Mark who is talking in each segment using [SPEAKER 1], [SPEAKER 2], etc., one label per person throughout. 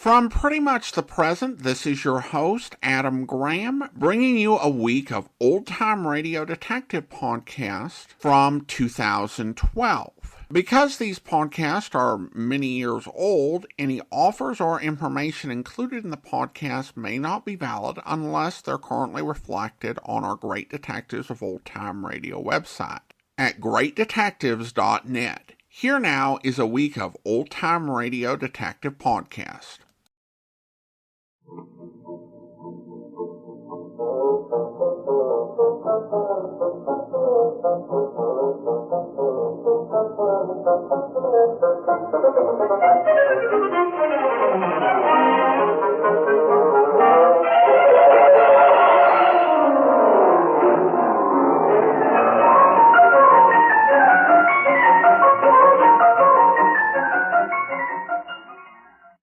[SPEAKER 1] From pretty much the present, this is your host, Adam Graham, bringing you a week of old-time radio detective podcasts from 2012. Because these podcasts are many years old, any offers or information included in the podcast may not be valid unless they're currently reflected on our Great Detectives of Old Time Radio website at greatdetectives.net. Here now is a week of old-time radio detective podcast.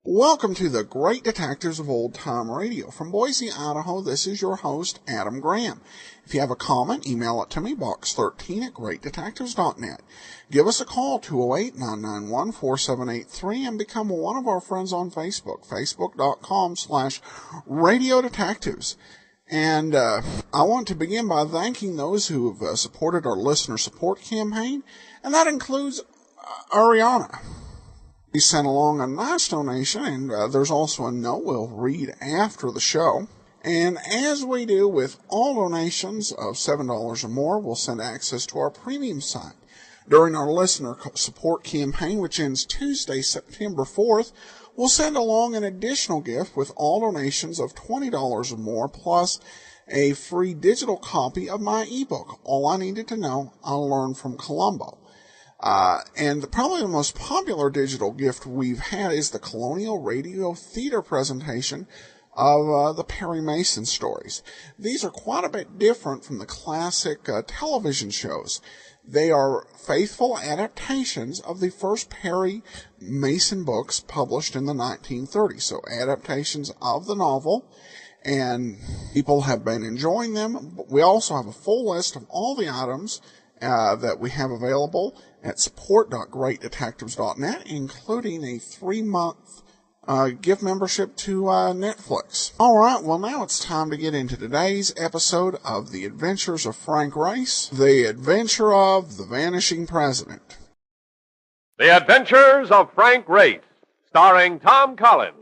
[SPEAKER 1] Welcome to the Great Detectives of Old Time Radio. From Boise, Idaho, this is your host, Adam Graham. If you have a comment, email it to me, box13 at greatdetectives.net. Give us a call, 208-991-4783, and become one of our friends on Facebook, facebook.com/Radio Detectives. And I want to begin by thanking those who have supported our listener support campaign, and that includes Ariana. He sent along a nice donation, and there's also a note we'll read after the show. And as we do with all donations of $7 or more, we'll send access to our premium site. During our listener support campaign, which ends Tuesday, September 4th, we'll send along an additional gift with all donations of $20 or more, plus a free digital copy of my ebook, All I Needed to Know, I Learned from Columbo. And probably the most popular digital gift we've had is the Colonial Radio Theater presentation of the Perry Mason stories. These are quite a bit different from the classic television shows. They are faithful adaptations of the first Perry Mason books published in the 1930s, so adaptations of the novel, and people have been enjoying them. But we also have a full list of all the items that we have available at support.greatdetectives.net, including a 3-month gift membership to Netflix. All right, well, now it's time to get into today's episode of The Adventures of Frank Race, The Adventure of the Vanishing President.
[SPEAKER 2] The Adventures of Frank Race, starring Tom Collins.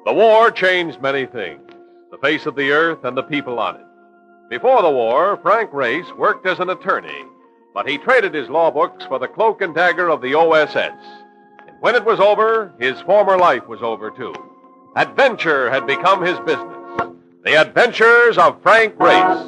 [SPEAKER 2] The war changed many things, the face of the earth and the people on it. Before the war, Frank Race worked as an attorney, but he traded his law books for the cloak and dagger of the OSS. And when it was over, his former life was over, too. Adventure had become his business. The Adventures of Frank Race.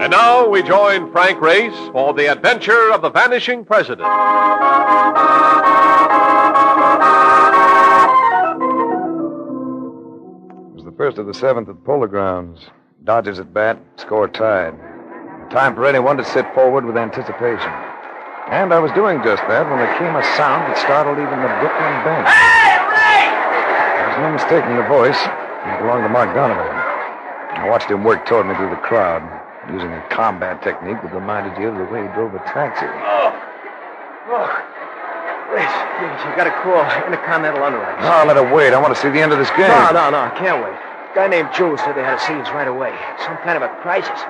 [SPEAKER 2] And now we join Frank Race for the adventure of the Vanishing President.
[SPEAKER 3] It was the first of the 7th at Polo Grounds. Dodgers at bat, score tied. Time for anyone to sit forward with anticipation. And I was doing just that when there came a sound that startled even the Brooklyn bench.
[SPEAKER 4] Hey, Ray!
[SPEAKER 3] There was no mistaking the voice. It belonged to Mark Donovan. I watched him work toward me through the crowd, using a combat technique that reminded you of the way he drove a taxi.
[SPEAKER 4] Wait, you got to call Intercontinental Underwriters.
[SPEAKER 3] No, let it wait. I want to see the end of this game.
[SPEAKER 4] No, I can't wait. A guy named Jules said they had to see us right away. Some kind of a crisis.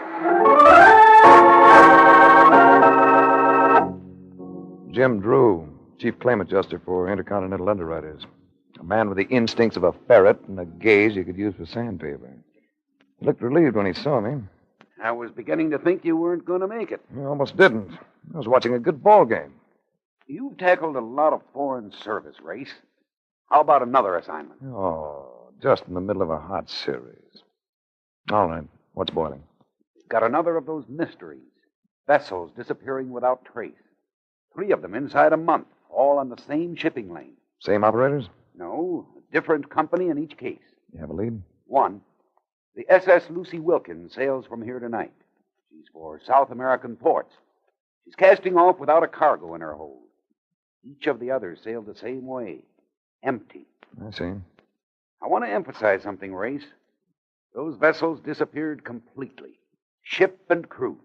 [SPEAKER 3] Jim Drew, chief claim adjuster for Intercontinental Underwriters. A man with the instincts of a ferret and a gaze you could use for sandpaper. He looked relieved when he saw me.
[SPEAKER 5] I was beginning to think you weren't going to make it.
[SPEAKER 3] I almost didn't. I was watching a good ball game.
[SPEAKER 5] You've tackled a lot of foreign service, Race. How about another assignment?
[SPEAKER 3] Oh, just in the middle of a hot series. All right. What's boiling?
[SPEAKER 5] Got another of those mysteries. Vessels disappearing without trace. 3 of them inside a month, all on the same shipping lane.
[SPEAKER 3] Same operators?
[SPEAKER 5] No, a different company in each case.
[SPEAKER 3] You have a lead?
[SPEAKER 5] One. The SS Lucy Wilkins sails from here tonight. She's for South American ports. She's casting off without a cargo in her hold. Each of the others sailed the same way, empty.
[SPEAKER 3] I see.
[SPEAKER 5] I want to emphasize something, Race. Those vessels disappeared completely, ship and crew.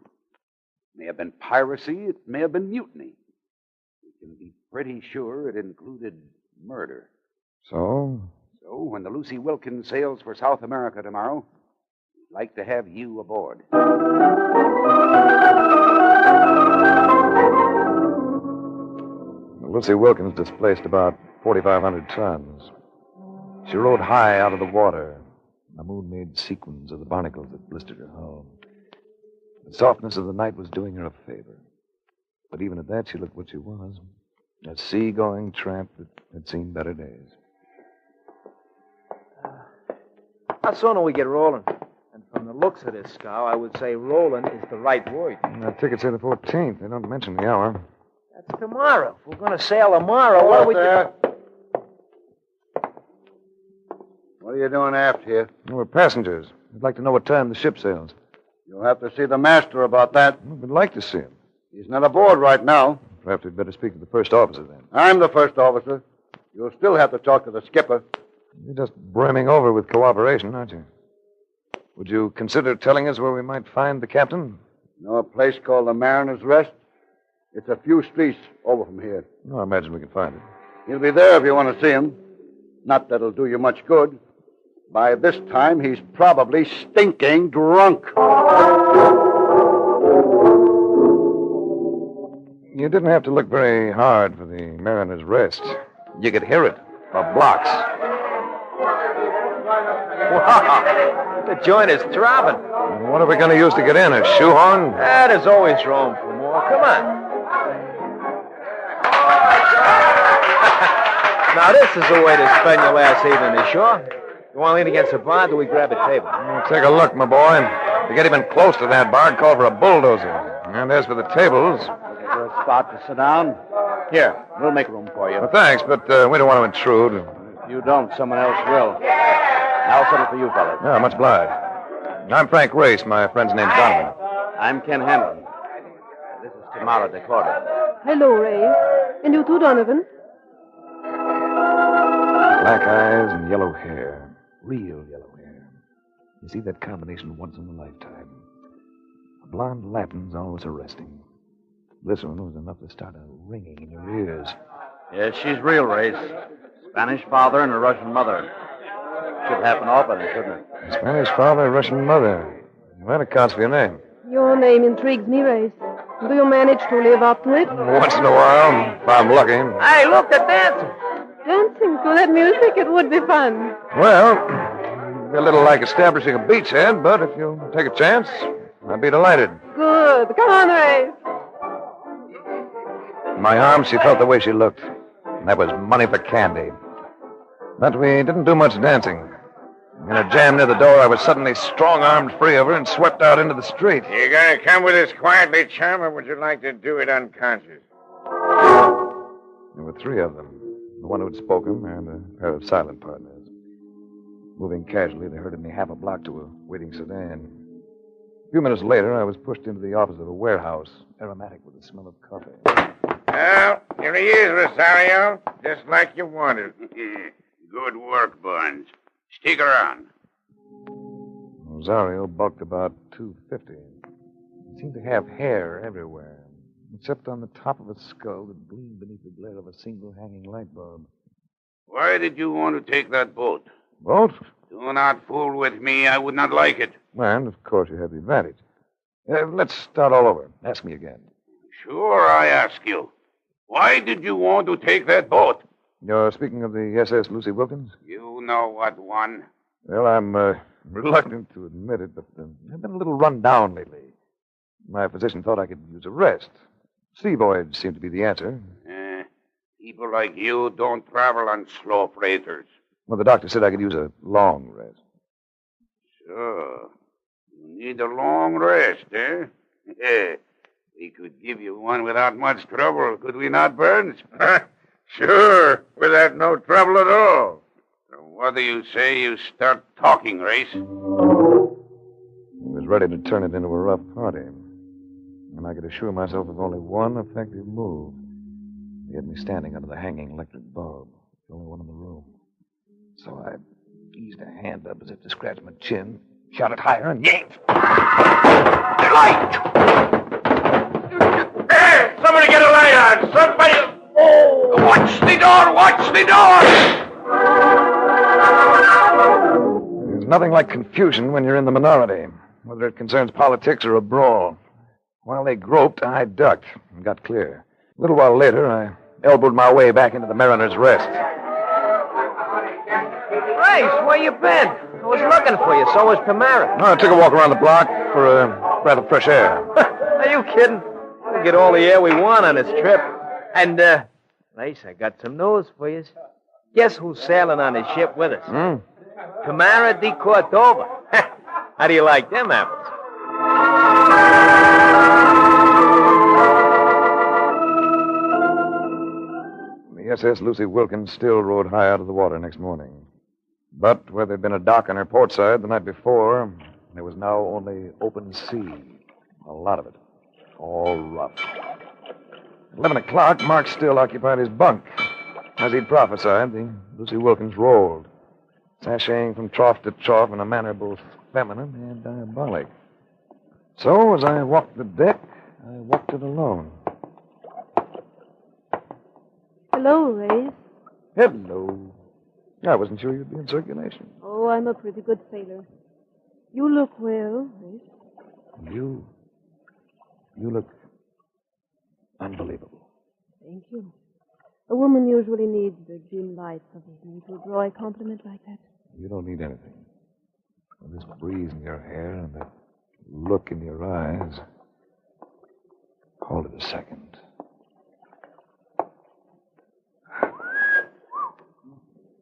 [SPEAKER 5] It may have been piracy, it may have been mutiny. We can be pretty sure it included murder.
[SPEAKER 3] So?
[SPEAKER 5] So, when the Lucy Wilkins sails for South America tomorrow, we'd like to have you aboard.
[SPEAKER 3] Lucy Wilkins displaced about 4,500 tons. She rode high out of the water. The moon made sequins of the barnacles that blistered her hull. The softness of the night was doing her a favor. But even at that, she looked what she was. A sea-going tramp that had seen better days.
[SPEAKER 4] How soon do we get rolling? And from the looks of this scow, I would say rolling is the right word.
[SPEAKER 3] The tickets say the 14th. They don't mention the hour.
[SPEAKER 4] That's tomorrow. If we're going to sail tomorrow, what are we
[SPEAKER 6] there? What are you doing aft here?
[SPEAKER 3] We're passengers. We'd like to know what time the ship sails.
[SPEAKER 6] You'll have to see the master about that.
[SPEAKER 3] We'd like to see him.
[SPEAKER 6] He's not aboard right now.
[SPEAKER 3] Perhaps we'd better speak to the first officer then.
[SPEAKER 6] I'm the first officer. You'll still have to talk to the skipper.
[SPEAKER 3] You're just brimming over with cooperation, aren't you? Would you consider telling us where we might find the captain?
[SPEAKER 6] Know a place called the Mariner's Rest? It's a few streets over from here.
[SPEAKER 3] No, I imagine we can find it.
[SPEAKER 6] He'll be there if you want to see him. Not that it'll do you much good. By this time, he's probably stinking drunk.
[SPEAKER 3] You didn't have to look very hard for the Mariner's Rest. You could hear it for blocks.
[SPEAKER 4] Wow, the joint is throbbing.
[SPEAKER 3] What are we going to use to get in? A shoehorn?
[SPEAKER 4] There's always room for more. Come on. Now, this is the way to spend your last evening ashore. You want to lean against the bar, do we grab a table?
[SPEAKER 3] Take a look, my boy. If you get even close to that bar, call for a bulldozer. And as for the tables...
[SPEAKER 6] Looking for a spot to sit down? Here, we'll make room for you.
[SPEAKER 3] Well, thanks, but we don't want to intrude.
[SPEAKER 6] If you don't, someone else will. I'll settle for you, fellas.
[SPEAKER 3] Yeah, much obliged. I'm Frank Race. My friend's name's Donovan.
[SPEAKER 6] I'm Ken Hampden. This is Tamara DeCorda.
[SPEAKER 7] Hello, Ray. And you too, Donovan.
[SPEAKER 3] Black eyes and yellow hair. Real yellow hair. You see that combination once in a lifetime. A blonde Latin's always arresting. This one was enough to start a ringing in your ears.
[SPEAKER 6] Yes, she's real race. Spanish father and a Russian mother. Should happen often, shouldn't it?
[SPEAKER 3] Spanish father, Russian mother. Well, that accounts for your name.
[SPEAKER 7] Your name intrigues me, Ray. Do you manage to live up to it?
[SPEAKER 3] Once in a while, if I'm lucky.
[SPEAKER 4] Hey, look, they're dancing.
[SPEAKER 7] Dancing to that music, it would be fun.
[SPEAKER 3] Well, it'd be a little like establishing a beachhead, but if you'll take a chance, I'd be delighted.
[SPEAKER 7] Good. Come on, Ray.
[SPEAKER 3] In my arms, she felt the way she looked. And that was money for candy. But we didn't do much dancing. In a jam near the door, I was suddenly strong-armed free of her and swept out into the street.
[SPEAKER 8] You gonna come with us quietly, chum, or would you like to do it unconscious?
[SPEAKER 3] There were three of them. The one who had spoken and a pair of silent partners. Moving casually, they herded me half a block to a waiting sedan. A few minutes later, I was pushed into the office of a warehouse, aromatic with the smell of coffee.
[SPEAKER 8] Well, here he is, Rosario, just like you wanted.
[SPEAKER 9] Good work, Barnes. Stick around.
[SPEAKER 3] Rosario bulked about 250. He seemed to have hair everywhere, except on the top of a skull that gleamed beneath the glare of a single hanging light bulb.
[SPEAKER 9] Why did you want to take that boat?
[SPEAKER 3] Boat?
[SPEAKER 9] Do not fool with me. I would not like it.
[SPEAKER 3] And, of course, you have the advantage. Let's start all over. Ask me again.
[SPEAKER 9] Sure, I ask you. Why did you want to take that boat?
[SPEAKER 3] You're speaking of the SS Lucy Wilkins?
[SPEAKER 9] You know what one.
[SPEAKER 3] Well, I'm reluctant to admit it, but I've been a little run down lately. My physician thought I could use a rest. Sea voyage seemed to be the answer.
[SPEAKER 9] People like you don't travel on slow freighters.
[SPEAKER 3] Well, the doctor said I could use a long rest.
[SPEAKER 9] Sure. You need a long rest, eh? We could give you one without much trouble, could we not, Burns?
[SPEAKER 8] Sure, without no trouble at all.
[SPEAKER 9] So what do you say you start talking, Race?
[SPEAKER 3] was ready to turn it into a rough party. And I could assure myself of only one effective move. He had me standing under the hanging electric bulb, the only one in the room. So I eased a hand up as if to scratch my chin, shot it higher, and yanked. Light!
[SPEAKER 8] Hey, somebody get a light on! Somebody... Oh! Watch the door! Watch the door!
[SPEAKER 3] There's nothing like confusion when you're in the minority, whether it concerns politics or a brawl. While they groped, I ducked and got clear. A little while later, I elbowed my way back into the Mariner's Rest.
[SPEAKER 4] Race, where you been? I was looking for you. So was Tamara.
[SPEAKER 3] No, I took a walk around the block for a breath of fresh air.
[SPEAKER 4] Are you kidding? We'll get all the air we want on this trip. And, Race, I got some news for you. Guess who's sailing on this ship with us? Tamara de Cordova. How do you like them apples?
[SPEAKER 3] The SS Lucy Wilkins still rode high out of the water next morning. But where there'd been a dock on her port side the night before, there was now only open sea. A lot of it. All rough. At 11 o'clock, Mark still occupied his bunk. As he'd prophesied, the Lucy Wilkins rolled, sashaying from trough to trough in a manner both feminine and diabolic. So, as I walked the deck, I walked it alone.
[SPEAKER 7] Hello, Ray.
[SPEAKER 3] Hello. I wasn't sure you'd be in circulation.
[SPEAKER 7] Oh, I'm a pretty good sailor. You look well, Ray.
[SPEAKER 3] You look unbelievable.
[SPEAKER 7] Thank you. A woman usually needs the dim lights of evening to draw a compliment like that.
[SPEAKER 3] You don't need anything. This breeze in your hair and that look in your eyes. Hold it a second.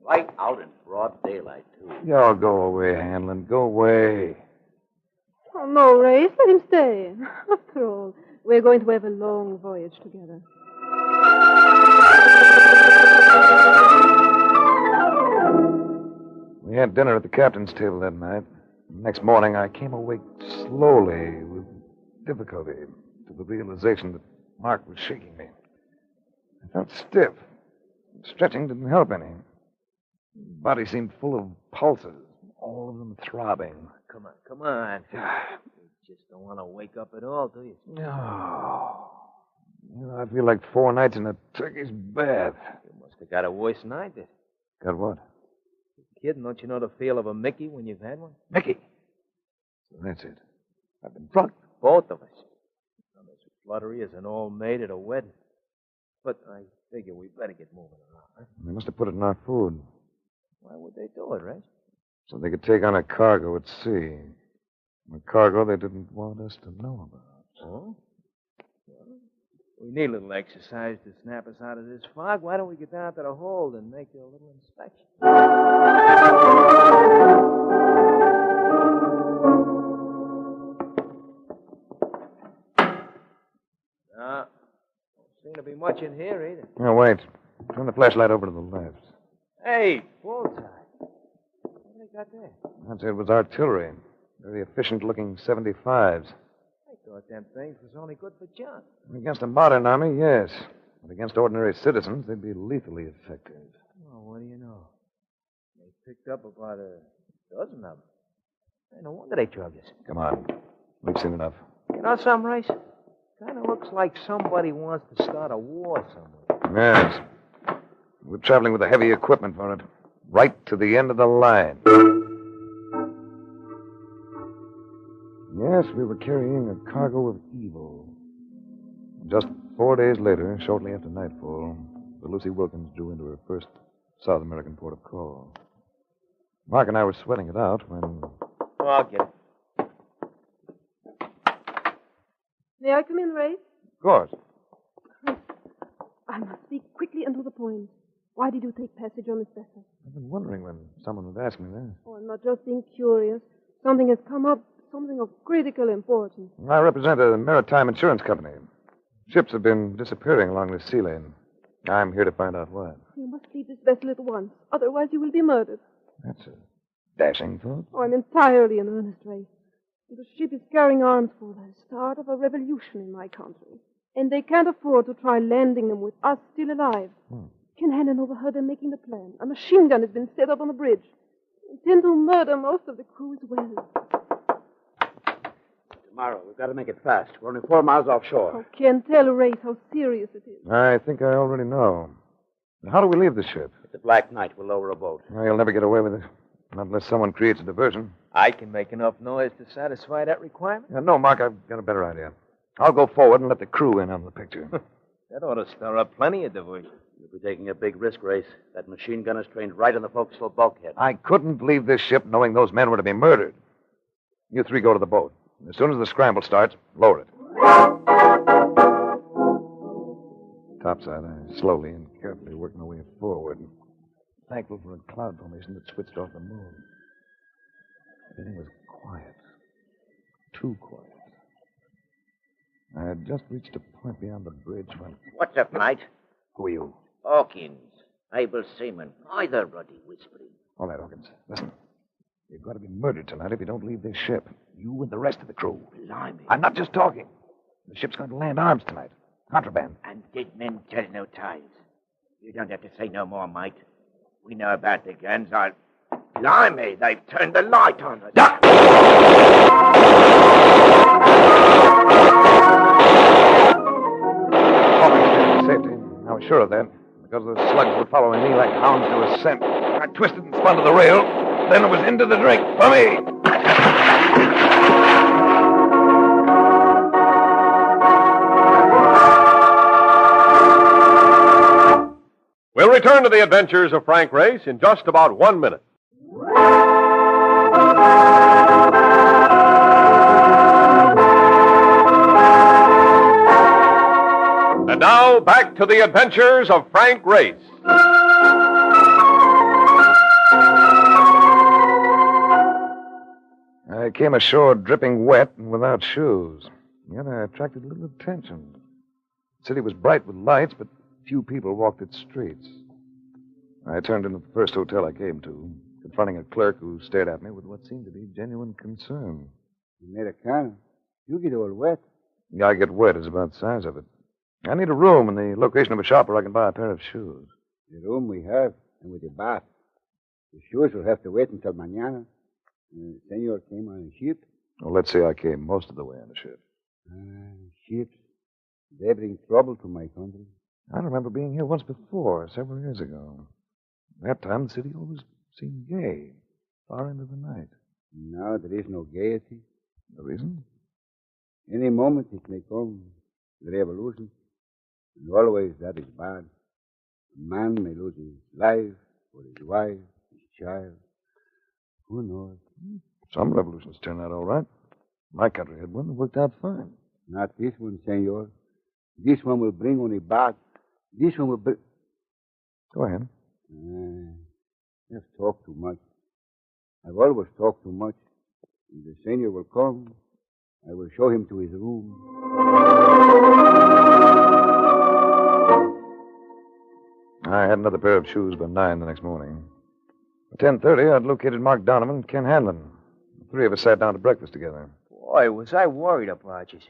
[SPEAKER 10] Right out in broad daylight, too.
[SPEAKER 3] Y'all go away, Hanlon. Go away.
[SPEAKER 7] Oh, no, Ray. Let him stay. After all, we're going to have a long voyage together.
[SPEAKER 3] We had dinner at the captain's table that night. Next morning, I came awake slowly, with difficulty, to the realization that Mark was shaking me. I felt stiff. Stretching didn't help any. My body seemed full of pulses, all of them throbbing.
[SPEAKER 4] Come on. You just don't want to wake up at all, do you?
[SPEAKER 3] No. You know, I feel like 4 nights in a Turkish bath.
[SPEAKER 4] You must have got a worse night.
[SPEAKER 3] Got what?
[SPEAKER 4] Kid, don't you know the feel of a Mickey when you've had one?
[SPEAKER 3] Mickey. So that's it. I've been drunk.
[SPEAKER 4] Both of us. I'm as fluttery as an old maid at a wedding. But I figure we better get moving around, huh?
[SPEAKER 3] They must have put it in our food.
[SPEAKER 4] Why would they do it, Ray?
[SPEAKER 3] So they could take on a cargo at sea. A cargo they didn't want us to know about.
[SPEAKER 4] Oh? Well, we need a little exercise to snap us out of this fog. Why don't we get down to the hold and make a little inspection? No, don't seem to be much in here either.
[SPEAKER 3] No, wait. Turn the flashlight over to the left.
[SPEAKER 4] Hey, bullseye. What do they got there?
[SPEAKER 3] I'd say it was artillery. Very efficient-looking 75s.
[SPEAKER 4] I thought them things was only good for junk.
[SPEAKER 3] Against a modern army, yes. But against ordinary citizens, they'd be lethally effective.
[SPEAKER 4] Oh, what do you know? They picked up about a dozen of them. Hey, no wonder they drugged us.
[SPEAKER 3] Come on. We've seen enough.
[SPEAKER 4] You know some, Race? Kind of looks like somebody wants to start a war somewhere.
[SPEAKER 3] Yes. We're traveling with the heavy equipment for it. Right to the end of the line. Yes, we were carrying a cargo of evil. Just 4 days later, shortly after nightfall, the Lucy Wilkins drew into her first South American port of call. Mark and I were sweating it out when...
[SPEAKER 4] Oh, I'll get it.
[SPEAKER 7] May I come in, Ray?
[SPEAKER 3] Of course.
[SPEAKER 7] I must speak quickly and to the point. Why did you take passage on this vessel?
[SPEAKER 3] I've been wondering when someone would ask me that.
[SPEAKER 7] Oh, I'm not just being curious. Something has come up, something of critical importance.
[SPEAKER 3] I represent a maritime insurance company. Ships have been disappearing along this sea lane. I'm here to find out why.
[SPEAKER 7] You must leave this vessel at once. Otherwise, you will be murdered.
[SPEAKER 3] That's a dashing thought.
[SPEAKER 7] Oh, I'm entirely in earnest, Ray. The ship is carrying arms for the start of a revolution in my country. And they can't afford to try landing them with us still alive. Ken Hannon overheard them making the plan. A machine gun has been set up on the bridge. They intend to murder most of the crew as well.
[SPEAKER 6] Tomorrow, we've got to make it fast. We're only 4 miles offshore.
[SPEAKER 7] Oh, Ken, tell Race how serious it is.
[SPEAKER 3] I think I already know. How do we leave the ship?
[SPEAKER 10] It's a black night. We'll lower a boat.
[SPEAKER 3] Well, you'll never get away with it. Not unless someone creates a diversion.
[SPEAKER 4] I can make enough noise to satisfy that requirement.
[SPEAKER 3] No, Mark, I've got a better idea. I'll go forward and let the crew in on the picture.
[SPEAKER 4] That ought to stir up plenty of diversion.
[SPEAKER 10] You'll be taking a big risk, Race. That machine gun is trained right on the forecastle bulkhead.
[SPEAKER 3] I couldn't leave this ship knowing those men were to be murdered. You three go to the boat. As soon as the scramble starts, lower it. Topside, I slowly and carefully worked my way forward. Thankful for a cloud formation that switched off the moon. Everything was quiet. Too quiet. I had just reached a point beyond the bridge when...
[SPEAKER 10] What's up, mate?
[SPEAKER 3] Who are you?
[SPEAKER 10] Hawkins. Able seaman. Either ruddy whispering.
[SPEAKER 3] All right, Hawkins. Listen. You've got to be murdered tonight if you don't leave this ship. You and the rest of the crew.
[SPEAKER 10] Blimey.
[SPEAKER 3] I'm not just talking. The ship's going to land arms tonight. Contraband.
[SPEAKER 10] And dead men tell no tales. You don't have to say no more, mate. We know about the guns. Blimey, they've turned the light on us.
[SPEAKER 3] Hawkins, safety. I was sure of that. Because the slugs were following me like hounds to a scent. I twisted and spun to the rail. Then it was into the drink for me.
[SPEAKER 2] We'll return to the adventures of Frank Race in just about 1 minute. And now, back to the adventures of Frank Race.
[SPEAKER 3] I came ashore dripping wet and without shoes. Yet I attracted little attention. The city was bright with lights, but few people walked its streets. I turned into the first hotel I came to, confronting a clerk who stared at me with what seemed to be genuine concern.
[SPEAKER 6] Americano. You get all wet.
[SPEAKER 3] I get wet is about the size of it. I need a room and the location of a shop where I can buy a pair of shoes.
[SPEAKER 6] The room we have, and with a bath. The shoes will have to wait until mañana. The senor came on a ship.
[SPEAKER 3] Well, let's say I came most of the way on a ship.
[SPEAKER 6] Ships. They bring trouble to my country.
[SPEAKER 3] I remember being here once before, several years ago. At that time, the city always seemed gay, far into the night.
[SPEAKER 6] Now there is no gaiety.
[SPEAKER 3] The reason?
[SPEAKER 6] Any moment it may come, the revolution. And always that is bad. A man may lose his life, or his wife, his child. Who knows?
[SPEAKER 3] Some revolutions turn out all right. My country had one that worked out fine.
[SPEAKER 6] Not this one, senor. This one will bring only bad. This one will bring...
[SPEAKER 3] Go ahead.
[SPEAKER 6] I've talked too much. I've always talked too much. When the senor will come, I will show him to his room.
[SPEAKER 3] I had another pair of shoes by 9 the next morning. At 10:30, I'd located Mark Donovan and Ken Hanlon. The three of us sat down to breakfast together.
[SPEAKER 4] Boy, was I worried about you.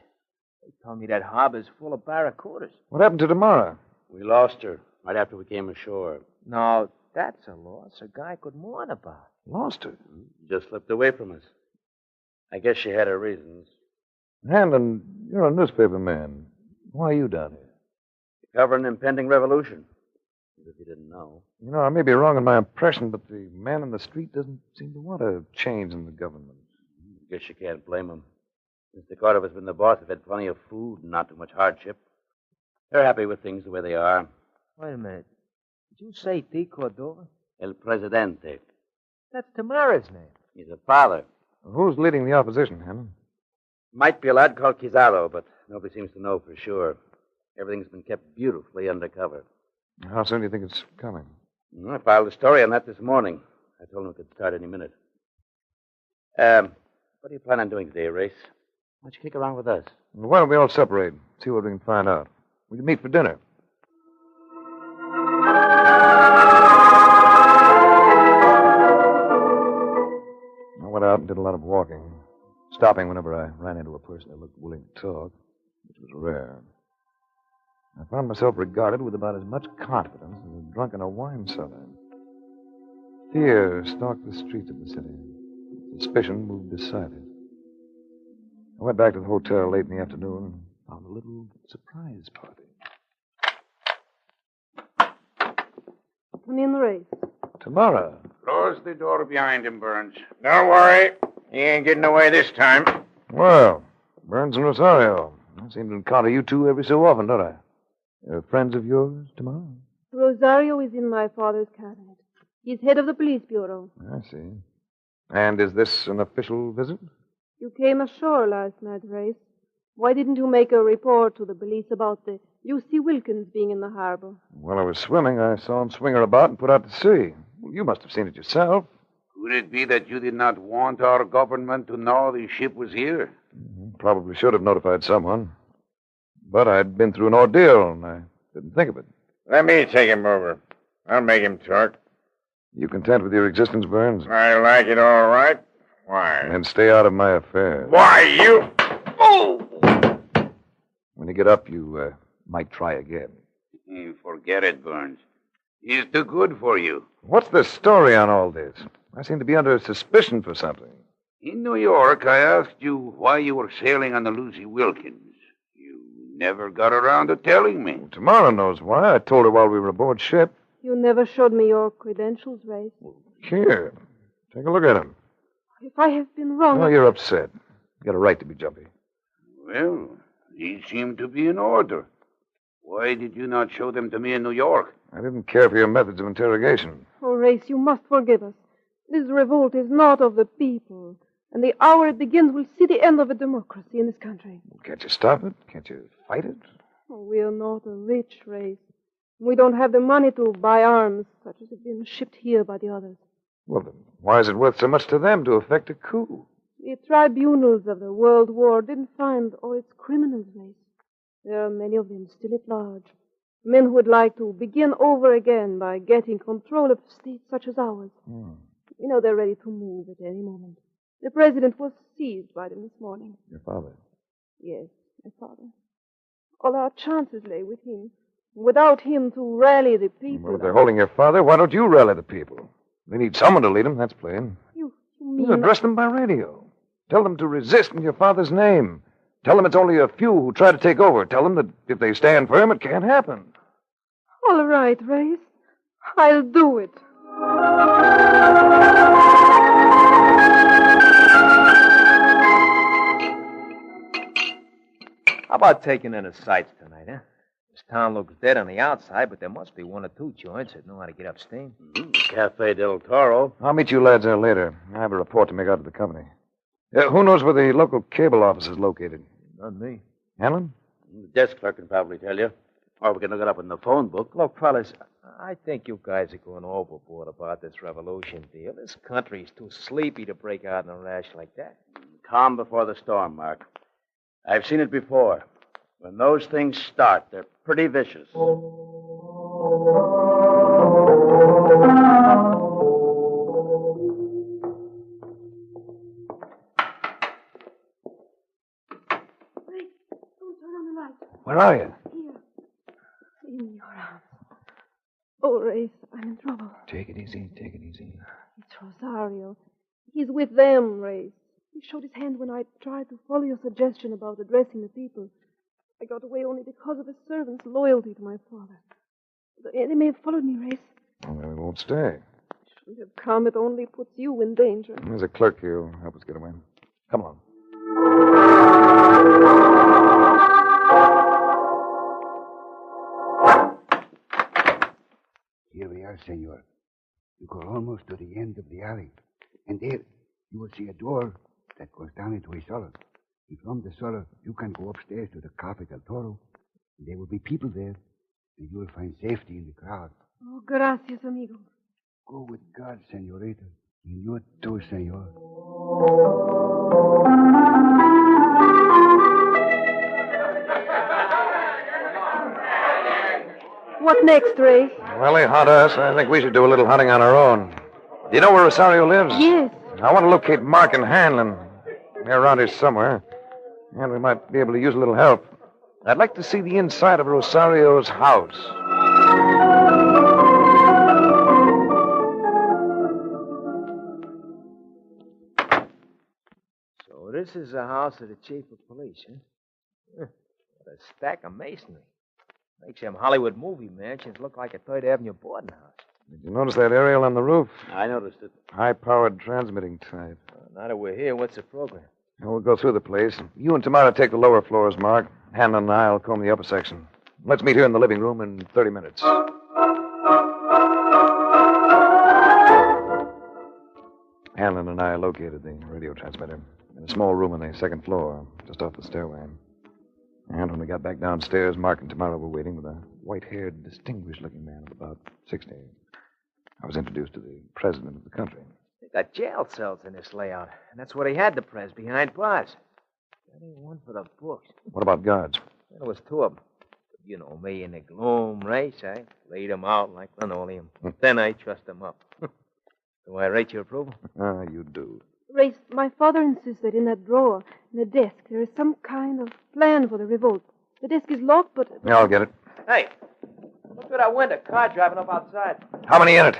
[SPEAKER 4] They told me that harbor's full of barracudas.
[SPEAKER 3] What happened to Tamara?
[SPEAKER 10] We lost her right after we came ashore.
[SPEAKER 4] No, that's a loss a guy could mourn about.
[SPEAKER 3] Lost her?
[SPEAKER 10] Just slipped away from us. I guess she had her reasons.
[SPEAKER 3] Hanlon, you're a newspaper man. Why are you down here?
[SPEAKER 10] To cover an impending revolution. If you didn't know.
[SPEAKER 3] You know, I may be wrong in my impression, but the man in the street doesn't seem to want a change in the government.
[SPEAKER 10] Guess you can't blame him. Since the Cordova's been the boss, they've had plenty of food and not too much hardship. They're happy with things the way they are.
[SPEAKER 4] Wait a minute. Did you say T. Cordova?
[SPEAKER 10] El Presidente.
[SPEAKER 4] That's Tamara's name.
[SPEAKER 10] He's a father.
[SPEAKER 3] Who's leading the opposition, Hanlon?
[SPEAKER 10] Might be a lad called Kizarro, but nobody seems to know for sure. Everything's been kept beautifully undercover.
[SPEAKER 3] How soon do you think it's coming?
[SPEAKER 10] I filed a story on that this morning. I told him it could start any minute. What do you plan on doing today, Race? Why don't you kick around with us?
[SPEAKER 3] Well, why don't we all separate? See what we can find out. We can meet for dinner. I went out and did a lot of walking. stopping whenever I ran into a person that looked willing to talk, which was rare. I found myself regarded with about as much confidence as a drunk in a wine cellar. Fear stalked the streets of the city. Suspicion moved beside it. I went back to the hotel late in the afternoon and found a little surprise party.
[SPEAKER 7] Come in, Race.
[SPEAKER 3] Tamara.
[SPEAKER 9] Close the door behind him, Burns.
[SPEAKER 10] Don't worry. He ain't getting away this time.
[SPEAKER 3] Well, Burns and Rosario. I seem to encounter you two every so often, don't I? Friends of yours, Tamara?
[SPEAKER 7] Rosario is in my father's cabinet. He's head of the police bureau.
[SPEAKER 3] I see. And is this an official visit?
[SPEAKER 7] You came ashore last night, Race. Why didn't you make a report to the police about the Lucy Wilkins being in the harbor?
[SPEAKER 3] While I was swimming, I saw him swing her about and put out to sea. Well, you must have seen it yourself.
[SPEAKER 9] Could it be that you did not want our government to know the ship was here?
[SPEAKER 3] Probably should have notified someone. But I'd been through an ordeal, and I didn't think of it.
[SPEAKER 10] Let me take him over. I'll make him talk.
[SPEAKER 3] You content with your existence, Burns?
[SPEAKER 10] I like it all right. Why?
[SPEAKER 3] Then stay out of my affairs.
[SPEAKER 10] Why, you... Oh!
[SPEAKER 3] When you get up, you might try again.
[SPEAKER 9] Forget it, Burns. He's too good for you.
[SPEAKER 3] What's the story on all this? I seem to be under suspicion for something.
[SPEAKER 9] In New York, I asked you why you were sailing on the Lucy Wilkins. You never got around to telling me.
[SPEAKER 3] Well, Tamara knows why. I told her while we were aboard ship.
[SPEAKER 7] You never showed me your credentials, Race.
[SPEAKER 3] Here, take a look at them.
[SPEAKER 7] If I have been wrong...
[SPEAKER 3] Oh, you're upset. You got a right to be jumpy.
[SPEAKER 9] Well, these seem to be in order. Why did you not show them to me in New York?
[SPEAKER 3] I didn't care for your methods of interrogation.
[SPEAKER 7] Oh, Race, you must forgive us. This revolt is not of the people. And the hour it begins will see the end of a democracy in this country.
[SPEAKER 3] Can't you stop it? Can't you fight it?
[SPEAKER 7] Oh, we are not a rich race. We don't have the money to buy arms, such as have been shipped here by the others.
[SPEAKER 3] Well, then, why is it worth so much to them to effect a coup?
[SPEAKER 7] The tribunals of the World War didn't find all its criminals, Race. There are many of them still at large. Men who would like to begin over again by getting control of states such as ours. You know they're ready to move at any moment. The president was seized by them this morning.
[SPEAKER 3] Your father?
[SPEAKER 7] Yes, my father. All our chances lay with him. Without him to rally the people...
[SPEAKER 3] Well, if they're holding your father, why don't you rally the people? They need someone to lead them, that's plain.
[SPEAKER 7] You mean...
[SPEAKER 3] You address them by radio. Tell them to resist in your father's name. Tell them it's only a few who try to take over. Tell them that if they stand firm, it can't happen.
[SPEAKER 7] All right, Race. I'll do it.
[SPEAKER 4] How about taking in the sights tonight, huh? This town looks dead on the outside, but there must be one or two joints that know how to get up steam.
[SPEAKER 10] Cafe del Toro.
[SPEAKER 3] I'll meet you lads there later. I have a report to make out to the company. Who knows where the local cable office is located?
[SPEAKER 4] Not me.
[SPEAKER 3] Hanlon?
[SPEAKER 10] The desk clerk can probably tell you. Or we can look it up in the phone book.
[SPEAKER 4] Look, fellas, I think you guys are going overboard about this revolution deal. This country's too sleepy to break out in a rash like that.
[SPEAKER 10] Calm before the storm, Mark. I've seen it before. When those things start, they're pretty vicious.
[SPEAKER 3] Where are you?
[SPEAKER 7] Here. In your arms. Oh, Race, I'm in trouble.
[SPEAKER 3] Take it easy, take it easy.
[SPEAKER 7] It's Rosario. He's with them, Race. He showed his hand when I tried to follow your suggestion about addressing the people. I got away only because of a servant's loyalty to my father. They may have followed me, Race.
[SPEAKER 3] Well, then we won't stay.
[SPEAKER 7] Shouldn't have come. It only puts you in danger.
[SPEAKER 3] There's a clerk here who'll help us get away. Come on.
[SPEAKER 6] Here we are, senor. You go almost to the end of the alley. And there, you will see a door that goes down into a cellar. And from the cellar, you can go upstairs to the Cafe del Toro. And there will be people there. And you will find safety in the crowd.
[SPEAKER 7] Oh, gracias, amigo.
[SPEAKER 6] Go with God, senorita. And you too, senor.
[SPEAKER 7] What next, Race?
[SPEAKER 3] Well, they hunt us. I think we should do a little hunting on our own. Do you know where Rosario lives?
[SPEAKER 7] Yes.
[SPEAKER 3] I want to locate Mark and Hanlon. They're around here somewhere, and we might be able to use a little help. I'd like to see the inside of Rosario's house.
[SPEAKER 4] So this is the house of the chief of police, huh? What a stack of masonry. Makes them Hollywood movie mansions look like a Third Avenue boarding house.
[SPEAKER 3] Did you notice that aerial on the roof?
[SPEAKER 5] I noticed it.
[SPEAKER 3] High-powered transmitting type.
[SPEAKER 4] Now that we're here, what's the program?
[SPEAKER 3] Well, we'll go through the place. You and Tamara take the lower floors, Mark. Hanlon and I'll comb the upper section. Let's meet here in the living room in 30 minutes. Hanlon and I located the radio transmitter in a small room on the second floor, just off the stairway. And when we got back downstairs, Mark and Tamara were waiting with a white-haired, distinguished-looking man of about 60. I was introduced to the president of the country.
[SPEAKER 4] They got jail cells in this layout, and that's where they had the press, behind bars. That ain't one for the books.
[SPEAKER 3] What about guards?
[SPEAKER 4] There was two of them. You know me in the gloom race, I laid them out like linoleum. Then I trussed them up. Do I rate your approval?
[SPEAKER 3] Ah, you do.
[SPEAKER 7] Race, my father insists that in that drawer, in the desk, there is some kind of plan for the revolt. The desk is locked, but...
[SPEAKER 3] Yeah, I'll get it.
[SPEAKER 4] Hey, look through that window. Car driving up outside.
[SPEAKER 3] How many in it?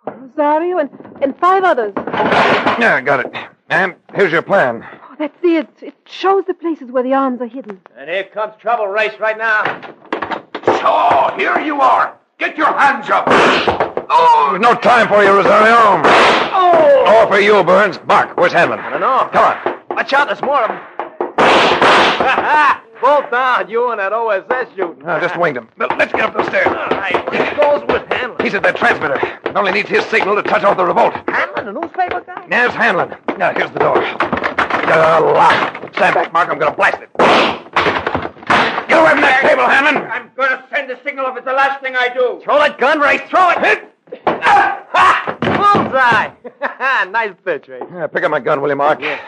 [SPEAKER 7] Rosario and 5 others.
[SPEAKER 3] Yeah, got it. And here's your plan.
[SPEAKER 7] Oh, that's it. It shows the places where the arms are hidden.
[SPEAKER 4] And here comes trouble, Race, right now.
[SPEAKER 8] So, here you are. Get your hands up.
[SPEAKER 3] Oh, no time for you, Rosario.
[SPEAKER 8] Oh!
[SPEAKER 3] Or for you, Burns. Mark, where's Hanlon?
[SPEAKER 4] I don't know.
[SPEAKER 3] Come on.
[SPEAKER 4] Watch out, there's more of them. Both down, you and that OSS shooting.
[SPEAKER 3] No, just winged him. Let's get up those stairs.
[SPEAKER 4] All right, where goes with Hanlon?
[SPEAKER 3] He's at that transmitter. It only needs his signal to touch off the revolt.
[SPEAKER 4] Hanlon, the newspaper guy?
[SPEAKER 3] There's Hanlon. Now, here's the door. Lock. Stand back, Mark. I'm going to blast it. Get away from that table, Hanlon.
[SPEAKER 8] I'm going to send a signal if it's the last thing I do.
[SPEAKER 4] Throw that gun, Race. Throw it. Hit. Bullseye. Nice pitch, Race.
[SPEAKER 3] Yeah, pick up my gun, will you, Mark? Yeah.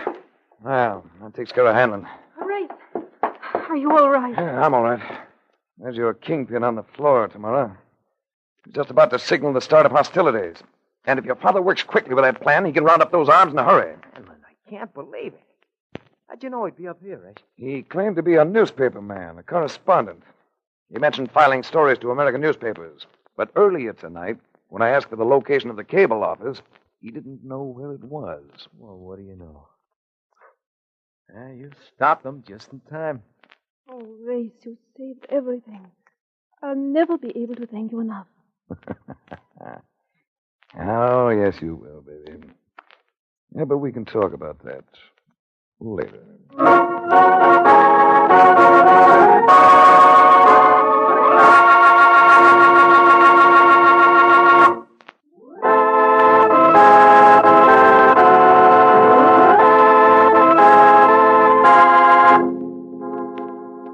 [SPEAKER 3] Well, that takes care of Hanlon.
[SPEAKER 7] Race, are you all right?
[SPEAKER 3] Yeah, I'm all right. There's your kingpin on the floor, Tamara. He's just about to signal the start of hostilities. And if your father works quickly with that plan, he can round up those arms in a hurry.
[SPEAKER 4] Hanlon, I can't believe it. How'd you know he'd be up here, Race?
[SPEAKER 3] He claimed to be a newspaper man, a correspondent. He mentioned filing stories to American newspapers. But earlier tonight, when I asked for the location of the cable office, he didn't know where it was.
[SPEAKER 4] Well, what do you know? You stopped them just in time.
[SPEAKER 7] Oh, Race, you saved everything. I'll never be able to thank you enough.
[SPEAKER 3] Oh, yes, you will, baby. Yeah, but we can talk about that later.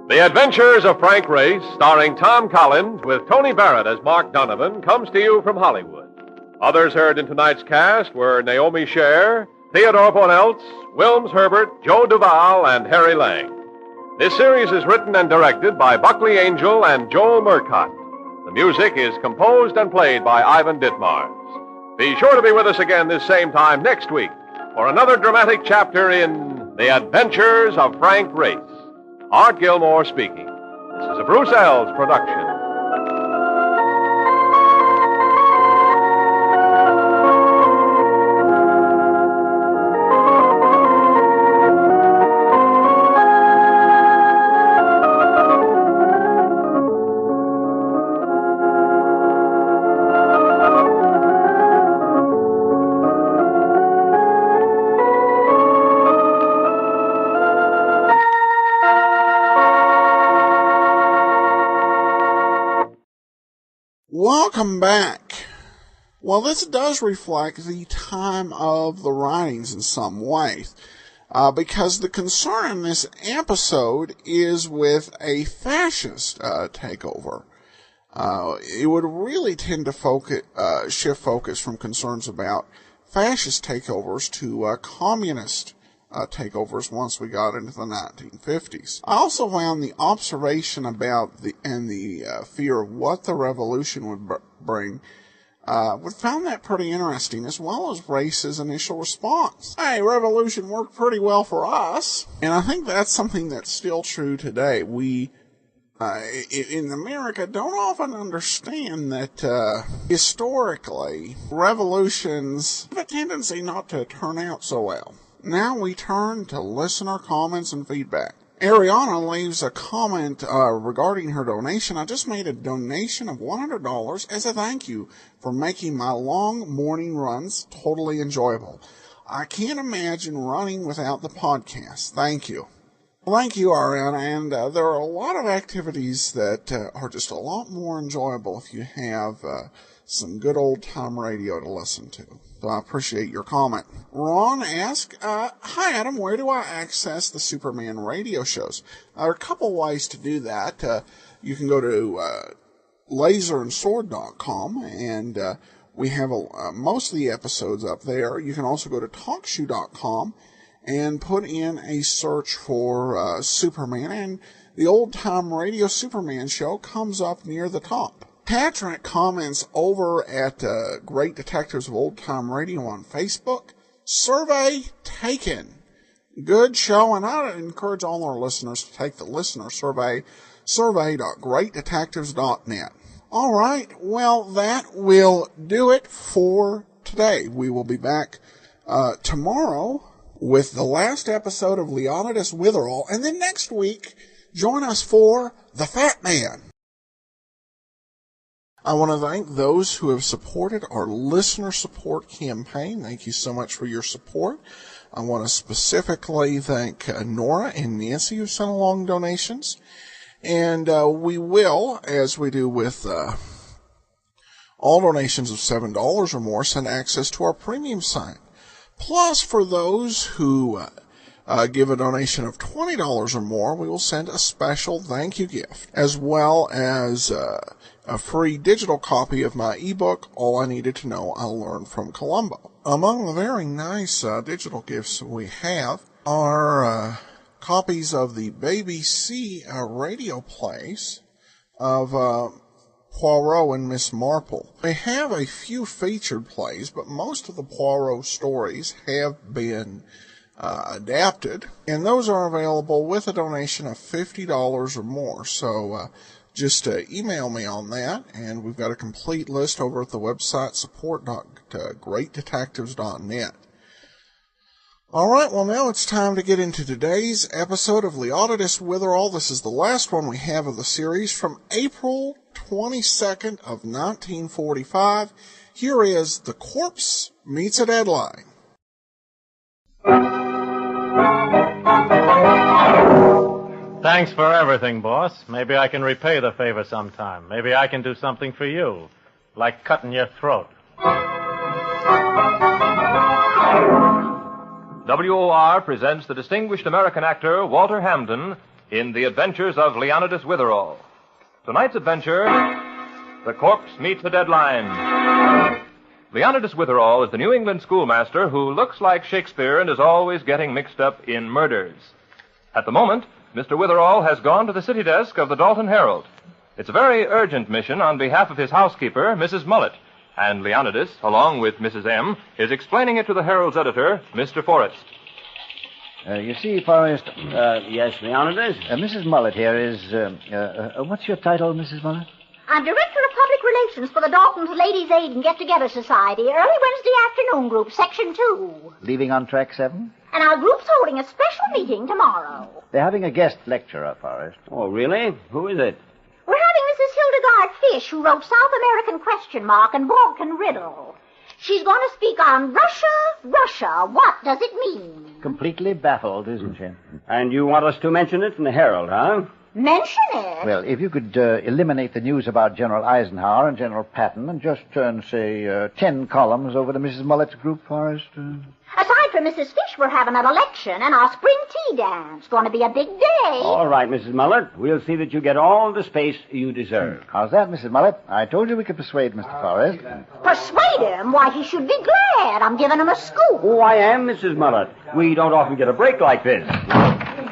[SPEAKER 2] The Adventures of Frank Race, starring Tom Collins with Tony Barrett as Mark Donovan, comes to you from Hollywood. Others heard in tonight's cast were Naomi Scher, Theodore Poneltz, Wilms Herbert, Joe Duvall, and Harry Lang. This series is written and directed by Buckley Angel and Joel Murcott. The music is composed and played by Ivan Ditmars. Be sure to be with us again this same time next week for another dramatic chapter in The Adventures of Frank Race. Art Gilmore speaking. This is a Bruce Ells production.
[SPEAKER 1] Welcome back. Well, this does reflect the time of the writings in some ways, because the concern in this episode is with a fascist takeover. It would really tend to shift focus from concerns about fascist takeovers to communist takeovers once we got into the 1950s. I also found the observation about the fear of what the revolution would bring We found that pretty interesting, as well as Race's initial response. Hey, revolution worked pretty well for us. And I think that's something that's still true today. We, in America, don't often understand that, historically, revolutions have a tendency not to turn out so well. Now we turn to listener comments and feedback. Ariana leaves a comment regarding her donation. I just made a donation of $100 as a thank you for making my long morning runs totally enjoyable. I can't imagine running without the podcast. Thank you. Well, thank you, Ariana. And there are a lot of activities that are just a lot more enjoyable if you have some good old-time radio to listen to. So I appreciate your comment. Ron asks, hi, Adam, where do I access the Superman radio shows? There are a couple ways to do that. You can go to laserandsword.com, and we have most of the episodes up there. You can also go to talkshoe.com and put in a search for Superman, and the old-time radio Superman show comes up near the top. Patrick comments over at Great Detectives of Old Time Radio on Facebook. Survey taken. Good show, and I encourage all our listeners to take the listener survey, survey.greatdetectives.net. All right, well, that will do it for today. We will be back tomorrow with the last episode of Leonidas Witherall, and then next week, join us for The Fat Man. I want to thank those who have supported our listener support campaign. Thank you so much for your support. I want to specifically thank Nora and Nancy who sent along donations. And we will, as we do with all donations of $7 or more, send access to our premium site. Plus, for those who give a donation of $20 or more, we will send a special thank you gift, as well as a free digital copy of my ebook, All I Needed to Know I Learned from Columbo. Among the very nice digital gifts we have are copies of the BBC radio plays of Poirot and Miss Marple. They have a few featured plays, but most of the Poirot stories have been adapted, and those are available with a donation of $50 or more. So just email me on that, and we've got a complete list over at the website support.greatdetectives.net. All right, well, now it's time to get into today's episode of Leonidas Witherall. This is the last one we have of the series from April 22nd of 1945. Here is The Corpse Meets a Deadline.
[SPEAKER 11] Thanks for everything, boss. Maybe I can repay the favor sometime. Maybe I can do something for you, like cutting your throat.
[SPEAKER 2] WOR presents the distinguished American actor Walter Hampden in The Adventures of Leonidas Witherall. Tonight's adventure, The Corpse Meets a Deadline. Leonidas Witherall is the New England schoolmaster who looks like Shakespeare and is always getting mixed up in murders. At the moment, Mr. Witherall has gone to the city desk of the Dalton Herald. It's a very urgent mission on behalf of his housekeeper, Mrs. Mullet, and Leonidas, along with Mrs. M., is explaining it to the Herald's editor, Mr. Forrest.
[SPEAKER 12] You see, Forrest...
[SPEAKER 13] yes, Leonidas?
[SPEAKER 12] Mrs. Mullet here is... what's your title, Mrs. Mullet?
[SPEAKER 14] I'm Director of Public Relations for the Dalton's Ladies' Aid and Get-Together Society, early Wednesday afternoon group, Section 2.
[SPEAKER 12] Leaving on track 7?
[SPEAKER 14] And our group's holding a special meeting tomorrow.
[SPEAKER 12] They're having a guest lecturer, Forrest.
[SPEAKER 13] Oh, really? Who is it?
[SPEAKER 14] We're having Mrs. Hildegard Fish, who wrote South American Question Mark and Balkan Riddle. She's going to speak on Russia. What does it mean?
[SPEAKER 12] Completely baffled, isn't she?
[SPEAKER 13] And you want us to mention it in the Herald, huh?
[SPEAKER 14] Mention it?
[SPEAKER 12] Well, if you could eliminate the news about General Eisenhower and General Patton and just turn, say, 10 columns over to Mrs. Mullet's group, Forrest.
[SPEAKER 14] Aside from Mrs. Fish, we're having an election and our spring tea dance. Going to be a big day.
[SPEAKER 13] All right, Mrs. Mullet. We'll see that you get all the space you deserve.
[SPEAKER 12] How's that, Mrs. Mullet? I told you we could persuade Mr. Forrest.
[SPEAKER 14] Persuade him? Why, he should be glad. I'm giving him a scoop.
[SPEAKER 13] Oh, I am, Mrs. Mullet. We don't often get a break like this.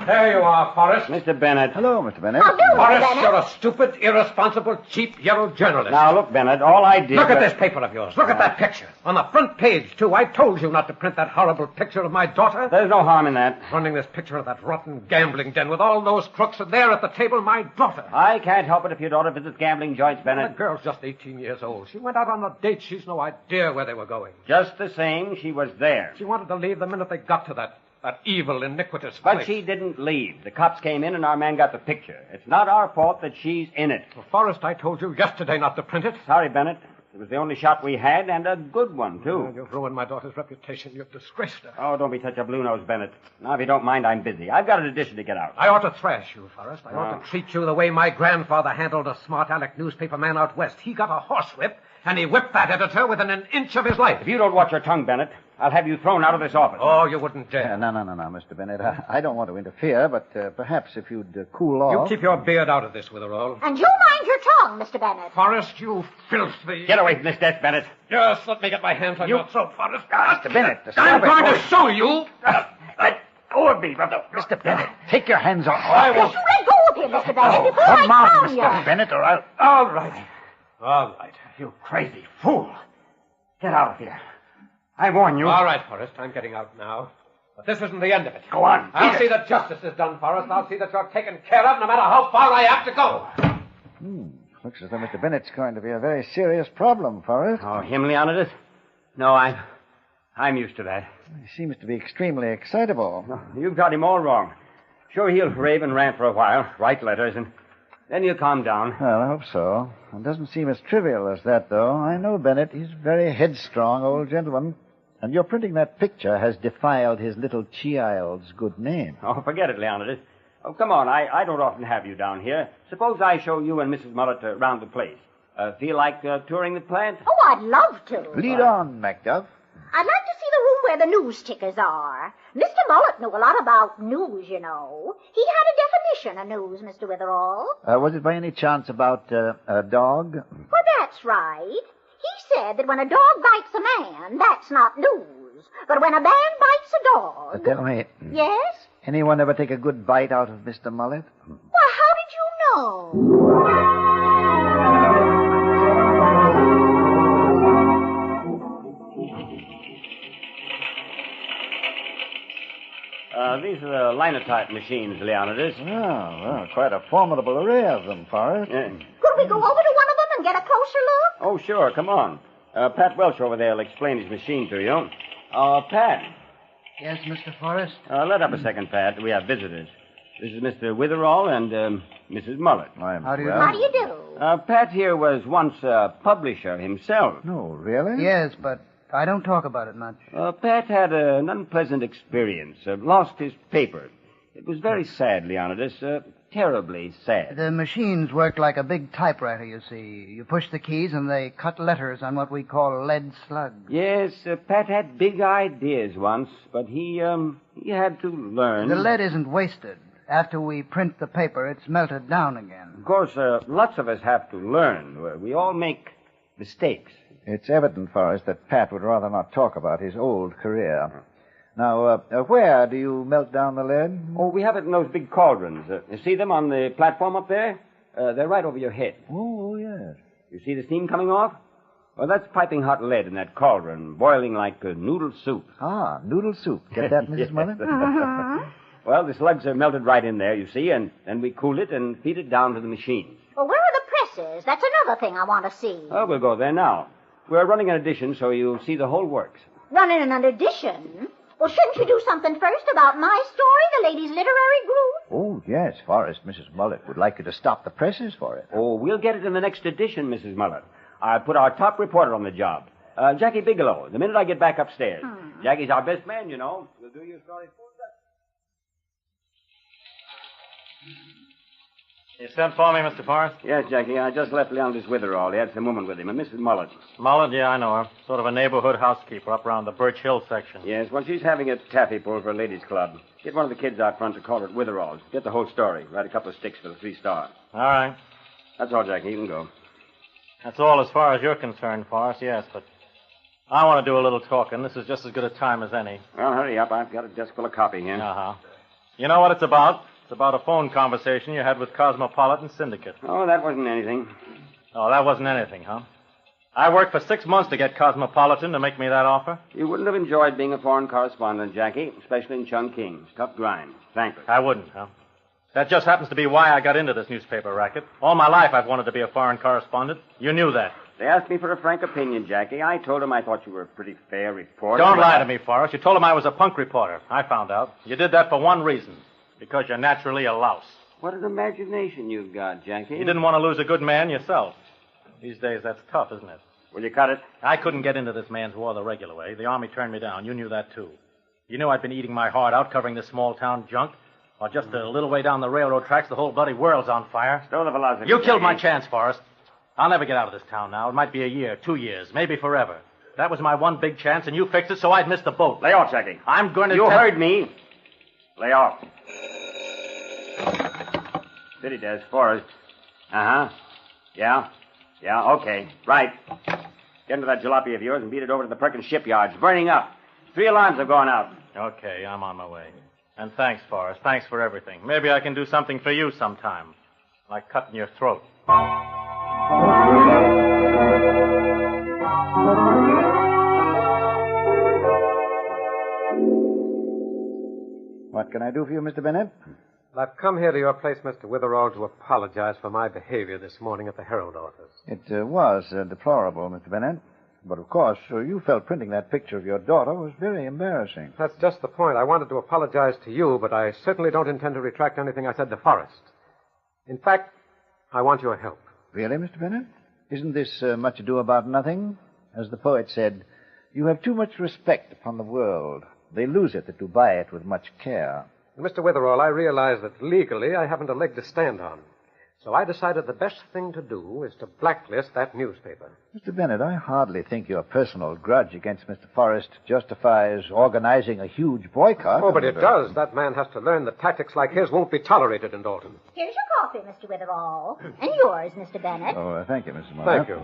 [SPEAKER 15] There you are, Forrest.
[SPEAKER 13] Mr. Bennett.
[SPEAKER 12] Hello, Mr. Bennett.
[SPEAKER 15] Forrest, you're a stupid, irresponsible, cheap yellow journalist.
[SPEAKER 13] Now, look, Bennett, all I did...
[SPEAKER 15] Look at this paper of yours. Look at that picture. On the front page, too. I told you not to print that horrible picture of my daughter.
[SPEAKER 13] There's no harm in that.
[SPEAKER 15] Running this picture of that rotten gambling den with all those crooks, and there at the table, my daughter.
[SPEAKER 13] I can't help it if your daughter visits gambling joints, Bennett.
[SPEAKER 15] The girl's just 18 years old. She went out on a date. She's no idea where they were going.
[SPEAKER 13] Just the same, she was there.
[SPEAKER 15] She wanted to leave the minute they got to that evil, iniquitous
[SPEAKER 13] But
[SPEAKER 15] place.
[SPEAKER 13] she didn't leave. The cops came in and our man got the picture. It's not our fault that she's in it.
[SPEAKER 15] Well, Forrest, I told you yesterday not to print it.
[SPEAKER 13] Sorry, Bennett. It was the only shot we had, and a good one, too.
[SPEAKER 15] You've ruined my daughter's reputation. You've disgraced her.
[SPEAKER 13] Oh, don't be such a blue nose, Bennett. Now, if you don't mind, I'm busy. I've got an edition to get out.
[SPEAKER 15] I ought to thrash you, Forrest. I ought to treat you the way my grandfather handled a smart aleck newspaper man out west. He got a horsewhip, and he whipped that editor within an inch of his life.
[SPEAKER 13] If you don't watch your tongue, Bennett, I'll have you thrown out of this office.
[SPEAKER 15] Oh, you wouldn't dare.
[SPEAKER 12] No, Mr. Bennett. I don't want to interfere, but perhaps if you'd cool off...
[SPEAKER 15] You keep your beard out of this, Witherall.
[SPEAKER 14] And you mind your tongue, Mr. Bennett.
[SPEAKER 15] Forrest, you filthy...
[SPEAKER 13] Get away from this desk, Bennett.
[SPEAKER 15] Just let me get my hands on your throat, Forrest.
[SPEAKER 12] Mr. Bennett,
[SPEAKER 15] I'm going to show you.
[SPEAKER 13] Let go of me, brother.
[SPEAKER 12] Mr. Bennett, take your hands off.
[SPEAKER 14] I won't. You let go of him, Mr. Bennett, before
[SPEAKER 12] Come
[SPEAKER 14] I
[SPEAKER 12] on,
[SPEAKER 14] crown
[SPEAKER 12] Mr.
[SPEAKER 14] you.
[SPEAKER 12] Bennett, or I'll...
[SPEAKER 15] All right. All right. You crazy fool.
[SPEAKER 13] Get out of here. I warn you.
[SPEAKER 15] All right, Forrest. I'm getting out now. But this isn't the end of it.
[SPEAKER 13] Go on.
[SPEAKER 15] I'll see that justice is done, Forrest. I'll see that you're taken care of, no matter how far I have to go.
[SPEAKER 12] Looks as though Mr. Bennett's going to be a very serious problem, Forrest.
[SPEAKER 13] Oh, him, Leonidas? No, I'm used to that.
[SPEAKER 12] He seems to be extremely excitable.
[SPEAKER 13] No, you've got him all wrong. Sure, he'll rave and rant for a while, write letters, and then he'll calm down.
[SPEAKER 12] Well, I hope so. It doesn't seem as trivial as that, though. I know Bennett. He's a very headstrong old gentleman. And your printing that picture has defiled his little child's good name.
[SPEAKER 13] Oh, forget it, Leonidas. Oh, come on. I don't often have you down here. Suppose I show you and Mrs. Mullet around the place. Feel like touring the plant?
[SPEAKER 14] Oh, I'd love to.
[SPEAKER 12] Lead on, Macduff.
[SPEAKER 14] I'd like to see the room where the news tickers are. Mr. Mullet knew a lot about news, you know. He had a definition of news, Mr. Witherall.
[SPEAKER 12] Was it by any chance about a dog?
[SPEAKER 14] Well, that's right. He said that when a dog bites a man, that's not news. But when a man bites a dog...
[SPEAKER 12] Tell me,
[SPEAKER 14] Yes?
[SPEAKER 12] anyone ever take a good bite out of Mr. Mullet?
[SPEAKER 14] Why, how did you know?
[SPEAKER 13] These are the linotype machines, Leonidas.
[SPEAKER 12] Oh, well, quite a formidable array of them, Forrest.
[SPEAKER 13] Yeah.
[SPEAKER 14] Could we go over to one of them and get a closer look?
[SPEAKER 13] Oh, sure. Come on. Pat Welch over there will explain his machine to you. Pat.
[SPEAKER 16] Yes, Mr. Forrest?
[SPEAKER 13] Let up a second, Pat. We have visitors. This is Mr. Witherall and Mrs. Mullet.
[SPEAKER 16] How do you do?
[SPEAKER 14] How do you do?
[SPEAKER 13] Pat here was once a publisher himself.
[SPEAKER 12] No, really?
[SPEAKER 16] Yes, but I don't talk about it much.
[SPEAKER 13] Pat had an unpleasant experience. Lost his paper. It was very sad, Leonidas. Terribly sad.
[SPEAKER 16] The machines work like a big typewriter, you see. You push the keys and they cut letters on what we call lead slugs.
[SPEAKER 13] Yes, Pat had big ideas once, but he had to learn.
[SPEAKER 16] The lead isn't wasted. After we print the paper, it's melted down again.
[SPEAKER 13] Of course, lots of us have to learn. We all make mistakes.
[SPEAKER 12] It's evident, Forrest, that Pat would rather not talk about his old career. Now, where do you melt down the lead?
[SPEAKER 13] Oh, we have it in those big cauldrons. You see them on the platform up there? They're right over your head.
[SPEAKER 12] Oh, yes.
[SPEAKER 13] You see the steam coming off? Well, that's piping hot lead in that cauldron, boiling like noodle soup.
[SPEAKER 12] Ah, noodle soup. Get that, Mrs. Mullet?
[SPEAKER 13] Well, the slugs are melted right in there, you see, and then we cool it and feed it down to the machines.
[SPEAKER 14] Well, where are the presses? That's another thing I want to see.
[SPEAKER 13] Oh, we'll go there now. We're running an edition, so you'll see the whole works.
[SPEAKER 14] Running an edition? Well, shouldn't you do something first about my story, the ladies' literary group?
[SPEAKER 12] Oh, yes, Forrest. Mrs. Mullet would like you to stop the presses for it.
[SPEAKER 13] Oh, we'll get it in the next edition, Mrs. Mullet. I'll put our top reporter on the job. Jackie Bigelow, the minute I get back upstairs. Jackie's our best man, you know. We'll do your story for us.
[SPEAKER 11] You sent for me, Mr. Forrest?
[SPEAKER 13] Yes, Jackie. I just left Leonidas Witherall. He had some woman with him, a Mrs. Mullet.
[SPEAKER 11] Mullet? Yeah, I know her. Sort of a neighborhood housekeeper up around the Birch Hill section.
[SPEAKER 13] Yes, well, she's having a taffy pull for a ladies' club. Get one of the kids out front to call it Witherall's. Get the whole story. Write a couple of sticks for the 3 Star.
[SPEAKER 11] All right.
[SPEAKER 13] That's all, Jackie. You can go.
[SPEAKER 11] That's all as far as you're concerned, Forrest, yes, but I want to do a little talking. This is just as good a time as any.
[SPEAKER 13] Well, hurry up. I've got a desk full of copy here.
[SPEAKER 11] Uh-huh. You know what it's about? It's about a phone conversation you had with Cosmopolitan Syndicate.
[SPEAKER 13] Oh, that wasn't anything.
[SPEAKER 11] Oh, that wasn't anything, huh? I worked for 6 months to get Cosmopolitan to make me that offer.
[SPEAKER 13] You wouldn't have enjoyed being a foreign correspondent, Jackie, especially in Chungking. Tough grind, frankly.
[SPEAKER 11] I wouldn't, huh? That just happens to be why I got into this newspaper racket. All my life I've wanted to be a foreign correspondent. You knew that.
[SPEAKER 13] They asked me for a frank opinion, Jackie. I told them I thought you were a pretty fair reporter.
[SPEAKER 11] Don't lie to me, Forrest. You told them I was a punk reporter. I found out. You did that for one reason. Because you're naturally a louse.
[SPEAKER 13] What an imagination you've got, Jackie.
[SPEAKER 11] You didn't want to lose a good man yourself. These days, that's tough, isn't it?
[SPEAKER 13] Will you cut it?
[SPEAKER 11] I couldn't get into this man's war the regular way. The Army turned me down. You knew that, too. You knew I'd been eating my heart out covering this small-town junk. Or just a little way down the railroad tracks, the whole bloody world's on fire.
[SPEAKER 13] Still the philosophy,
[SPEAKER 11] You killed my
[SPEAKER 13] Jackie.
[SPEAKER 11] chance, Forrest. I'll never get out of this town now. It might be a year, 2 years, maybe forever. That was my one big chance, and you fixed it so I'd miss the boat.
[SPEAKER 13] Lay off, Jackie.
[SPEAKER 11] I'm going to...
[SPEAKER 13] You heard me. Lay off. City desk, Forrest. Uh-huh. Yeah, okay. Right. Get into that jalopy of yours and beat it over to the Perkins shipyard. It's burning up. 3 alarms have gone out.
[SPEAKER 11] Okay, I'm on my way. And thanks, Forrest. Thanks for everything. Maybe I can do something for you sometime. Like cutting your throat.
[SPEAKER 12] What can I do for you, Mr. Bennett?
[SPEAKER 15] I've come here to your place, Mr. Witherall, to apologize for my behavior this morning at the Herald office.
[SPEAKER 12] It was deplorable, Mr. Bennett. But, of course, you felt printing that picture of your daughter was very embarrassing.
[SPEAKER 15] That's just the point. I wanted to apologize to you, but I certainly don't intend to retract anything I said to Forrest. In fact, I want your help.
[SPEAKER 12] Really, Mr. Bennett? Isn't this much ado about nothing? As the poet said, you have too much respect upon the world. They lose it that do buy it with much care.
[SPEAKER 15] Mr. Witherall, I realize that legally I haven't a leg to stand on. So I decided the best thing to do is to blacklist that newspaper.
[SPEAKER 12] Mr. Bennett, I hardly think your personal grudge against Mr. Forrest justifies organizing a huge boycott.
[SPEAKER 15] Oh, but it does. That man has to learn that tactics like his won't be tolerated in Dalton.
[SPEAKER 14] Here's your coffee, Mr. Witherall. And yours, Mr. Bennett.
[SPEAKER 12] Oh, thank you, Mrs. Muller.
[SPEAKER 15] Thank you.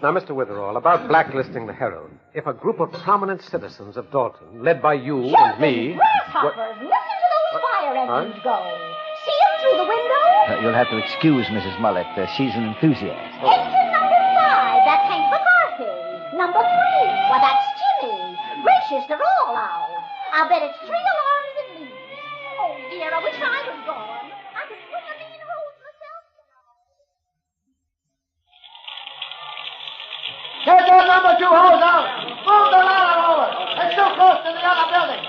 [SPEAKER 15] Now, Mr. Witherall, about blacklisting the Herald. If a group of prominent citizens of Dalton, led by you and me...
[SPEAKER 14] Grasshoppers, listen to those fire engines go. See them through the window?
[SPEAKER 12] You'll have to excuse Mrs. Mullet. She's an enthusiast.
[SPEAKER 14] Engine number 5, that's Hank McCarthy. Number 3, well, that's Jimmy. Gracious, they're all out. I'll bet it's 3 alarms at least. Oh, dear, I wish I was gone. I could swing a mean hose myself.
[SPEAKER 17] Get that number 2 hose out! Move the ladder over! It's too close to the other building!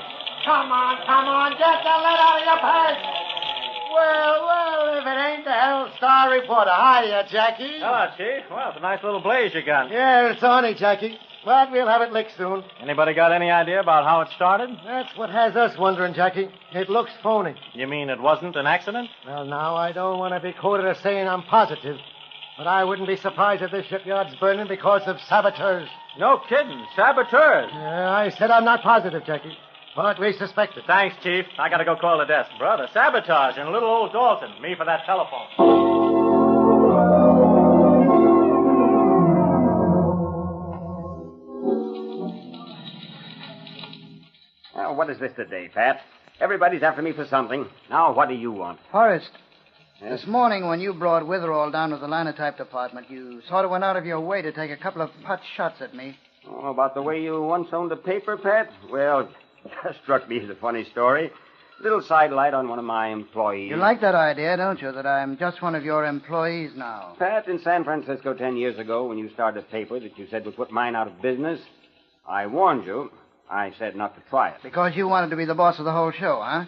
[SPEAKER 17] Come on, get the lead out of your pants! Well, if it ain't the Herald Star reporter. Hiya, Jackie.
[SPEAKER 11] Hello, Chief. Well, it's a nice little blaze you got.
[SPEAKER 17] Yeah, it's on it, Jackie. But we'll have it licked soon.
[SPEAKER 11] Anybody got any idea about how it started?
[SPEAKER 17] That's what has us wondering, Jackie. It looks phony.
[SPEAKER 11] You mean it wasn't an accident?
[SPEAKER 17] Well, now, I don't want to be quoted as saying I'm positive, but I wouldn't be surprised if this shipyard's burning because of saboteurs.
[SPEAKER 11] No kidding. Saboteurs.
[SPEAKER 17] Yeah, I said I'm not positive, Jackie. But we suspect it.
[SPEAKER 11] Thanks, Chief. I gotta go call the desk. Brother, sabotage in little old Dalton. Me for that telephone.
[SPEAKER 13] Well, what is this today, Pat? Everybody's after me for something. Now, what do you want?
[SPEAKER 16] Forrest,
[SPEAKER 13] Yes?
[SPEAKER 16] this morning when you brought Witherall down to the linotype department, you sort of went out of your way to take a couple of pot shots at me.
[SPEAKER 13] Oh, about the way you once owned a paper, Pat? Well, that struck me as a funny story. Little sidelight on one of my employees.
[SPEAKER 16] You like that idea, don't you, that I'm just one of your employees now?
[SPEAKER 13] Pat, in San Francisco 10 years ago, when you started a paper that you said would put mine out of business, I warned you. I said not to try it.
[SPEAKER 16] Because you wanted to be the boss of the whole show, huh?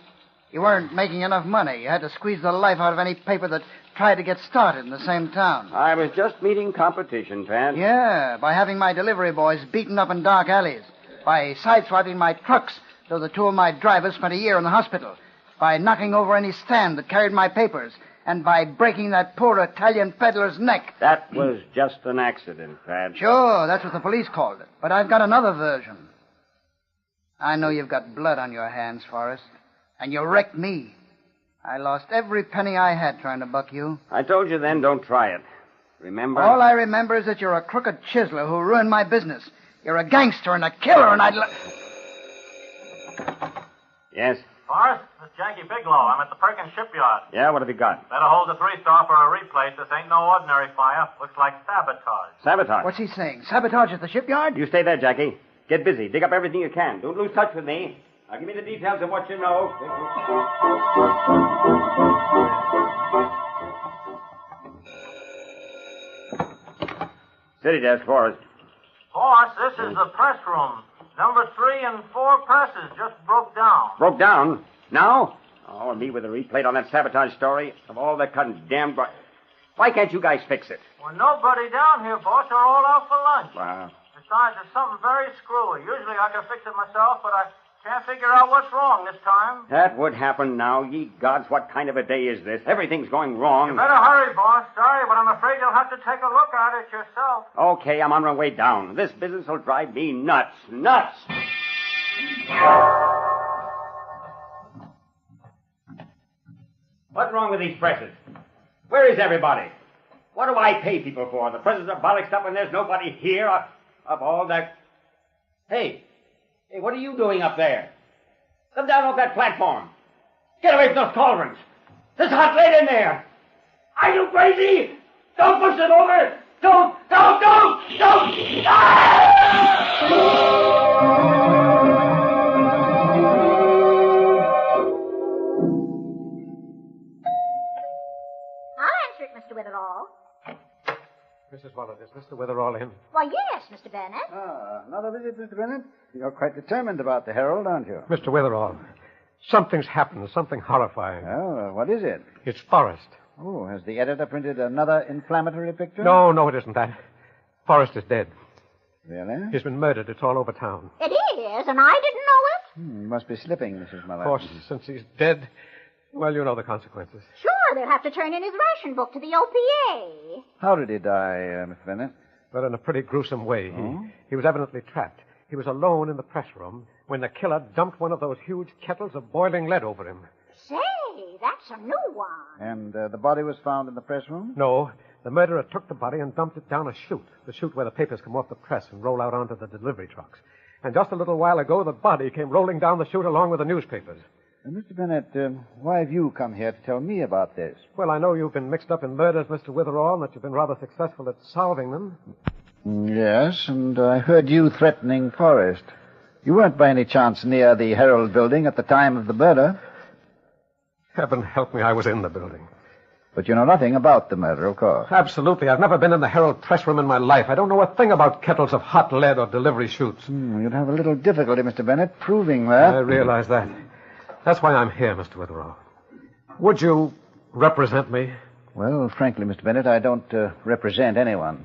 [SPEAKER 16] You weren't making enough money. You had to squeeze the life out of any paper that tried to get started in the same town.
[SPEAKER 13] I was just meeting competition, Pat.
[SPEAKER 16] Yeah, by having my delivery boys beaten up in dark alleys. By sideswiping my trucks so the 2 of my drivers spent a year in the hospital. By knocking over any stand that carried my papers. And by breaking that poor Italian peddler's neck.
[SPEAKER 13] That was just an accident, Pat.
[SPEAKER 16] Sure, that's what the police called it. But I've got another version. I know you've got blood on your hands, Forrest. And you wrecked me. I lost every penny I had trying to buck you.
[SPEAKER 13] I told you then, don't try it. Remember?
[SPEAKER 16] All I remember is that you're a crooked chiseler who ruined my business. You're a gangster and a killer, and I'd...
[SPEAKER 13] Yes?
[SPEAKER 11] Forrest, this is Jackie Bigelow. I'm at the Perkins shipyard.
[SPEAKER 13] Yeah, what have you got?
[SPEAKER 11] Better hold the 3-star for a replace. This ain't no ordinary fire. Looks like sabotage.
[SPEAKER 13] Sabotage.
[SPEAKER 16] What's he saying? Sabotage at the shipyard?
[SPEAKER 13] You stay there, Jackie. Get busy. Dig up everything you can. Don't lose touch with me. Now, give me the details of what you know. City desk, Forrest.
[SPEAKER 11] Boss, this is the press room. Number 3 and 4 presses just broke down.
[SPEAKER 13] Broke down? Now? Oh, and me with a replate on that sabotage story of all that condemned... Why can't you guys fix it?
[SPEAKER 11] Well, nobody down here, boss. They're all out for lunch.
[SPEAKER 13] Wow.
[SPEAKER 11] Besides, there's something very screwy. Usually I can fix it myself, but I can't figure out what's wrong this time.
[SPEAKER 13] That would happen now. Ye gods, what kind of a day is this? Everything's going wrong.
[SPEAKER 11] You better hurry, boss. Sorry, but I'm afraid you'll have to take a look at it yourself.
[SPEAKER 13] Okay, I'm on my way down. This business will drive me nuts. Nuts! What's wrong with these presses? Where is everybody? What do I pay people for? The presses are bollocksed up and there's nobody here of all that... Hey, what are you doing up there? Come down off that platform. Get away from those cauldrons. There's hot lead in there. Are you crazy? Don't push them over. Don't.
[SPEAKER 14] Mr. Witherall.
[SPEAKER 15] Mrs. Wallace, is Mr. Witherall in?
[SPEAKER 14] Why, yes, Mr. Bennett.
[SPEAKER 12] Another visit, Mr. Bennett? You're quite determined about the Herald, aren't you?
[SPEAKER 15] Mr. Witherall, something's happened, something horrifying.
[SPEAKER 12] Oh, what is it?
[SPEAKER 15] It's Forrest.
[SPEAKER 12] Oh, has the editor printed another inflammatory picture?
[SPEAKER 15] No, it isn't that. Forrest is dead.
[SPEAKER 12] Really?
[SPEAKER 15] He's been murdered. It's all over town.
[SPEAKER 14] It is, and I didn't know it.
[SPEAKER 12] You must be slipping, Mrs. Muller.
[SPEAKER 15] Of course, since he's dead, well, you know the consequences.
[SPEAKER 14] Sure, they'll have to turn in his ration book to the OPA.
[SPEAKER 12] How did he die, Mr. Bennett?
[SPEAKER 15] Well, in a pretty gruesome way. He was evidently trapped. He was alone in the press room when the killer dumped one of those huge kettles of boiling lead over him.
[SPEAKER 14] Say, that's a new one.
[SPEAKER 12] And the body was found in the press room?
[SPEAKER 15] No, the murderer took the body and dumped it down a chute, the chute where the papers come off the press and roll out onto the delivery trucks. And just a little while ago, the body came rolling down the chute along with the newspapers.
[SPEAKER 12] Mr. Bennett, why have you come here to tell me about this?
[SPEAKER 15] Well, I know you've been mixed up in murders, Mr. Witherall, and that you've been rather successful at solving them.
[SPEAKER 12] Yes, and I heard you threatening Forrest. You weren't by any chance near the Herald building at the time of the murder.
[SPEAKER 15] Heaven help me, I was in the building.
[SPEAKER 12] But you know nothing about the murder, of course.
[SPEAKER 15] Absolutely. I've never been in the Herald press room in my life. I don't know a thing about kettles of hot lead or delivery chutes.
[SPEAKER 12] You'd have a little difficulty, Mr. Bennett, proving that.
[SPEAKER 15] I realize that. That's why I'm here, Mr. Witherall. Would you represent me?
[SPEAKER 12] Well, frankly, Mr. Bennett, I don't represent anyone.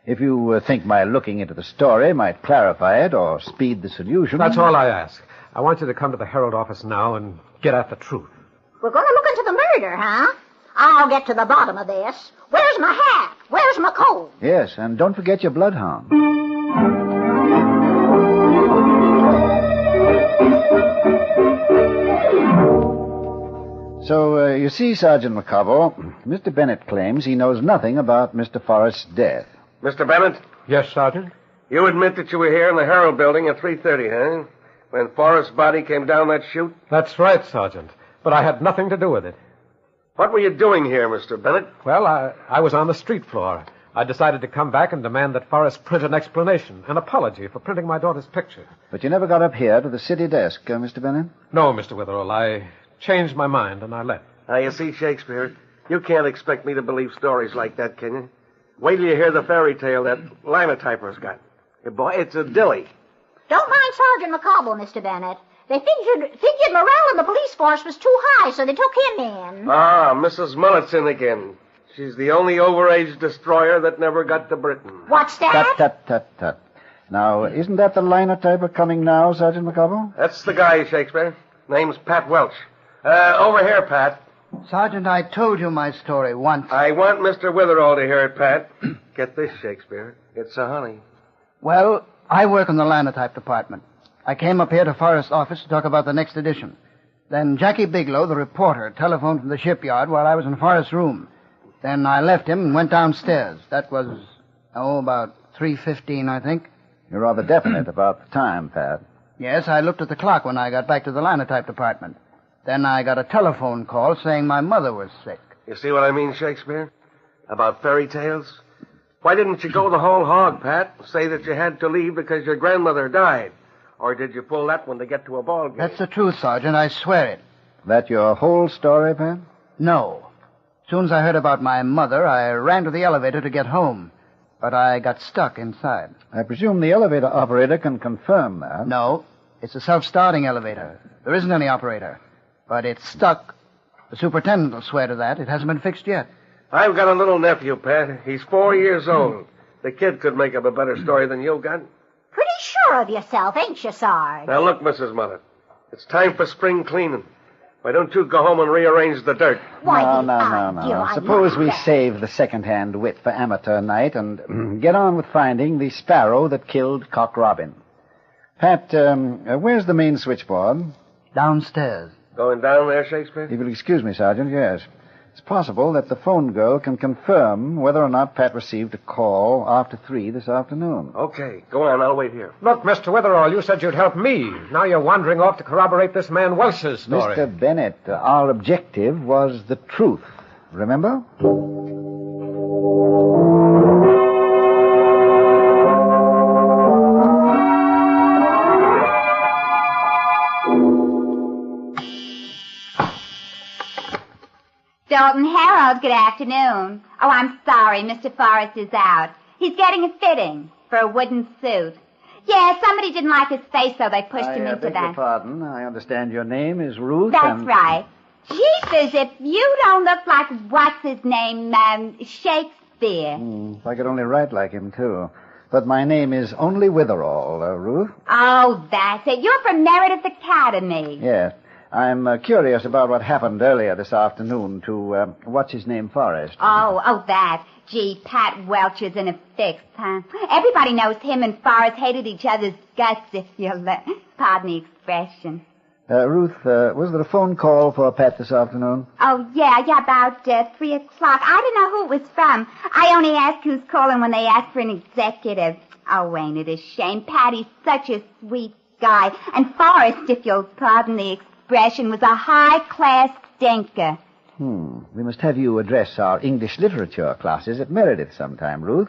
[SPEAKER 12] If you think my looking into the story might clarify it or speed the solution...
[SPEAKER 15] That's all I ask. I want you to come to the Herald office now and get at the truth.
[SPEAKER 14] We're going to look into the murder, huh? I'll get to the bottom of this. Where's my hat? Where's my coat?
[SPEAKER 12] Yes, and don't forget your bloodhound. So, you see, Sergeant McCobble, Mr. Bennett claims he knows nothing about Mr. Forrest's death.
[SPEAKER 18] Mr. Bennett?
[SPEAKER 15] Yes, Sergeant?
[SPEAKER 18] You admit that you were here in the Herald building at 3:30, huh? When Forrest's body came down that chute?
[SPEAKER 15] That's right, Sergeant. But I had nothing to do with it.
[SPEAKER 18] What were you doing here, Mr. Bennett?
[SPEAKER 15] Well, I was on the street floor. I decided to come back and demand that Forrest print an explanation, an apology for printing my daughter's picture.
[SPEAKER 12] But you never got up here to the city desk, Mr. Bennett?
[SPEAKER 15] No, Mr. Witherall. I changed my mind and I left.
[SPEAKER 18] Now, you see, Shakespeare, you can't expect me to believe stories like that, can you? Wait till you hear the fairy tale that linotyper's got. Hey, boy, it's a dilly.
[SPEAKER 14] Don't mind Sergeant McCobble, Mr. Bennett. They figured morale in the police force was too high, so they took him in.
[SPEAKER 18] Ah, Mrs. Mullet's in again. She's the only overage destroyer that never got to Britain.
[SPEAKER 14] What's that?
[SPEAKER 12] Tut. Now, isn't that the linotyper coming now, Sergeant McCobble?
[SPEAKER 18] That's the guy, Shakespeare. Name's Pat Welch. Over here, Pat.
[SPEAKER 16] Sergeant, I told you my story once.
[SPEAKER 18] I want Mr. Witherall to hear it, Pat. Get this, Shakespeare. It's a honey.
[SPEAKER 16] Well, I work in the linotype department. I came up here to Forrest's office to talk about the next edition. Then Jackie Bigelow, the reporter, telephoned from the shipyard while I was in Forrest's room. Then I left him and went downstairs. That was, about 3:15, I think.
[SPEAKER 12] You're rather definite about the time, Pat.
[SPEAKER 16] Yes, I looked at the clock when I got back to the linotype department. Then I got a telephone call saying my mother was sick.
[SPEAKER 18] You see what I mean, Shakespeare? About fairy tales? Why didn't you go the whole hog, Pat? Say that you had to leave because your grandmother died. Or did you pull that one to get to a ball game?
[SPEAKER 16] That's the truth, Sergeant. I swear it.
[SPEAKER 12] That your whole story, Pat?
[SPEAKER 16] No. As soon as I heard about my mother, I ran to the elevator to get home. But I got stuck inside.
[SPEAKER 12] I presume the elevator operator can confirm that.
[SPEAKER 16] No. It's a self-starting elevator. There isn't any operator. But it's stuck. The superintendent will swear to that. It hasn't been fixed yet.
[SPEAKER 18] I've got a little nephew, Pat. He's 4 years old. The kid could make up a better story than you got.
[SPEAKER 14] Pretty sure of yourself, ain't you, Sarge?
[SPEAKER 18] Now, look, Mrs. Mullet. It's time for spring cleaning. Why don't you go home and rearrange the dirt?
[SPEAKER 12] No. Suppose we save the second-hand wit for amateur night and get on with finding the sparrow that killed Cock Robin. Pat, where's the main switchboard?
[SPEAKER 16] Downstairs.
[SPEAKER 18] Going down there, Shakespeare?
[SPEAKER 12] If you'll excuse me, Sergeant, yes. It's possible that the phone girl can confirm whether or not Pat received a call after 3 this afternoon.
[SPEAKER 18] Okay, go on. I'll wait here.
[SPEAKER 15] Look, Mr. Witherall, you said you'd help me. Now you're wandering off to corroborate this man Welsh's story.
[SPEAKER 12] Mr. Bennett, our objective was the truth. Remember?
[SPEAKER 19] Dalton Harold, good afternoon. Oh, I'm sorry, Mr. Forrest is out. He's getting a fitting for a wooden suit. Yeah, somebody didn't like his face, so they pushed him into
[SPEAKER 12] beg
[SPEAKER 19] that.
[SPEAKER 12] Your pardon. I understand your name is Ruth.
[SPEAKER 19] That's right. Jeepers, if you don't look like what's his name, Shakespeare.
[SPEAKER 12] If I could only write like him, too. But my name is only Witherall, Ruth.
[SPEAKER 19] Oh, that's it. You're from Meredith Academy.
[SPEAKER 12] Yes. I'm curious about what happened earlier this afternoon to, what's-his-name, Forrest.
[SPEAKER 19] Oh, that. Gee, Pat Welch is in a fix, huh? Everybody knows him and Forrest hated each other's guts, if you'll pardon the expression.
[SPEAKER 12] Ruth, was there a phone call for Pat this afternoon?
[SPEAKER 19] Oh, yeah, about 3 o'clock. I don't know who it was from. I only ask who's calling when they ask for an executive. Oh, ain't it a shame? Patty's such a sweet guy. And Forrest, if you'll pardon the expression, was a high-class stinker.
[SPEAKER 12] We must have you address our English literature classes at Meredith sometime, Ruth.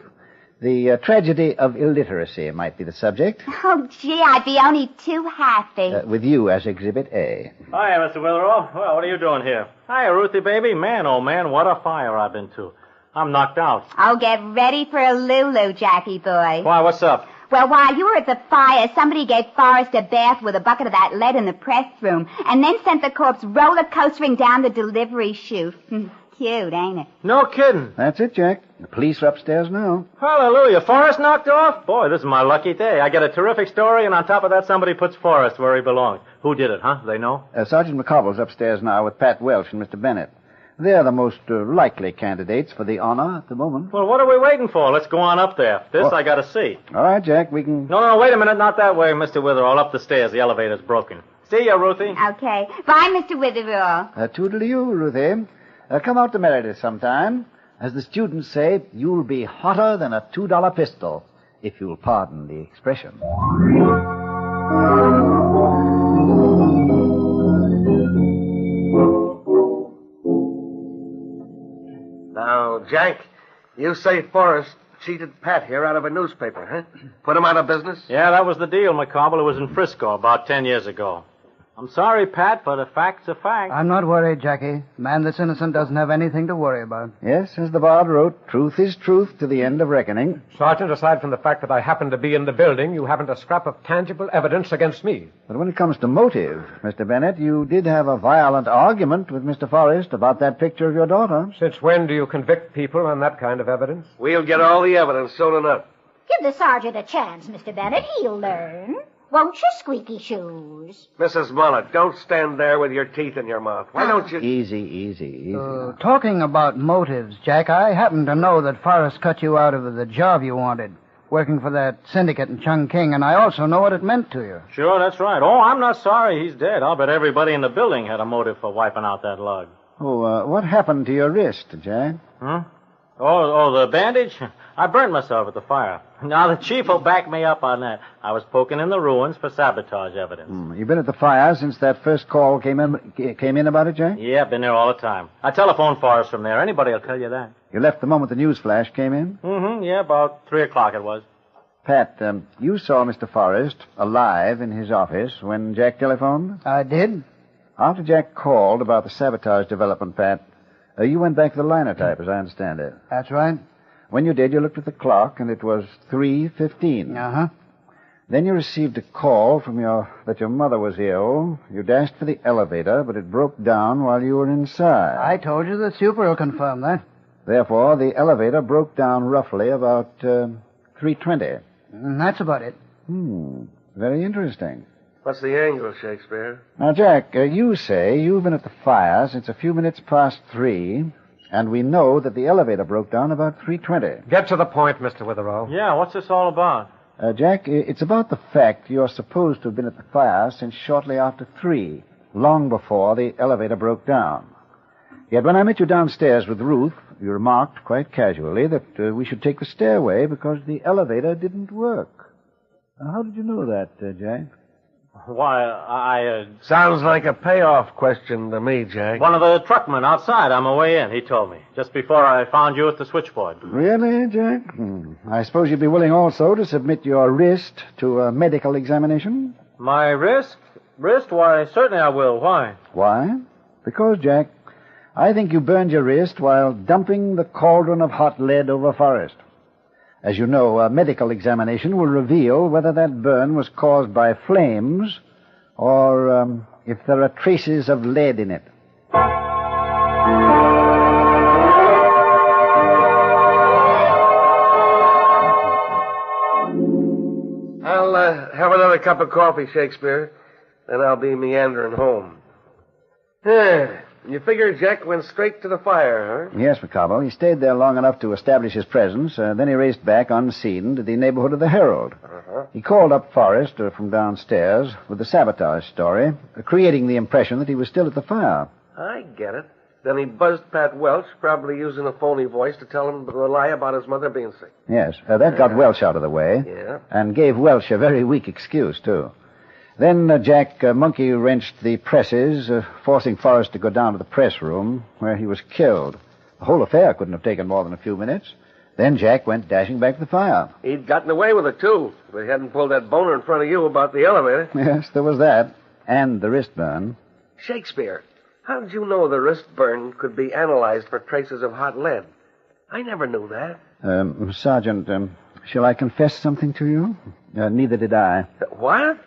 [SPEAKER 12] The tragedy of illiteracy might be the subject.
[SPEAKER 19] Oh, gee, I'd be only too happy.
[SPEAKER 12] With you as Exhibit A.
[SPEAKER 11] Hi, Mr. Witherall. Well, what are you doing here? Hi, Ruthie, baby. Man, oh, man, what a fire I've been to. I'm knocked out.
[SPEAKER 19] Oh, get ready for a Lulu, Jackie boy.
[SPEAKER 11] Why, what's up?
[SPEAKER 19] Well, while you were at the fire, somebody gave Forrest a bath with a bucket of that lead in the press room, and then sent the corpse roller coastering down the delivery chute. Cute, ain't it?
[SPEAKER 11] No kidding.
[SPEAKER 12] That's it, Jack. The police are upstairs now.
[SPEAKER 11] Hallelujah. Forrest knocked off? Boy, this is my lucky day. I get a terrific story, and on top of that, somebody puts Forrest where he belongs. Who did it, huh? They know?
[SPEAKER 12] Sergeant McCobble's upstairs now with Pat Welch and Mr. Bennett. They're the most likely candidates for the honor at the moment.
[SPEAKER 11] Well, what are we waiting for? Let's go on up there. This I gotta see.
[SPEAKER 12] All right, Jack, we can...
[SPEAKER 11] No, wait a minute. Not that way, Mr. Witherall. Up the stairs. The elevator's broken. See ya, Ruthie.
[SPEAKER 19] Okay. Bye, Mr. Witherall.
[SPEAKER 12] Toodle-you, Ruthie. Come out to Meredith sometime. As the students say, you'll be hotter than a $2 pistol, if you'll pardon the expression.
[SPEAKER 18] Now, Jack, you say Forrest cheated Pat here out of a newspaper, huh? Put him out of business?
[SPEAKER 11] Yeah, that was the deal, McCobble. It was in Frisco about 10 years ago. I'm sorry, Pat, but a fact's a fact.
[SPEAKER 16] I'm not worried, Jackie. A man that's innocent doesn't have anything to worry about.
[SPEAKER 12] Yes, as the bard wrote, truth is truth to the end of reckoning.
[SPEAKER 15] Sergeant, aside from the fact that I happened to be in the building, you haven't a scrap of tangible evidence against me.
[SPEAKER 12] But when it comes to motive, Mr. Bennett, you did have a violent argument with Mr. Forrest about that picture of your daughter.
[SPEAKER 15] Since when do you convict people on that kind of evidence?
[SPEAKER 18] We'll get all the evidence soon enough.
[SPEAKER 14] Give the sergeant a chance, Mr. Bennett. He'll learn. Won't you, squeaky shoes?
[SPEAKER 18] Mrs. Mullet, don't stand there with your teeth in your mouth. Why don't you...
[SPEAKER 12] Easy.
[SPEAKER 16] Talking about motives, Jack, I happen to know that Forrest cut you out of the job you wanted, working for that syndicate in Chungking, and I also know what it meant to you.
[SPEAKER 11] Sure, that's right. Oh, I'm not sorry he's dead. I'll bet everybody in the building had a motive for wiping out that lug.
[SPEAKER 12] Oh, what happened to your wrist, Jack?
[SPEAKER 11] Huh? Oh, the bandage? I burned myself at the fire. Now, the chief will back me up on that. I was poking in the ruins for sabotage evidence.
[SPEAKER 12] You've been at the fire since that first call came in about it, Jack?
[SPEAKER 11] Yeah, been there all the time. I telephoned Forrest from there. Anybody will tell you that.
[SPEAKER 12] You left the moment the news flash came in?
[SPEAKER 11] Yeah, about 3 o'clock it was.
[SPEAKER 12] Pat, you saw Mr. Forrest alive in his office when Jack telephoned?
[SPEAKER 16] I did.
[SPEAKER 12] After Jack called about the sabotage development, Pat, you went back to the linotype, as I understand it.
[SPEAKER 16] That's right.
[SPEAKER 12] When you did, you looked at the clock, and it was 3:15.
[SPEAKER 16] Uh-huh.
[SPEAKER 12] Then you received a call from that your mother was ill. You dashed for the elevator, but it broke down while you were inside.
[SPEAKER 16] I told you the super will confirm that.
[SPEAKER 12] Therefore, the elevator broke down roughly about 3:20.
[SPEAKER 16] That's about it.
[SPEAKER 12] Very interesting.
[SPEAKER 18] What's the angle, Shakespeare?
[SPEAKER 12] Now, Jack, you say you've been at the fire since a few minutes past 3, and we know that the elevator broke down about 3:20.
[SPEAKER 15] Get to the point, Mr. Witherall.
[SPEAKER 11] Yeah, what's this all about?
[SPEAKER 12] Jack, it's about the fact you're supposed to have been at the fire since shortly after 3, long before the elevator broke down. Yet when I met you downstairs with Ruth, you remarked quite casually that we should take the stairway because the elevator didn't work. How did you know that, Jack?
[SPEAKER 11] Why,
[SPEAKER 18] Sounds like a payoff question to me, Jack.
[SPEAKER 11] One of the truckmen outside on my way in, he told me, just before I found you at the switchboard.
[SPEAKER 12] Really, Jack? I suppose you'd be willing also to submit your wrist to a medical examination?
[SPEAKER 11] My wrist? Wrist? Why, certainly I will. Why?
[SPEAKER 12] Why? Because, Jack, I think you burned your wrist while dumping the cauldron of hot lead over Forrest. As you know, a medical examination will reveal whether that burn was caused by flames or if there are traces of lead in it.
[SPEAKER 18] I'll have another cup of coffee, Shakespeare. Then I'll be meandering home. You figure Jack went straight to the fire, huh?
[SPEAKER 12] Yes, Picabo. He stayed there long enough to establish his presence. Then he raced back unseen to the neighborhood of the Herald. He called up Forrest from downstairs with the sabotage story, creating the impression that he was still at the fire.
[SPEAKER 18] I get it. Then he buzzed Pat Welch, probably using a phony voice to tell him the lie about his mother being sick.
[SPEAKER 12] Yes, that got Welch out of the way.
[SPEAKER 18] Yeah.
[SPEAKER 12] And gave Welch a very weak excuse, too. Then Jack monkey-wrenched the presses, forcing Forrest to go down to the press room, where he was killed. The whole affair couldn't have taken more than a few minutes. Then Jack went dashing back to the fire.
[SPEAKER 18] He'd gotten away with it, too, if he hadn't pulled that boner in front of you about the elevator.
[SPEAKER 12] Yes, there was that. And the wrist burn.
[SPEAKER 18] Shakespeare, how did you know the wrist burn could be analyzed for traces of hot lead? I never knew that.
[SPEAKER 12] Sergeant, shall I confess something to you? Neither did I.
[SPEAKER 18] What?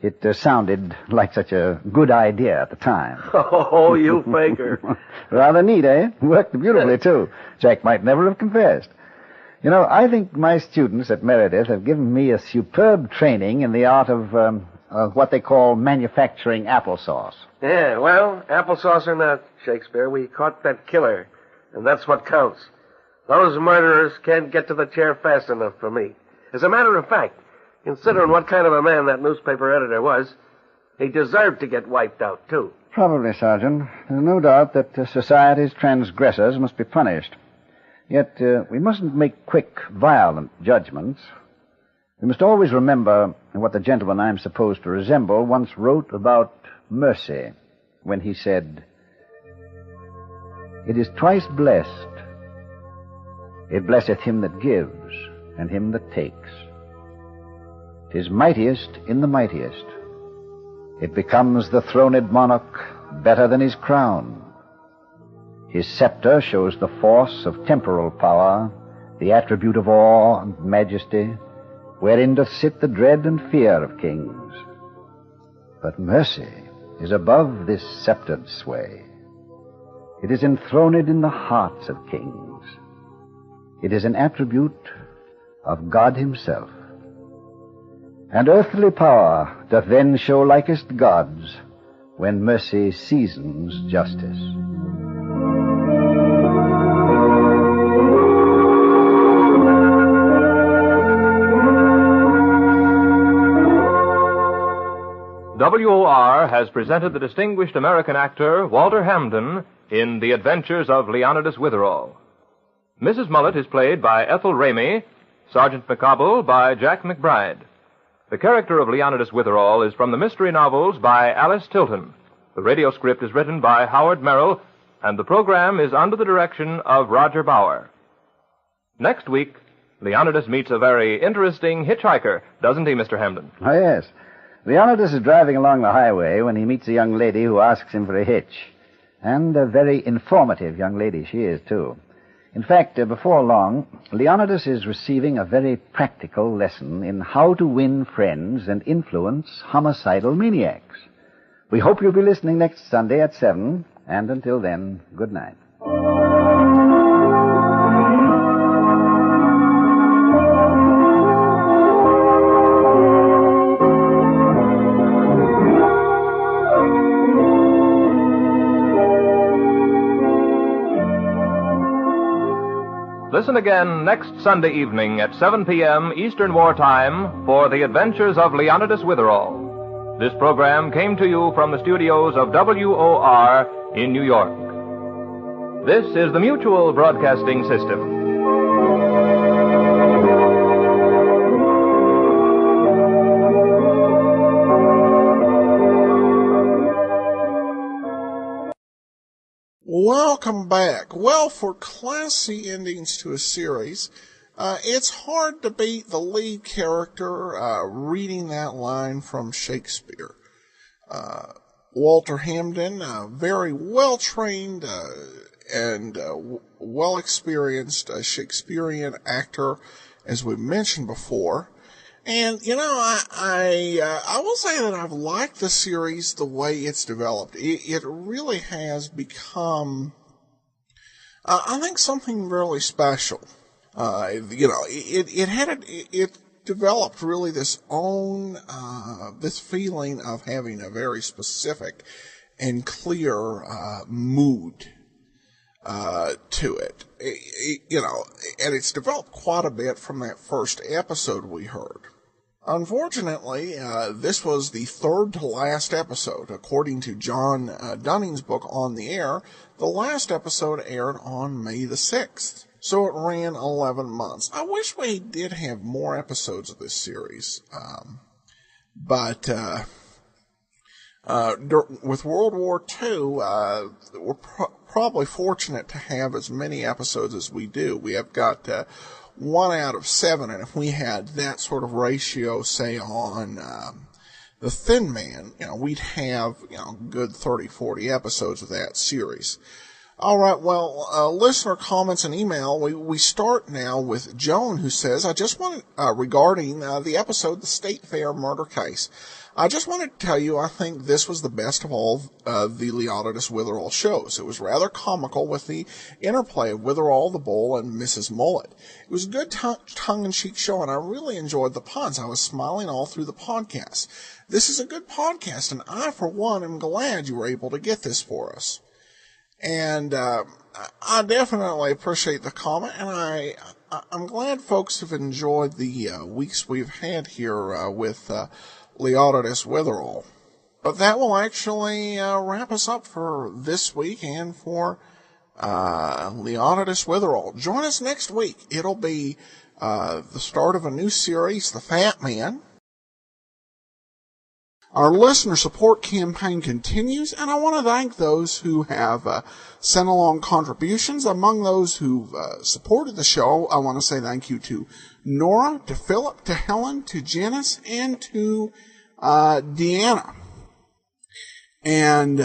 [SPEAKER 12] It sounded like such a good idea at the time.
[SPEAKER 18] Oh, you faker.
[SPEAKER 12] Rather neat, eh? Worked beautifully, too. Jack might never have confessed. You know, I think my students at Meredith have given me a superb training in the art of what they call manufacturing applesauce.
[SPEAKER 18] Yeah, well, applesauce or not, Shakespeare, we caught that killer, and that's what counts. Those murderers can't get to the chair fast enough for me. As a matter of fact, considering what kind of a man that newspaper editor was, he deserved to get wiped out, too.
[SPEAKER 12] Probably, Sergeant. There's no doubt that society's transgressors must be punished. Yet, we mustn't make quick, violent judgments. We must always remember what the gentleman I'm supposed to resemble once wrote about mercy, when he said, "It is twice blessed. It blesseth him that gives, and him that takes. 'Tis mightiest in the mightiest. It becomes the throned monarch better than his crown. His scepter shows the force of temporal power, the attribute of awe and majesty, wherein doth sit the dread and fear of kings. But mercy is above this sceptred sway. It is enthroned in the hearts of kings. It is an attribute of God himself. And earthly power doth then show likest God's, when mercy seasons justice."
[SPEAKER 20] WOR has presented the distinguished American actor Walter Hampden in The Adventures of Leonidas Witherall. Mrs. Mullet is played by Ethel Ramey, Sergeant McCobble by Jack McBride. The character of Leonidas Witherall is from the mystery novels by Alice Tilton. The radio script is written by Howard Merrill, and the program is under the direction of Roger Bauer. Next week, Leonidas meets a very interesting hitchhiker, doesn't he, Mr. Hampden?
[SPEAKER 12] Oh, yes. Leonidas is driving along the highway when he meets a young lady who asks him for a hitch. And a very informative young lady she is, too. In fact, before long, Leonidas is receiving a very practical lesson in how to win friends and influence homicidal maniacs. We hope you'll be listening next Sunday at 7, and until then, good night.
[SPEAKER 20] Listen again next Sunday evening at 7 p.m. Eastern Wartime for the adventures of Leonidas Witherall. This program came to you from the studios of WOR in New York. This is the Mutual Broadcasting System.
[SPEAKER 1] Welcome back. Well, for classy endings to a series, it's hard to beat the lead character reading that line from Shakespeare. Walter Hampden, very well-trained and well-experienced Shakespearean actor, as we mentioned before. And, you know, I will say that I've liked the series the way it's developed. It really has become, I think, something really special. You know, it developed really this feeling of having a very specific and clear mood to it. You know, and it's developed quite a bit from that first episode we heard. Unfortunately, this was the third to last episode. According to John Dunning's book On the Air, the last episode aired on May the 6th. So it ran 11 months. I wish we did have more episodes of this series. But with World War II, we're probably fortunate to have as many episodes as we do. We have got 1 out of 7, and if we had that sort of ratio, say, on The Thin Man, you know, we'd have, you know, good 30, 40 episodes of that series. All right, well, listener comments and email, we start now with Joan, who says, I just wanted, regarding the episode, The State Fair Murder Case, I just wanted to tell you I think this was the best of all the Leonidas Witherall shows. It was rather comical with the interplay of Witherall, the Bull, and Mrs. Mullet. It was a good tongue-in-cheek show, and I really enjoyed the puns. I was smiling all through the podcast. This is a good podcast, and I, for one, am glad you were able to get this for us. And I definitely appreciate the comment, and I'm glad folks have enjoyed the weeks we've had here with Leonidas Witherall. But that will actually wrap us up for this week and for Leonidas Witherall. Join us next week. It'll be the start of a new series, The Fat Man. Our listener support campaign continues, and I want to thank those who have sent along contributions. Among those who've supported the show, I want to say thank you to Nora, to Philip, to Helen, to Janice, and to Deanna. And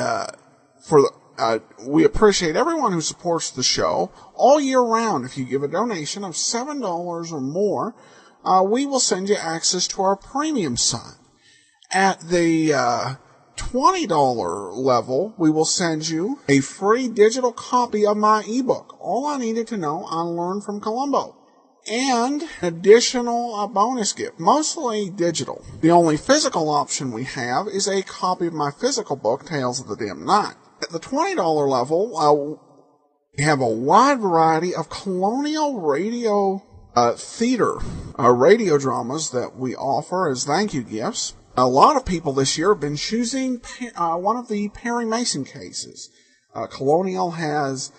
[SPEAKER 1] we appreciate everyone who supports the show all year round. If you give a donation of $7 or more, we will send you access to our premium site. At the $20 level, we will send you a free digital copy of my ebook, All I Needed to Know I Learned from Columbo, and an additional bonus gift, mostly digital. The only physical option we have is a copy of my physical book, Tales of the Dim Night. At the $20 level, we have a wide variety of colonial radio theater radio dramas that we offer as thank you gifts. A lot of people this year have been choosing one of the Perry Mason cases. Colonial has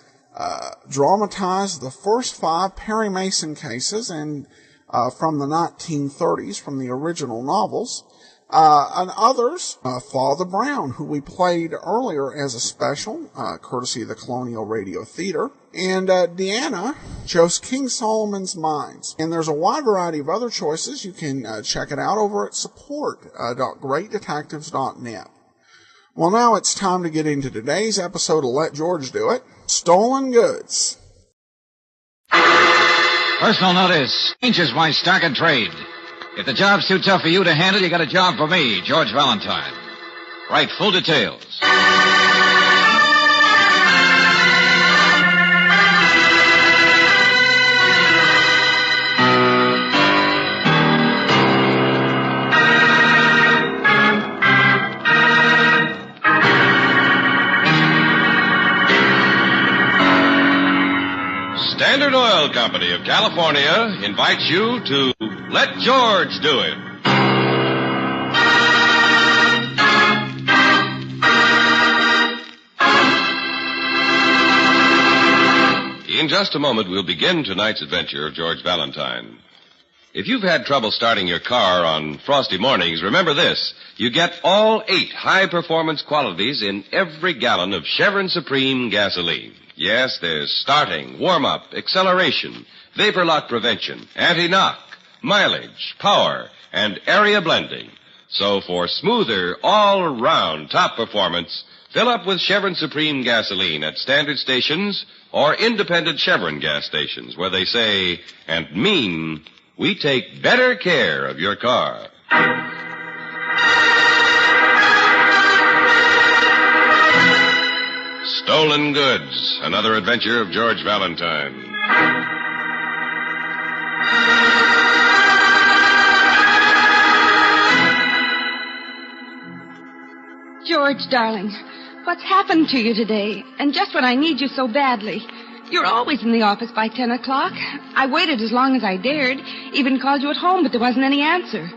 [SPEAKER 1] dramatized the first 5 Perry Mason cases and from the 1930s from the original novels. And others, Father Brown, who we played earlier as a special, courtesy of the Colonial Radio Theater. And Deanna chose King Solomon's Mines. And there's a wide variety of other choices. You can check it out over at support.greatdetectives.net. Well, now it's time to get into today's episode of Let George Do It, Stolen Goods.
[SPEAKER 21] Personal notice. Change is my stock and trade. If the job's too tough for you to handle, you got a job for me, George Valentine. Write full details.
[SPEAKER 22] Standard Oil Company of California invites you to Let George Do It. In just a moment, we'll begin tonight's adventure of George Valentine. If you've had trouble starting your car on frosty mornings, remember this. You get all 8 high-performance qualities in every gallon of Chevron Supreme gasoline. Yes, there's starting, warm-up, acceleration, vapor lock prevention, anti-knock, mileage, power, and area blending. So for smoother, all-round top performance, fill up with Chevron Supreme gasoline at standard stations or independent Chevron gas stations where they say and mean, we take better care of your car. Stolen Goods, another adventure of George Valentine.
[SPEAKER 23] George, darling, what's happened to you today? And just when I need you so badly. You're always in the office by 10 o'clock. I waited as long as I dared, even called you at home, but there wasn't any answer.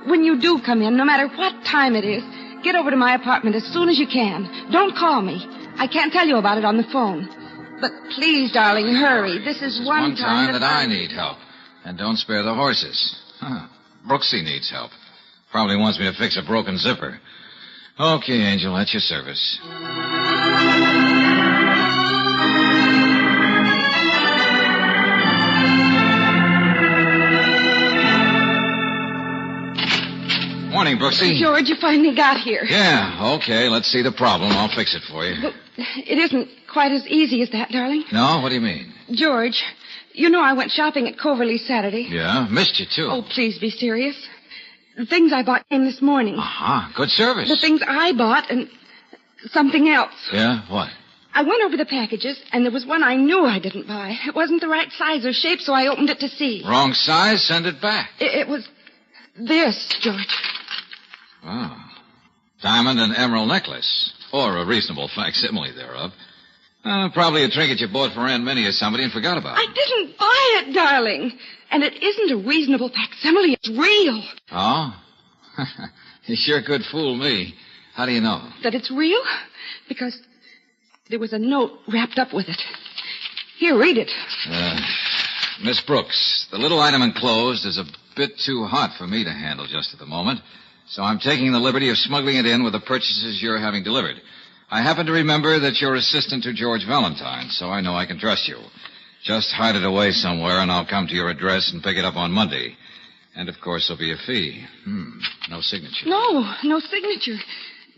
[SPEAKER 23] When you do come in, no matter what time it is, get over to my apartment as soon as you can. Don't call me. I can't tell you about it on the phone. But please, darling, hurry. This is one
[SPEAKER 21] time that I need help. And don't spare the horses. Brooksie needs help. Probably wants me to fix a broken zipper. Okay, Angel, at your service. Morning, Brooksie.
[SPEAKER 23] George, you finally got here.
[SPEAKER 21] Yeah, okay, let's see the problem. I'll fix it for you.
[SPEAKER 23] Well, it isn't quite as easy as that, darling.
[SPEAKER 21] No? What do you mean?
[SPEAKER 23] George, you know I went shopping at Coverley Saturday.
[SPEAKER 21] Yeah, missed you, too.
[SPEAKER 23] Oh, please be serious. The things I bought came this morning.
[SPEAKER 21] Uh-huh, good service.
[SPEAKER 23] The things I bought and something else.
[SPEAKER 21] Yeah, what?
[SPEAKER 23] I went over the packages, and there was one I knew I didn't buy. It wasn't the right size or shape, so I opened it to see.
[SPEAKER 21] Wrong size? Send it back.
[SPEAKER 23] It was this, George.
[SPEAKER 21] Oh. Diamond and emerald necklace. Or a reasonable facsimile thereof. Probably a trinket you bought for Aunt Minnie or somebody and forgot about.
[SPEAKER 23] I didn't buy it, darling. And it isn't a reasonable facsimile. It's real.
[SPEAKER 21] Oh? You sure could fool me. How do you know?
[SPEAKER 23] That it's real? Because there was a note wrapped up with it. Here, read it.
[SPEAKER 21] Miss Brooks, the little item enclosed is a bit too hot for me to handle just at the moment. So I'm taking the liberty of smuggling it in with the purchases you're having delivered. I happen to remember that you're assistant to George Valentine, so I know I can trust you. Just hide it away somewhere, and I'll come to your address and pick it up on Monday. And, of course, there'll be a fee. No signature.
[SPEAKER 23] No signature.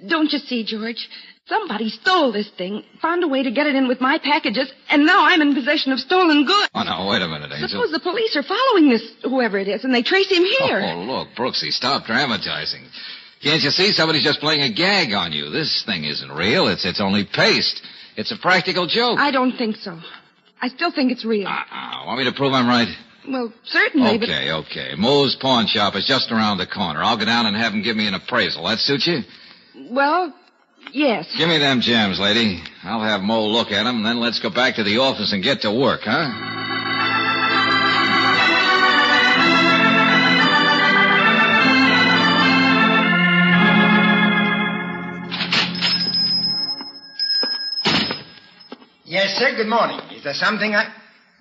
[SPEAKER 23] Don't you see, George? Somebody stole this thing, found a way to get it in with my packages, and now I'm in possession of stolen goods.
[SPEAKER 21] Oh, now, wait a minute, Angel.
[SPEAKER 23] Suppose the police are following this, whoever it is, and they trace him here.
[SPEAKER 21] Oh, look, Brooksie, stop dramatizing. Can't you see somebody's just playing a gag on you? This thing isn't real. It's only paste. It's a practical joke.
[SPEAKER 23] I don't think so. I still think it's real.
[SPEAKER 21] Want me to prove I'm right?
[SPEAKER 23] Well, certainly,
[SPEAKER 21] Okay. Moe's pawn shop is just around the corner. I'll go down and have him give me an appraisal. That suit you?
[SPEAKER 23] Well, yes.
[SPEAKER 21] Give me them gems, lady. I'll have Moe look at them, and then let's go back to the office and get to work, huh?
[SPEAKER 24] Yes, sir. Good morning. Is
[SPEAKER 6] Is there something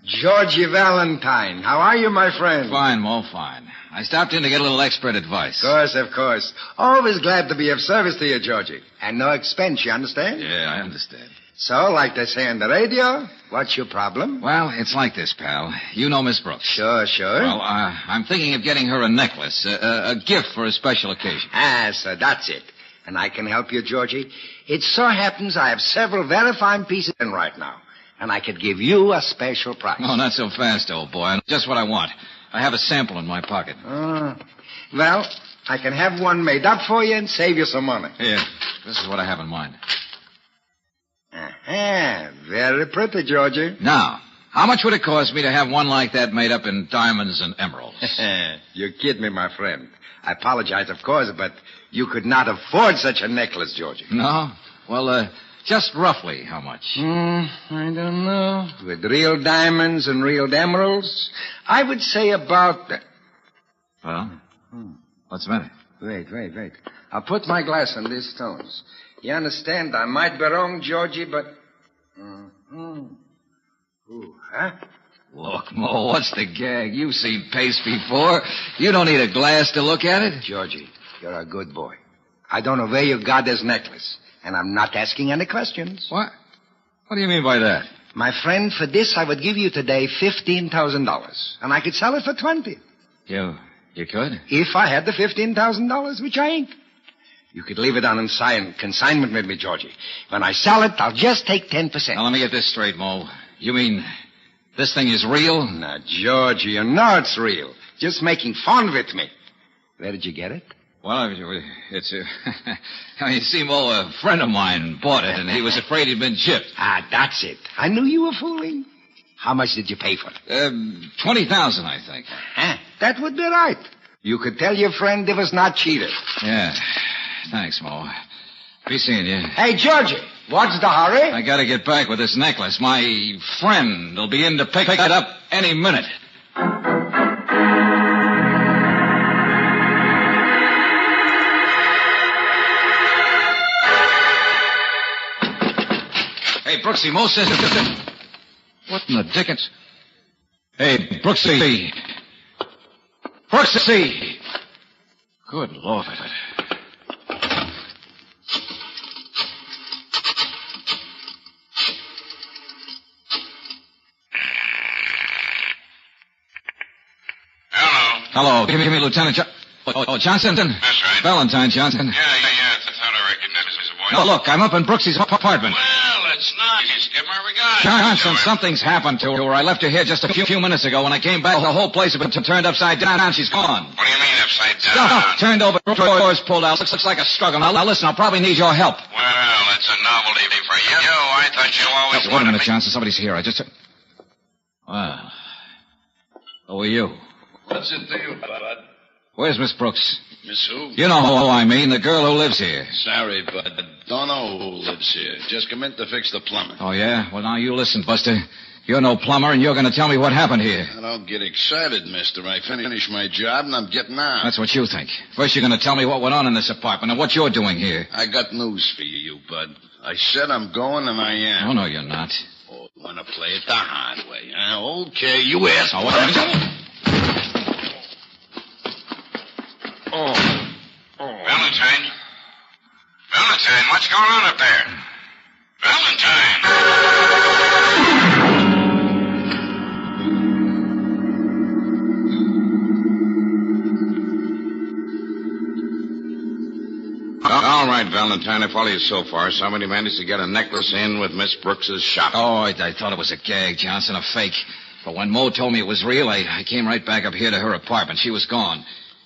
[SPEAKER 6] Georgie Valentine. How are you, my friend?
[SPEAKER 21] Fine, Mo, fine. I stopped in to get a little expert advice.
[SPEAKER 6] Of course. Always glad to be of service to you, Georgie. And no expense, you understand?
[SPEAKER 21] Yeah, I understand.
[SPEAKER 6] So, like they say on the radio, what's your problem?
[SPEAKER 21] Well, it's like this, pal. You know Miss Brooks.
[SPEAKER 6] Sure.
[SPEAKER 21] Well, I'm thinking of getting her a necklace, a gift for a special occasion.
[SPEAKER 6] So that's it. And I can help you, Georgie. It so happens I have several very fine pieces in right now. And I could give you a special price.
[SPEAKER 21] Oh, not so fast, old boy. Just what I want. I have a sample in my pocket.
[SPEAKER 6] Well, I can have one made up for you and save you some money.
[SPEAKER 21] Here, this is what I have in mind.
[SPEAKER 6] Very pretty, Georgie.
[SPEAKER 21] Now, how much would it cost me to have one like that made up in diamonds and emeralds?
[SPEAKER 6] You kid me, my friend. I apologize, of course, but you could not afford such a necklace, Georgie.
[SPEAKER 21] No? Well, just roughly how much?
[SPEAKER 6] I don't know. With real diamonds and real emeralds, I would say about...
[SPEAKER 21] Well, what's the matter?
[SPEAKER 6] Wait. I'll put my glass on these stones. You understand, I might be wrong, Georgie, but...
[SPEAKER 21] Look, Mo, what's the gag? You've seen paste before. You don't need a glass to look at it.
[SPEAKER 6] Georgie, you're a good boy. I don't know where you got this necklace, and I'm not asking any questions.
[SPEAKER 21] What? What do you mean by that?
[SPEAKER 6] My friend, for this I would give you today $15,000, and I could sell it for $20,000.
[SPEAKER 21] You could?
[SPEAKER 6] If I had the $15,000, which I ain't. You could leave it on consignment with me, Georgie. When I sell it, I'll just take 10%.
[SPEAKER 21] Now, let me get this straight, Mo. You mean this thing is real?
[SPEAKER 6] Now, Georgie, you know it's real. Just making fun with me. Where did you get it?
[SPEAKER 21] Well, it's you see, Mo, a friend of mine bought it, and he was afraid he'd been chipped.
[SPEAKER 6] That's it. I knew you were fooling. How much did you pay for it?
[SPEAKER 21] $20,000, I think.
[SPEAKER 6] That would be right. You could tell your friend he was not cheated.
[SPEAKER 21] Yeah. Thanks, Mo. Be seeing you.
[SPEAKER 6] Hey, Georgie, what's the hurry?
[SPEAKER 21] I gotta get back with this necklace. My friend will be in to pick it up any minute. Hey, Brooksie, Mo says... What in the dickens? Hey, Brooksie. Brooksie! Good Lord. Hello. Give me Lieutenant Johnson?
[SPEAKER 9] That's right.
[SPEAKER 21] Valentine Johnson.
[SPEAKER 9] Yeah. I thought I recognized his voice.
[SPEAKER 21] No, look, I'm up in Brooksie's apartment.
[SPEAKER 9] Well, it's nice. Give my regards.
[SPEAKER 21] Johnson, something's happened to her. I left her here just a few minutes ago. When I came back, the whole place had been turned upside down. She's gone.
[SPEAKER 9] What do you mean upside down?
[SPEAKER 21] Stuff turned over, doors pulled out. Looks like a struggle. Now, listen, I'll probably need your help.
[SPEAKER 9] Well, that's a novelty for you. I thought you always
[SPEAKER 21] Wait a minute, Johnson. Somebody's here. Well, who are you?
[SPEAKER 9] What's it to you, bud?
[SPEAKER 21] Where's Miss Brooks?
[SPEAKER 9] Miss who?
[SPEAKER 21] You know who I mean, the girl who lives here.
[SPEAKER 9] Sorry, bud. Don't know who lives here. Just come in to fix the plumbing.
[SPEAKER 21] Oh, yeah? Well, now you listen, Buster. You're no plumber, and you're going to tell me what happened here.
[SPEAKER 9] Don't get excited, mister. I finished my job, and I'm getting out.
[SPEAKER 21] That's what you think. First, you're going to tell me what went on in this apartment and what you're doing here.
[SPEAKER 9] I got news for you, bud. I said I'm going, and I am.
[SPEAKER 21] Oh, no, you're not.
[SPEAKER 9] Oh, you want to play it the hard way, huh? Okay, you ask.
[SPEAKER 21] Oh, wait a minute.
[SPEAKER 9] Valentine, what's going on up there? Valentine! All right, Valentine, I follow you so far. Somebody managed to get a necklace in with Miss Brooks's shop.
[SPEAKER 21] Oh, I thought it was a gag, Johnson, a fake. But when Mo told me it was real, I came right back up here to her apartment. She was gone.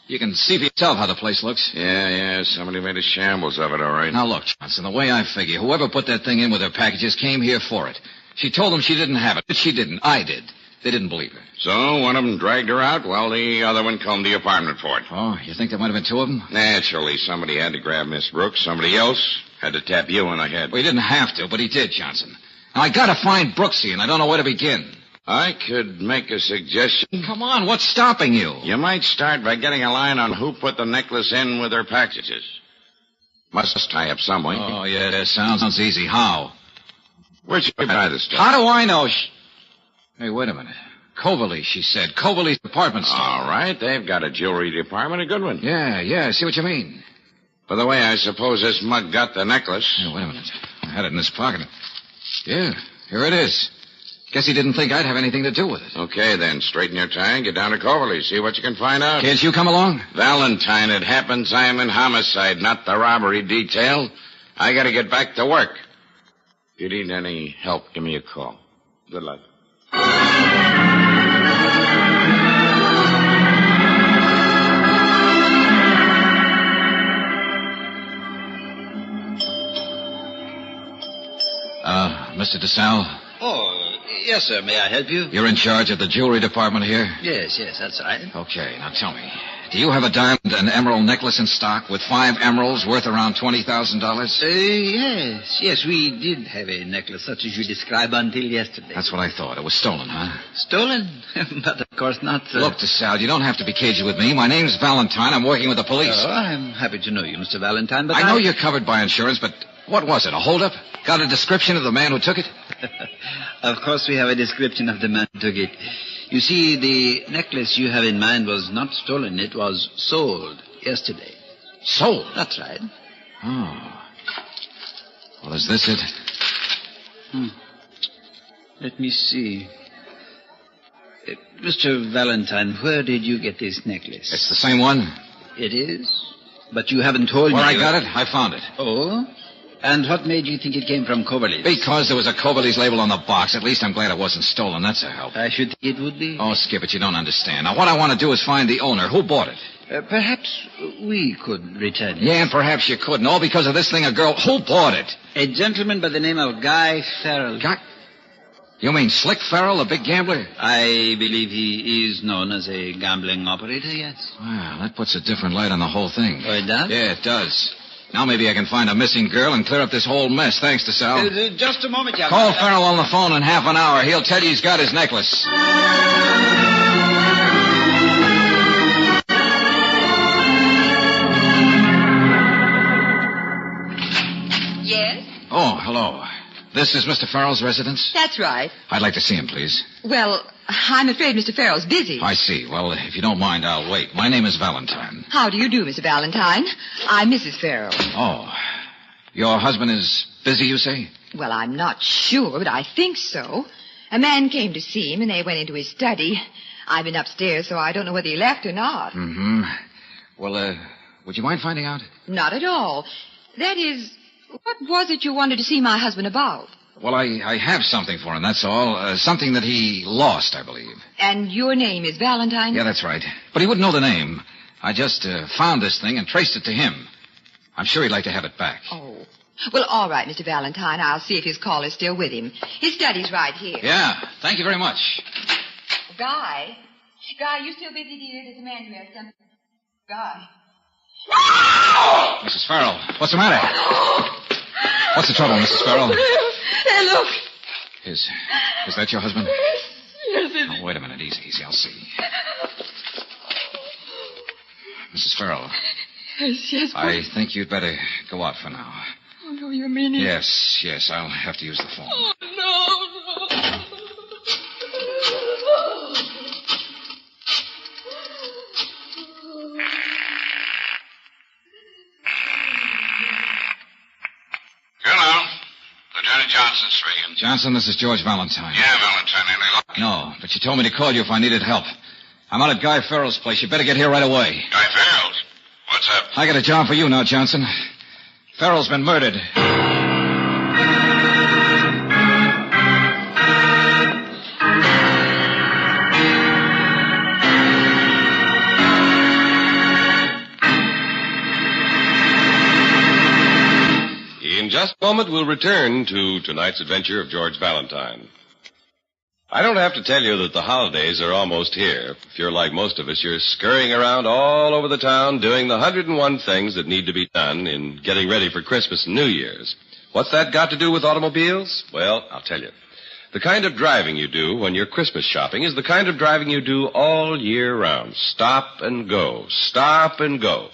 [SPEAKER 21] You can see for yourself how the place looks.
[SPEAKER 9] Yeah. Somebody made a shambles of it, all right.
[SPEAKER 21] Now, look, Johnson, the way I figure, whoever put that thing in with her packages came here for it. She told them she didn't have it. But she didn't. I did. They didn't believe her.
[SPEAKER 9] So one of them dragged her out while the other one combed the apartment for it.
[SPEAKER 21] Oh, you think there might have been two of them?
[SPEAKER 9] Naturally, somebody had to grab Miss Brooks. Somebody else had to tap you in the head.
[SPEAKER 21] Well, he didn't have to, but he did, Johnson. Now, I gotta find Brooksie, and I don't know where to begin.
[SPEAKER 9] I could make a suggestion.
[SPEAKER 21] Come on, what's stopping you?
[SPEAKER 9] You might start by getting a line on who put the necklace in with her packages. Must tie up some way.
[SPEAKER 21] Oh, yeah, that sounds easy. How?
[SPEAKER 9] Where'd you buy the stuff?
[SPEAKER 21] How do I know? Hey, wait a minute. Coverly, she said. Coverly's department store.
[SPEAKER 9] All right, they've got a jewelry department, a good one.
[SPEAKER 21] Yeah, I see what you mean.
[SPEAKER 9] By the way, I suppose this mug got the necklace.
[SPEAKER 21] Hey, wait a minute. I had it in his pocket. Yeah, here it is. Guess he didn't think I'd have anything to do with it.
[SPEAKER 9] Okay, then, straighten your tie and get down to Coverly. See what you can find out.
[SPEAKER 21] Can't you come along?
[SPEAKER 9] Valentine, it happens I'm in homicide, not the robbery detail. I gotta get back to work. If you need any help, give me a call. Good luck.
[SPEAKER 21] Mr. DeSalle?
[SPEAKER 5] Oh, yes, sir. May I help you?
[SPEAKER 21] You're in charge of the jewelry department here?
[SPEAKER 5] Yes, that's right.
[SPEAKER 21] Okay, now tell me. Do you have a diamond and emerald necklace in stock with 5 emeralds worth around $20,000?
[SPEAKER 5] Yes, we did have a necklace such as you described until yesterday.
[SPEAKER 21] That's what I thought. It was stolen, huh?
[SPEAKER 5] Stolen? But of course not, sir.
[SPEAKER 21] Look, DeSalle, you don't have to be cagey with me. My name's Valentine. I'm working with the police.
[SPEAKER 5] Oh, I'm happy to know you, Mr. Valentine, but
[SPEAKER 21] I know you're covered by insurance, but what was it, a holdup? Got a description of the man who took it?
[SPEAKER 5] Of course we have a description of the man who took it. You see, the necklace you have in mind was not stolen. It was sold yesterday.
[SPEAKER 21] Sold?
[SPEAKER 5] That's right.
[SPEAKER 21] Oh. Well, is this it?
[SPEAKER 5] Let me see. Mr. Valentine, where did you get this necklace?
[SPEAKER 21] It's the same one.
[SPEAKER 5] It is? But you haven't told me.
[SPEAKER 21] Where I got it? I found it.
[SPEAKER 5] Oh? And what made you think it came from Coverly's?
[SPEAKER 21] Because there was a Coverly's label on the box. At least I'm glad it wasn't stolen. That's a help.
[SPEAKER 5] I should think it would be.
[SPEAKER 21] Oh, Skip it, you don't understand. Now, what I want to do is find the owner. Who bought it?
[SPEAKER 5] Perhaps we could return it.
[SPEAKER 21] Yeah, and perhaps you couldn't. All because of this thing, a girl. Who bought it?
[SPEAKER 5] A gentleman by the name of Guy Farrell.
[SPEAKER 21] You mean Slick Farrell, the big gambler?
[SPEAKER 5] I believe he is known as a gambling operator, yes.
[SPEAKER 21] Well, that puts a different light on the whole thing.
[SPEAKER 5] Oh, it does?
[SPEAKER 21] Yeah, it does. Now maybe I can find a missing girl and clear up this whole mess. Thanks to Sal.
[SPEAKER 5] Just a moment, young
[SPEAKER 21] Call
[SPEAKER 5] man.
[SPEAKER 21] Farrell on the phone in half an hour. He'll tell you he's got his necklace.
[SPEAKER 23] Yes?
[SPEAKER 21] Oh, hello. This is Mr. Farrell's residence?
[SPEAKER 23] That's right.
[SPEAKER 21] I'd like to see him, please.
[SPEAKER 23] Well, I'm afraid Mr. Farrell's busy.
[SPEAKER 21] I see. Well, if you don't mind, I'll wait. My name is Valentine.
[SPEAKER 23] How do you do, Mr. Valentine? I'm Mrs. Farrell.
[SPEAKER 21] Oh. Your husband is busy, you say?
[SPEAKER 23] Well, I'm not sure, but I think so. A man came to see him, and they went into his study. I've been upstairs, so I don't know whether he left or not.
[SPEAKER 21] Mm-hmm. Well, would you mind finding out?
[SPEAKER 23] Not at all. That is, what was it you wanted to see my husband about?
[SPEAKER 21] Well, I have something for him, that's all. Something that he lost, I believe.
[SPEAKER 23] And your name is Valentine?
[SPEAKER 21] Yeah, that's right. But he wouldn't know the name. I just found this thing and traced it to him. I'm sure he'd like to have it back.
[SPEAKER 23] Oh. Well, all right, Mr. Valentine. I'll see if his caller's still with him. His study's right here.
[SPEAKER 21] Yeah, thank you very much.
[SPEAKER 23] Guy, you still busy, dear? There's a man here. Guy.
[SPEAKER 21] Mrs. Farrell, what's the matter? What's the trouble, Mrs. Farrell?
[SPEAKER 23] Hey, look.
[SPEAKER 21] Is that your husband?
[SPEAKER 23] Yes, it is.
[SPEAKER 21] Oh, wait a minute. Easy. I'll see. Mrs. Farrell.
[SPEAKER 23] Yes.
[SPEAKER 21] I think you'd better go out for now.
[SPEAKER 23] Oh, no, you mean it?
[SPEAKER 21] Yes. I'll have to use the phone.
[SPEAKER 23] Oh, no.
[SPEAKER 9] Hello. Lieutenant Johnson speaking.
[SPEAKER 21] Johnson, this is George Valentine.
[SPEAKER 9] Yeah, Valentine. Any luck?
[SPEAKER 21] No, but you told me to call you if I needed help. I'm out at Guy Farrell's place. You better get here right away.
[SPEAKER 9] Guy Farrell's? What's up?
[SPEAKER 21] I got a job for you now, Johnson. Farrell's been murdered.
[SPEAKER 22] In just a moment, we'll return to tonight's adventure of George Valentine. I don't have to tell you that the holidays are almost here. If you're like most of us, you're scurrying around all over the town doing the 101 things that need to be done in getting ready for Christmas and New Year's. What's that got to do with automobiles? Well, I'll tell you. The kind of driving you do when you're Christmas shopping is the kind of driving you do all year round. Stop and go. Stop and go.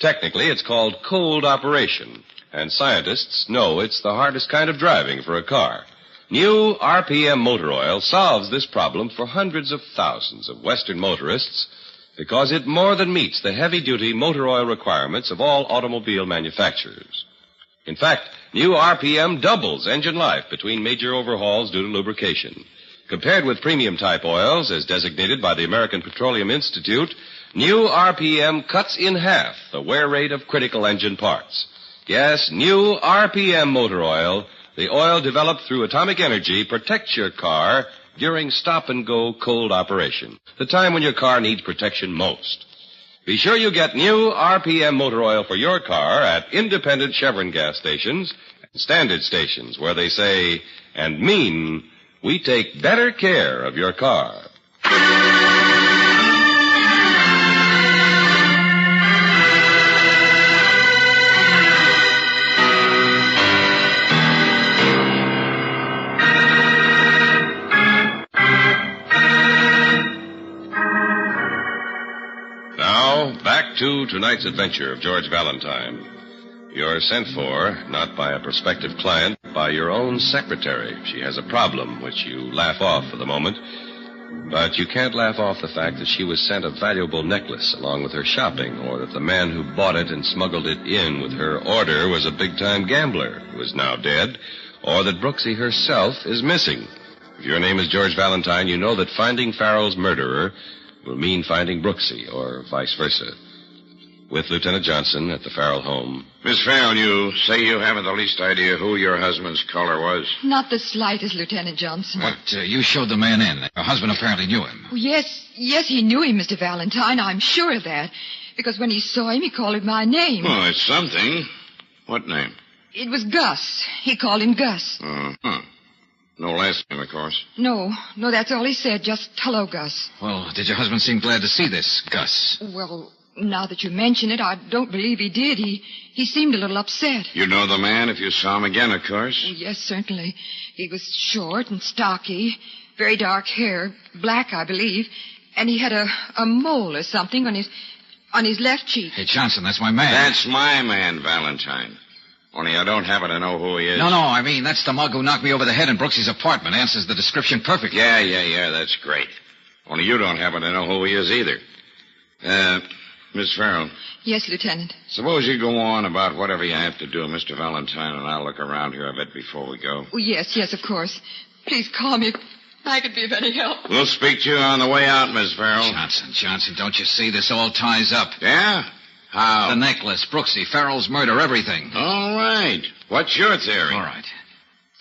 [SPEAKER 22] Technically, it's called cold operation. And scientists know it's the hardest kind of driving for a car. New RPM motor oil solves this problem for hundreds of thousands of Western motorists because it more than meets the heavy-duty motor oil requirements of all automobile manufacturers. In fact, new RPM doubles engine life between major overhauls due to lubrication. Compared with premium-type oils, as designated by the American Petroleum Institute, new RPM cuts in half the wear rate of critical engine parts. Yes, new RPM motor oil, the oil developed through atomic energy, protects your car during stop-and-go cold operation, the time when your car needs protection most. Be sure you get new RPM motor oil for your car at independent Chevron gas stations and standard stations where they say and mean, we take better care of your car. Back to tonight's adventure of George Valentine. You're sent for, not by a prospective client, but by your own secretary. She has a problem, which you laugh off for the moment. But you can't laugh off the fact that she was sent a valuable necklace along with her shopping, or that the man who bought it and smuggled it in with her order was a big-time gambler who is now dead, or that Brooksie herself is missing. If your name is George Valentine, you know that finding Farrell's murderer will mean finding Brooksie, or vice versa. With Lieutenant Johnson at the Farrell home.
[SPEAKER 9] Miss Farrell, you say you haven't the least idea who your husband's caller was?
[SPEAKER 4] Not the slightest, Lieutenant Johnson.
[SPEAKER 21] But you showed the man in. Your husband apparently knew him.
[SPEAKER 4] Oh, yes, he knew him, Mr. Valentine. I'm sure of that. Because when he saw him, he called him my name.
[SPEAKER 9] Oh, it's something. What name?
[SPEAKER 4] It was Gus. He called him Gus.
[SPEAKER 9] Uh-huh. No last name, of course.
[SPEAKER 4] No, that's all he said. Just, hello, Gus.
[SPEAKER 21] Well, did your husband seem glad to see this, Gus?
[SPEAKER 4] Well, now that you mention it, I don't believe he did. He seemed a little upset.
[SPEAKER 9] You know the man if you saw him again, of course?
[SPEAKER 4] Oh, yes, certainly. He was short and stocky, very dark hair, black, I believe, and he had a mole or something on his left cheek.
[SPEAKER 21] Hey, Johnson, that's my man.
[SPEAKER 9] That's my man, Valentine. Only I don't happen to know who he is.
[SPEAKER 21] No, I mean, that's the mug who knocked me over the head in Brooksie's apartment. Answers the description perfectly.
[SPEAKER 9] Yeah, that's great. Only you don't happen to know who he is either. Miss Farrell.
[SPEAKER 4] Yes, Lieutenant.
[SPEAKER 9] Suppose you go on about whatever you have to do, Mr. Valentine, and I'll look around here a bit before we go.
[SPEAKER 4] Oh, yes, of course. Please call me if I could be of any help.
[SPEAKER 9] We'll speak to you on the way out, Miss Farrell.
[SPEAKER 21] Johnson, don't you see this all ties up?
[SPEAKER 9] Yeah? How?
[SPEAKER 21] The necklace, Brooksie, Farrell's murder, everything.
[SPEAKER 9] All right. What's your theory?
[SPEAKER 21] All right.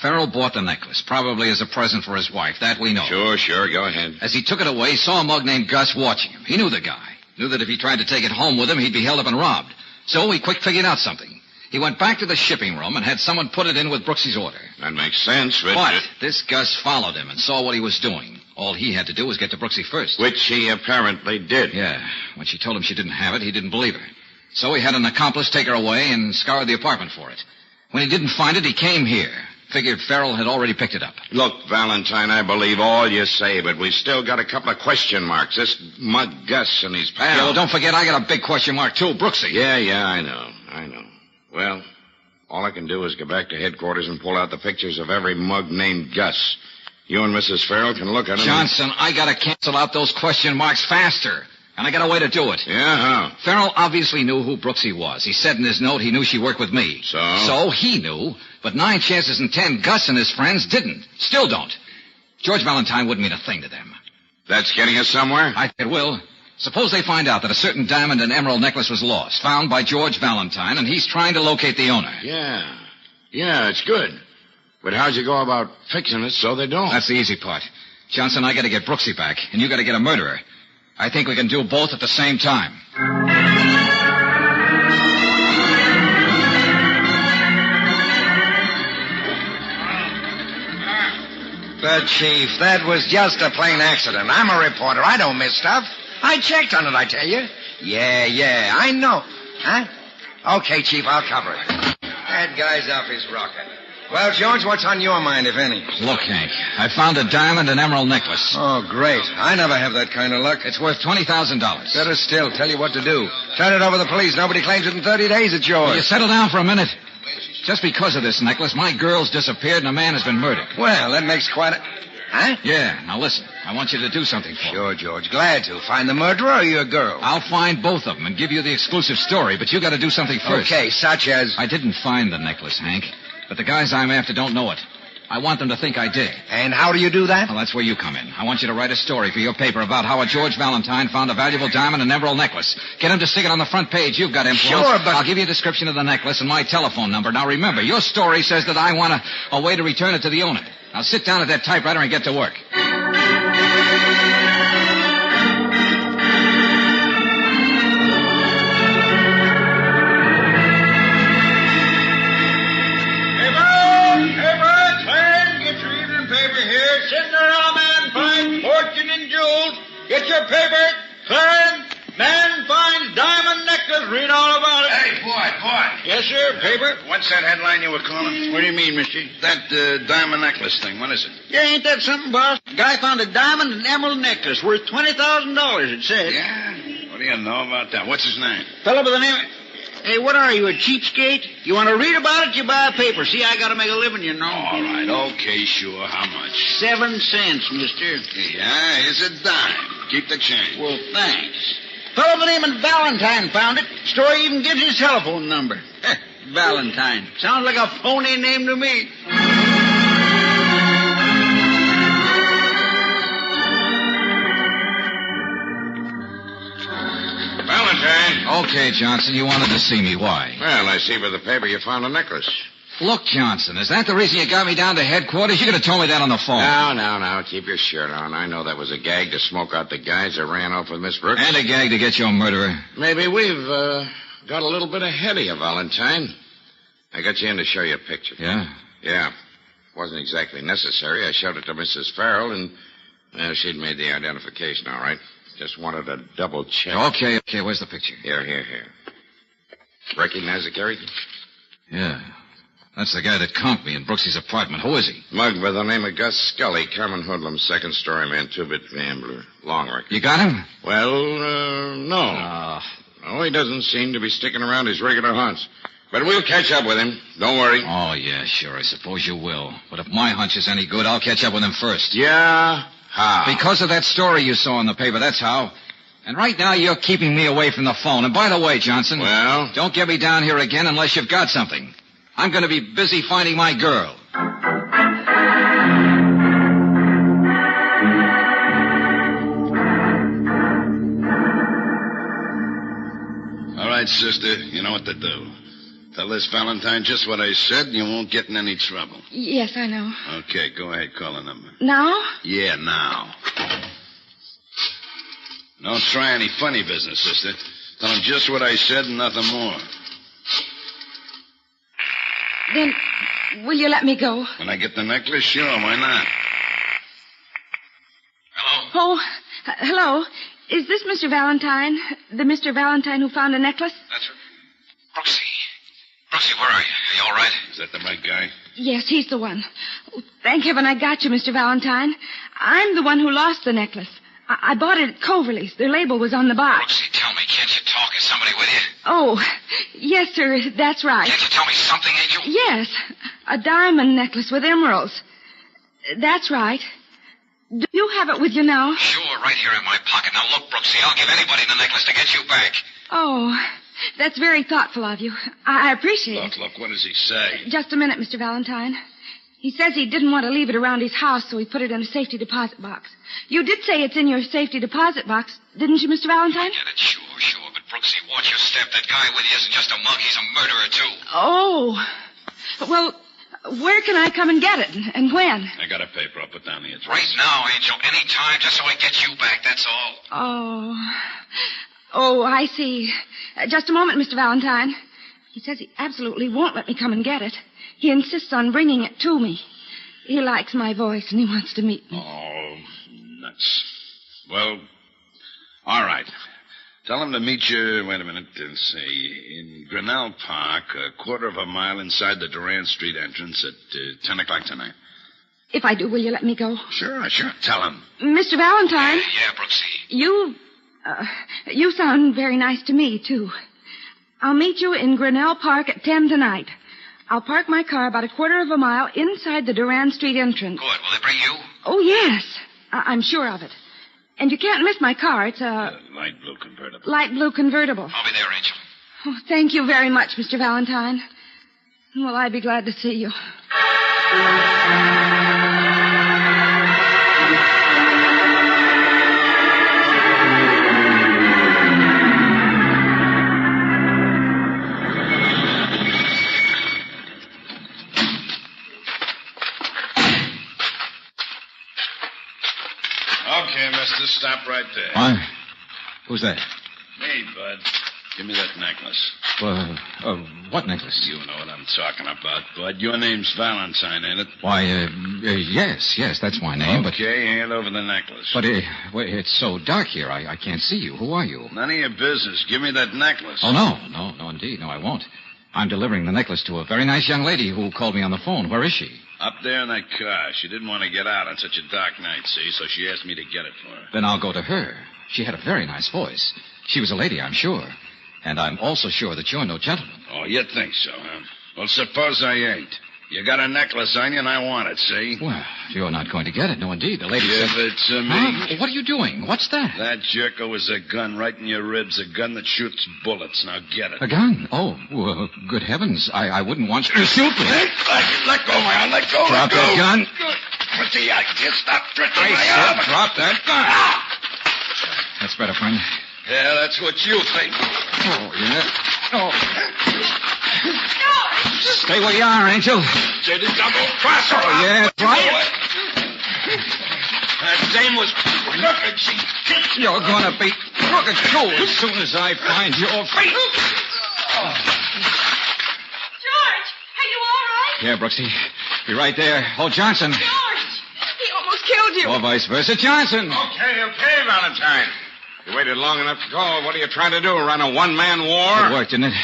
[SPEAKER 21] Farrell bought the necklace, probably as a present for his wife. That we know.
[SPEAKER 9] Sure. Go ahead.
[SPEAKER 21] As he took it away, he saw a mug named Gus watching him. He knew the guy. Knew that if he tried to take it home with him, he'd be held up and robbed. So he quick figured out something. He went back to the shipping room and had someone put it in with Brooksie's order.
[SPEAKER 9] That makes sense,
[SPEAKER 21] But this Gus followed him and saw what he was doing. All he had to do was get to Brooksie first.
[SPEAKER 9] Which he apparently did.
[SPEAKER 21] Yeah. When she told him she didn't have it, he didn't believe her. So he had an accomplice take her away and scoured the apartment for it. When he didn't find it, he came here. Figured Farrell had already picked it up.
[SPEAKER 9] Look, Valentine, I believe all you say, but we still got a couple of question marks. This mug Gus and his pal.
[SPEAKER 21] Yeah, well, don't forget, I got a big question mark, too. Brooksie.
[SPEAKER 9] Yeah, I know. Well, all I can do is go back to headquarters and pull out the pictures of every mug named Gus. You and Mrs. Farrell can look at them.
[SPEAKER 21] Johnson, I gotta cancel out those question marks faster. And I got a way to do it.
[SPEAKER 9] Yeah, how?
[SPEAKER 21] Farrell obviously knew who Brooksie was. He said in his note he knew she worked with me. So he knew, but 9 chances in 10, Gus and his friends didn't. Still don't. George Valentine wouldn't mean a thing to them.
[SPEAKER 9] That's getting us somewhere?
[SPEAKER 21] I think it will. Suppose they find out that a certain diamond and emerald necklace was lost, found by George Valentine, and he's trying to locate the owner.
[SPEAKER 9] Yeah, it's good. But how'd you go about fixing it so they don't?
[SPEAKER 21] That's the easy part. Johnson, I gotta get Brooksie back, and you gotta get a murderer. I think we can do both at the same time.
[SPEAKER 6] But, Chief, that was just a plain accident. I'm a reporter. I don't miss stuff. I checked on it, I tell you. Yeah, I know. Huh? Okay, Chief, I'll cover it. That guy's off his rocker. Well, George, what's on your mind, if any?
[SPEAKER 21] Look, Hank, I found a diamond and emerald necklace.
[SPEAKER 6] Oh, great. I never have that kind of luck.
[SPEAKER 21] It's worth $20,000.
[SPEAKER 6] Better still, tell you what to do. Turn it over to the police. Nobody claims it in 30 days. It's yours.
[SPEAKER 21] Will you settle down for a minute? Just because of this necklace, my girl's disappeared and a man has been murdered.
[SPEAKER 6] Well, that makes quite a... Huh?
[SPEAKER 21] Yeah, now listen. I want you to do something for me.
[SPEAKER 6] Sure, George. Glad to. Find the murderer or your girl?
[SPEAKER 21] I'll find both of them and give you the exclusive story, but you got to do something first.
[SPEAKER 6] Okay, such as...
[SPEAKER 21] I didn't find the necklace, Hank, but the guys I'm after don't know it. I want them to think I did.
[SPEAKER 6] And how do you do that?
[SPEAKER 21] Well, that's where you come in. I want you to write a story for your paper about how a George Valentine found a valuable diamond and emerald necklace. Get him to stick it on the front page. You've got influence.
[SPEAKER 6] Sure, but...
[SPEAKER 21] I'll give you a description of the necklace and my telephone number. Now, remember, your story says that I want a way to return it to the owner. Now, sit down at that typewriter and get to work.
[SPEAKER 7] Get your paper, Clarence. Man finds diamond necklace. Read all about it.
[SPEAKER 9] Hey, boy.
[SPEAKER 7] Yes, sir. Paper.
[SPEAKER 9] What's that headline you were calling?
[SPEAKER 7] What do you mean, mister?
[SPEAKER 9] That diamond necklace thing. What is it?
[SPEAKER 7] Yeah, ain't that something, boss? Guy found a diamond and emerald necklace worth $20,000, it said.
[SPEAKER 9] Yeah? What do you know about that? What's his name?
[SPEAKER 7] Fellow by the name... Hey, what are you, a cheapskate? You want to read about it, you buy a paper. See, I got to make a living, you know.
[SPEAKER 9] All right, okay, sure. How much?
[SPEAKER 7] 7 cents, mister.
[SPEAKER 9] Yeah, here's a dime. Keep the change.
[SPEAKER 7] Well, thanks. Fellow by the name of Valentine found it. Story even gives his telephone number. Valentine. Sounds like a phony name to me.
[SPEAKER 9] Valentine.
[SPEAKER 21] Okay, Johnson, you wanted to see me. Why?
[SPEAKER 9] Well, I see by the paper you found a necklace.
[SPEAKER 21] Look, Johnson, is that the reason you got me down to headquarters? You could have told me that on the phone.
[SPEAKER 9] No. Keep your shirt on. I know that was a gag to smoke out the guys that ran off with Miss Brooks.
[SPEAKER 21] And a gag to get your murderer.
[SPEAKER 9] Maybe we've got a little bit ahead of you, Valentine. I got you in to show you a picture.
[SPEAKER 21] Yeah?
[SPEAKER 9] Yeah. Wasn't exactly necessary. I showed it to Mrs. Farrell, and she'd made the identification, all right. Just wanted to double check.
[SPEAKER 21] Okay. Where's the picture?
[SPEAKER 9] Here. Recognize the character?
[SPEAKER 21] Yeah. That's the guy that comped me in Brooksie's apartment. Who is he?
[SPEAKER 9] Mug by the name of Gus Scully, common hoodlum, second-story man, two-bit gambler, long record.
[SPEAKER 21] You got him?
[SPEAKER 9] Well, no. No, he doesn't seem to be sticking around his regular haunts. But we'll catch up with him. Don't worry.
[SPEAKER 21] Oh, yeah, sure. I suppose you will. But if my hunch is any good, I'll catch up with him first.
[SPEAKER 9] Yeah? How?
[SPEAKER 21] Because of that story you saw in the paper, that's how. And right now you're keeping me away from the phone. And by the way, Johnson...
[SPEAKER 9] Well?
[SPEAKER 21] Don't get me down here again unless you've got something. I'm going to be busy finding my girl.
[SPEAKER 9] All right, sister. You know what to do. Tell this Valentine just what I said, and you won't get in any trouble.
[SPEAKER 23] Yes, I know.
[SPEAKER 9] Okay, go ahead. Call the number.
[SPEAKER 23] Now?
[SPEAKER 9] Yeah, now. Don't try any funny business, sister. Tell him just what I said and nothing more.
[SPEAKER 23] Then, will you let me go?
[SPEAKER 9] When I get the necklace, sure, why not?
[SPEAKER 23] Oh, hello. Is this Mr. Valentine? The Mr. Valentine who found a necklace?
[SPEAKER 21] That's right. Brooksie, where are you? Are you all right?
[SPEAKER 9] Is that the right guy?
[SPEAKER 23] Yes, he's the one. Oh, thank heaven I got you, Mr. Valentine. I'm the one who lost the necklace. I bought it at Coverley's. The label was on the box.
[SPEAKER 21] Brooksie, tell me, can't you talk? Is somebody with you?
[SPEAKER 23] Oh, yes, sir, that's right.
[SPEAKER 21] Can't you tell me something, Angel?
[SPEAKER 23] Yes, a diamond necklace with emeralds. That's right. Do you have it with you now?
[SPEAKER 21] Sure, right here in my pocket. Now, look, Brooksie, I'll give anybody the necklace to get you back.
[SPEAKER 23] Oh, that's very thoughtful of you. I appreciate it.
[SPEAKER 9] Look, what does he say?
[SPEAKER 23] Just a minute, Mr. Valentine. He says he didn't want to leave it around his house, so he put it in a safety deposit box. You did say it's in your safety deposit box, didn't you, Mr. Valentine?
[SPEAKER 21] I get it, sure. But, Brooksie, watch your step. That guy with you isn't just a mug. He's a murderer, too.
[SPEAKER 23] Oh. Well, where can I come and get it, and when?
[SPEAKER 9] I got a paper. I'll put down the address.
[SPEAKER 21] Right now, Angel. Any time, just so I get you back, that's all.
[SPEAKER 23] Oh, I see. Just a moment, Mr. Valentine. He says he absolutely won't let me come and get it. He insists on bringing it to me. He likes my voice, and he wants to meet me.
[SPEAKER 9] Oh, nuts. Well, all right. Tell him to meet you, wait a minute, let's see, in Grinnell Park, a quarter of a mile inside the Durand Street entrance at 10 o'clock tonight.
[SPEAKER 23] If I do, will you let me go?
[SPEAKER 9] Sure. Tell him.
[SPEAKER 23] Mr. Valentine.
[SPEAKER 21] Yeah, Brooksie.
[SPEAKER 23] You sound very nice to me, too. I'll meet you in Grinnell Park at 10 tonight. I'll park my car about a quarter of a mile inside the Durand Street entrance.
[SPEAKER 21] Good. Will they bring you?
[SPEAKER 23] Oh, yes. I'm sure of it. And you can't miss my car. It's a
[SPEAKER 9] Light blue convertible.
[SPEAKER 23] light blue convertible.
[SPEAKER 21] I'll be there, Angel.
[SPEAKER 23] Oh, thank you very much, Mr. Valentine. Well, I'd be glad to see you.
[SPEAKER 9] Okay, mister, stop right there.
[SPEAKER 21] What? Who's that?
[SPEAKER 9] Me, Bud. Give me that necklace.
[SPEAKER 21] What necklace?
[SPEAKER 9] You know what I'm talking about, Bud. Your name's Valentine, ain't it?
[SPEAKER 21] Why, yes, that's my name,
[SPEAKER 9] Okay, hand over the necklace.
[SPEAKER 21] but it's so dark here, I can't see you. Who are you?
[SPEAKER 9] None of your business. Give me that necklace.
[SPEAKER 21] Oh, no, indeed. No, I won't. I'm delivering the necklace to a very nice young lady who called me on the phone. Where is she?
[SPEAKER 9] Up there in that car. She didn't want to get out on such a dark night, see, so she asked me to get it for her.
[SPEAKER 21] Then I'll go to her. She had a very nice voice. She was a lady, I'm sure. And I'm also sure that you're no gentleman.
[SPEAKER 9] Oh, you think so, huh? Well, suppose I ain't. You got a necklace on you, and I want it, see?
[SPEAKER 21] Well, you're not going to get it. No, indeed. The lady
[SPEAKER 9] Give
[SPEAKER 21] said...
[SPEAKER 9] it to me.
[SPEAKER 21] Huh? What are you doing? What's that?
[SPEAKER 9] That jerko is a gun right in your ribs, a gun that shoots bullets. Now get it.
[SPEAKER 21] A gun? Oh, well, good heavens. I wouldn't want you to shoot me.
[SPEAKER 9] Let go, man. Let go.
[SPEAKER 21] Drop that gun.
[SPEAKER 9] Pretty, I can't stop twitching
[SPEAKER 21] I
[SPEAKER 9] my
[SPEAKER 21] said
[SPEAKER 9] arm.
[SPEAKER 21] drop that gun. That's better, friend.
[SPEAKER 9] Yeah, that's what you think.
[SPEAKER 21] Oh, yeah. Oh. Stay where you are, Angel.
[SPEAKER 9] Say the double crosser.
[SPEAKER 21] Oh, yeah, try it.
[SPEAKER 9] That dame was crooked. She kicked
[SPEAKER 21] You're going to be crooked, too, as soon as I find your feet.
[SPEAKER 23] George, are you all right?
[SPEAKER 21] Yeah, Brooksie. Be right there. Oh, Johnson.
[SPEAKER 23] George, he almost killed you.
[SPEAKER 21] Or vice versa. Johnson.
[SPEAKER 3] Okay, Valentine. You waited long enough to call. What are you trying to do? Run a one-man war?
[SPEAKER 21] It worked, didn't it?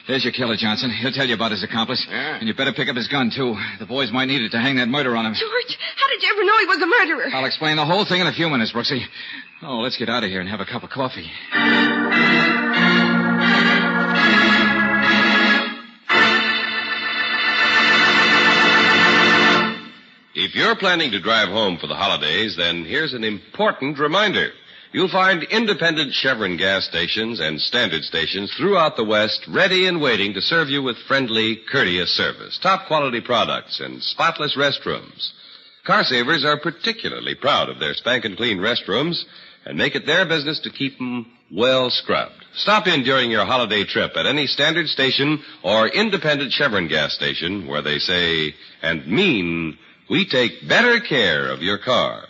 [SPEAKER 21] There's your killer, Johnson. He'll tell you about his accomplice.
[SPEAKER 3] Yeah.
[SPEAKER 21] And you better pick up his gun, too. The boys might need it to hang that murder on him.
[SPEAKER 23] George, how did you ever know he was a murderer?
[SPEAKER 21] I'll explain the whole thing in a few minutes, Brooksie. Oh, let's get out of here and have a cup of coffee.
[SPEAKER 22] If you're planning to drive home for the holidays, then here's an important reminder. You'll find independent Chevron gas stations and standard stations throughout the West ready and waiting to serve you with friendly, courteous service, top quality products, and spotless restrooms. Car savers are particularly proud of their spankin' clean restrooms and make it their business to keep them well scrubbed. Stop in during your holiday trip at any standard station or independent Chevron gas station where they say and mean, we take better care of your car.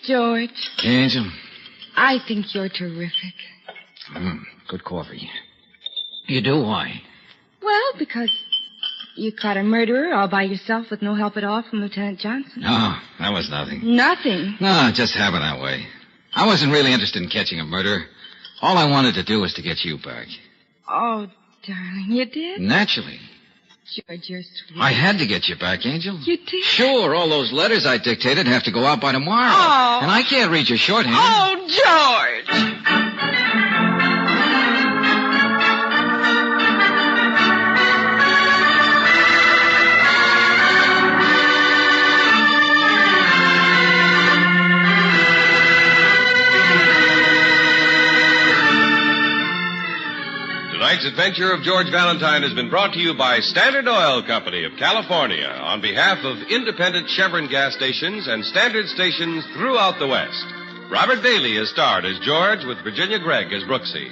[SPEAKER 23] George,
[SPEAKER 21] Angel.
[SPEAKER 23] I think you're terrific.
[SPEAKER 21] Good coffee. You do? Why?
[SPEAKER 23] Well, because you caught a murderer all by yourself with no help at all from Lieutenant Johnson.
[SPEAKER 21] No, that was nothing.
[SPEAKER 23] Nothing.
[SPEAKER 21] No, it just happened that way. I wasn't really interested in catching a murderer. All I wanted to do was to get you back.
[SPEAKER 23] Oh, darling, you did?
[SPEAKER 21] Naturally.
[SPEAKER 23] George, you're sweet.
[SPEAKER 21] I had to get you back, Angel.
[SPEAKER 23] You did?
[SPEAKER 21] Sure, all those letters I dictated have to go out by tomorrow.
[SPEAKER 23] Oh.
[SPEAKER 21] And I can't read your shorthand.
[SPEAKER 23] Oh, George!
[SPEAKER 22] Tonight's adventure of George Valentine has been brought to you by Standard Oil Company of California on behalf of independent Chevron gas stations and standard stations throughout the West. Robert Bailey is starred as George with Virginia Gregg as Brooksie.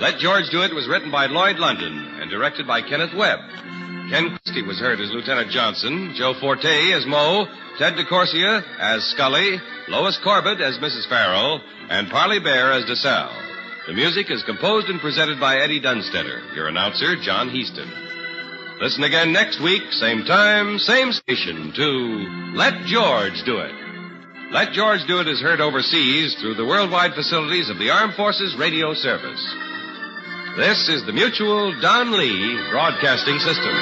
[SPEAKER 22] Let George Do It was written by Lloyd London and directed by Kenneth Webb. Ken Christie was heard as Lieutenant Johnson, Joe Forte as Moe, Ted DeCorsia as Scully, Lois Corbett as Mrs. Farrell, and Parley Bear as DeSalle. The music is composed and presented by Eddie Dunstetter, your announcer, John Heaston. Listen again next week, same time, same station, to Let George Do It. Let George Do It is heard overseas through the worldwide facilities of the Armed Forces Radio Service. This is the Mutual Don Lee Broadcasting System.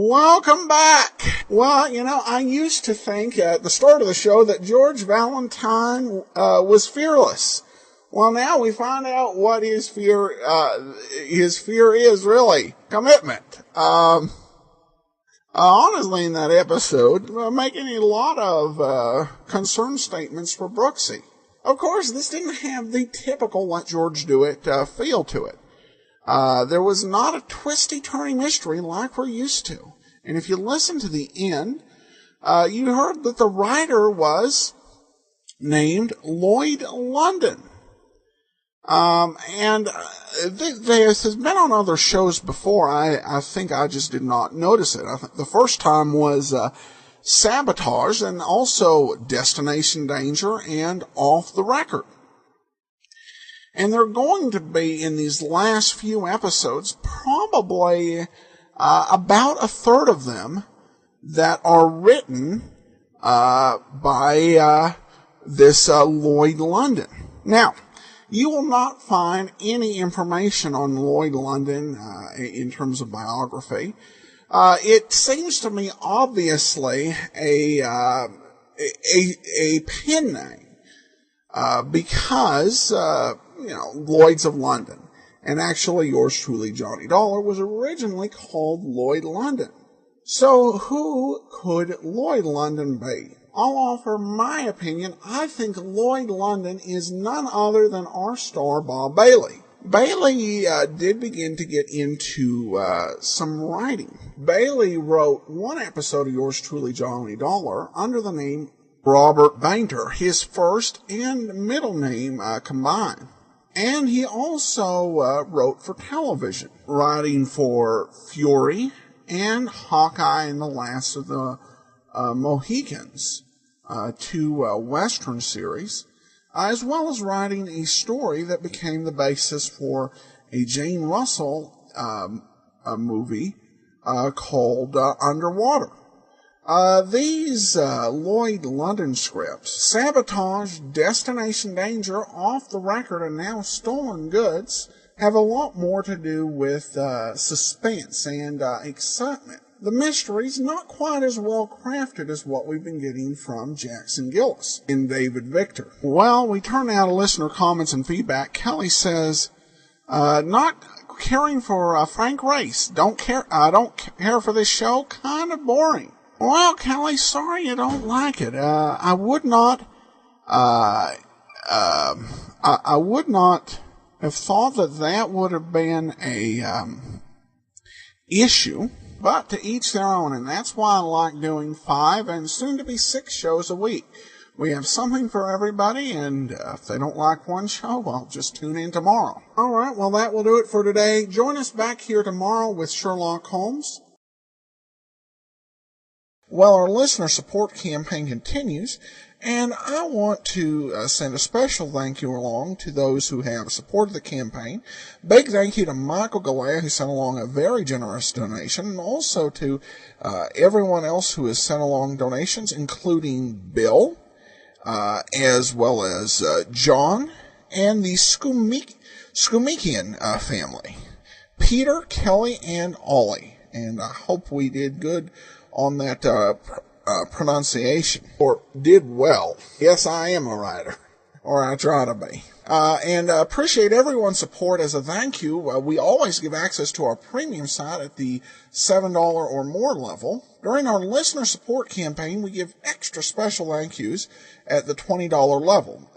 [SPEAKER 1] Welcome back. Well, I used to think at the start of the show that George Valentine was fearless. Well, now we find out what his fear is really. Commitment. Honestly, in that episode, making a lot of concern statements for Brooksie. Of course, this didn't have the typical let George do it feel to it. There was not a twisty-turny mystery like we're used to. And if you listen to the end, you heard that the writer was named Lloyd London. This has been on other shows before. I think I just did not notice it. I think the first time was Sabotage, and also Destination Danger and Off the Record. And they're going to be, in these last few episodes, probably about a third of them that are written by this Lloyd London. Now, you will not find any information on Lloyd London in terms of biography. It seems to me obviously a pen name because Lloyd's of London, and actually yours truly, Johnny Dollar, was originally called Lloyd London. So who could Lloyd London be? I'll offer my opinion. I think Lloyd London is none other than our star Bob Bailey. Bailey did begin to get into some writing. Bailey wrote one episode of Yours Truly, Johnny Dollar, under the name Robert Bainter, his first and middle name combined. And he also wrote for television, writing for Fury and Hawkeye and the Last of the Mohicans, two Western series, as well as writing a story that became the basis for a Jane Russell movie called Underwater. These Lloyd London scripts, Sabotage, Destination Danger, Off the Record, and now Stolen Goods, have a lot more to do with suspense and excitement. The mystery's not quite as well crafted as what we've been getting from Jackson Gillis and David Victor. Well, we turn now to listener comments and feedback. Kelly says, not caring for Frank Race. I don't care for this show. Kind of boring. Well, Kelly, sorry you don't like it. I would not have thought that would have been a issue. But to each their own, and that's why I like doing 5 and soon to be 6 shows a week. We have something for everybody, and if they don't like one show, well, just tune in tomorrow. All right, well, that will do it for today. Join us back here tomorrow with Sherlock Holmes. Well, our listener support campaign continues, and I want to send a special thank you along to those who have supported the campaign. Big thank you to Michael Galea, who sent along a very generous donation, and also to everyone else who has sent along donations, including Bill, as well as John, and the Skumikian family, Peter, Kelly, and Ollie. And I hope we did good on that pronunciation, or did well. Yes, I am a writer, or I try to be. And appreciate everyone's support. As a thank you, we always give access to our premium site at the $7 or more level. During our listener support campaign, we give extra special thank yous at the $20 level.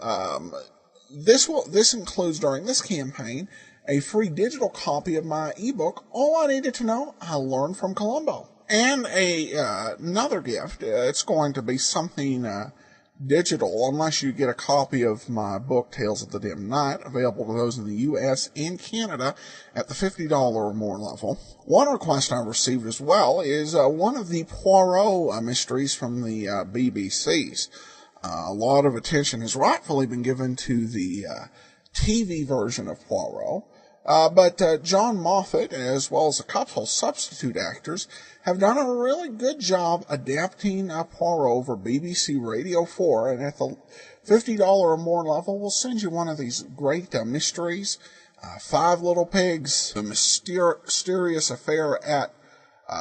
[SPEAKER 1] This includes, during this campaign, a free digital copy of my ebook, All I Needed to Know I Learned from Columbo. And another gift. It's going to be something digital, unless you get a copy of my book, Tales of the Dim Night, available to those in the U.S. and Canada at the $50 or more level. One request I've received as well is one of the Poirot mysteries from the BBC's. A lot of attention has rightfully been given to the TV version of Poirot. But John Moffat, as well as a couple of substitute actors, have done a really good job adapting Poirot for BBC Radio 4, and at the $50 or more level, we'll send you one of these great mysteries, Five Little Pigs, The Mysterious Affair at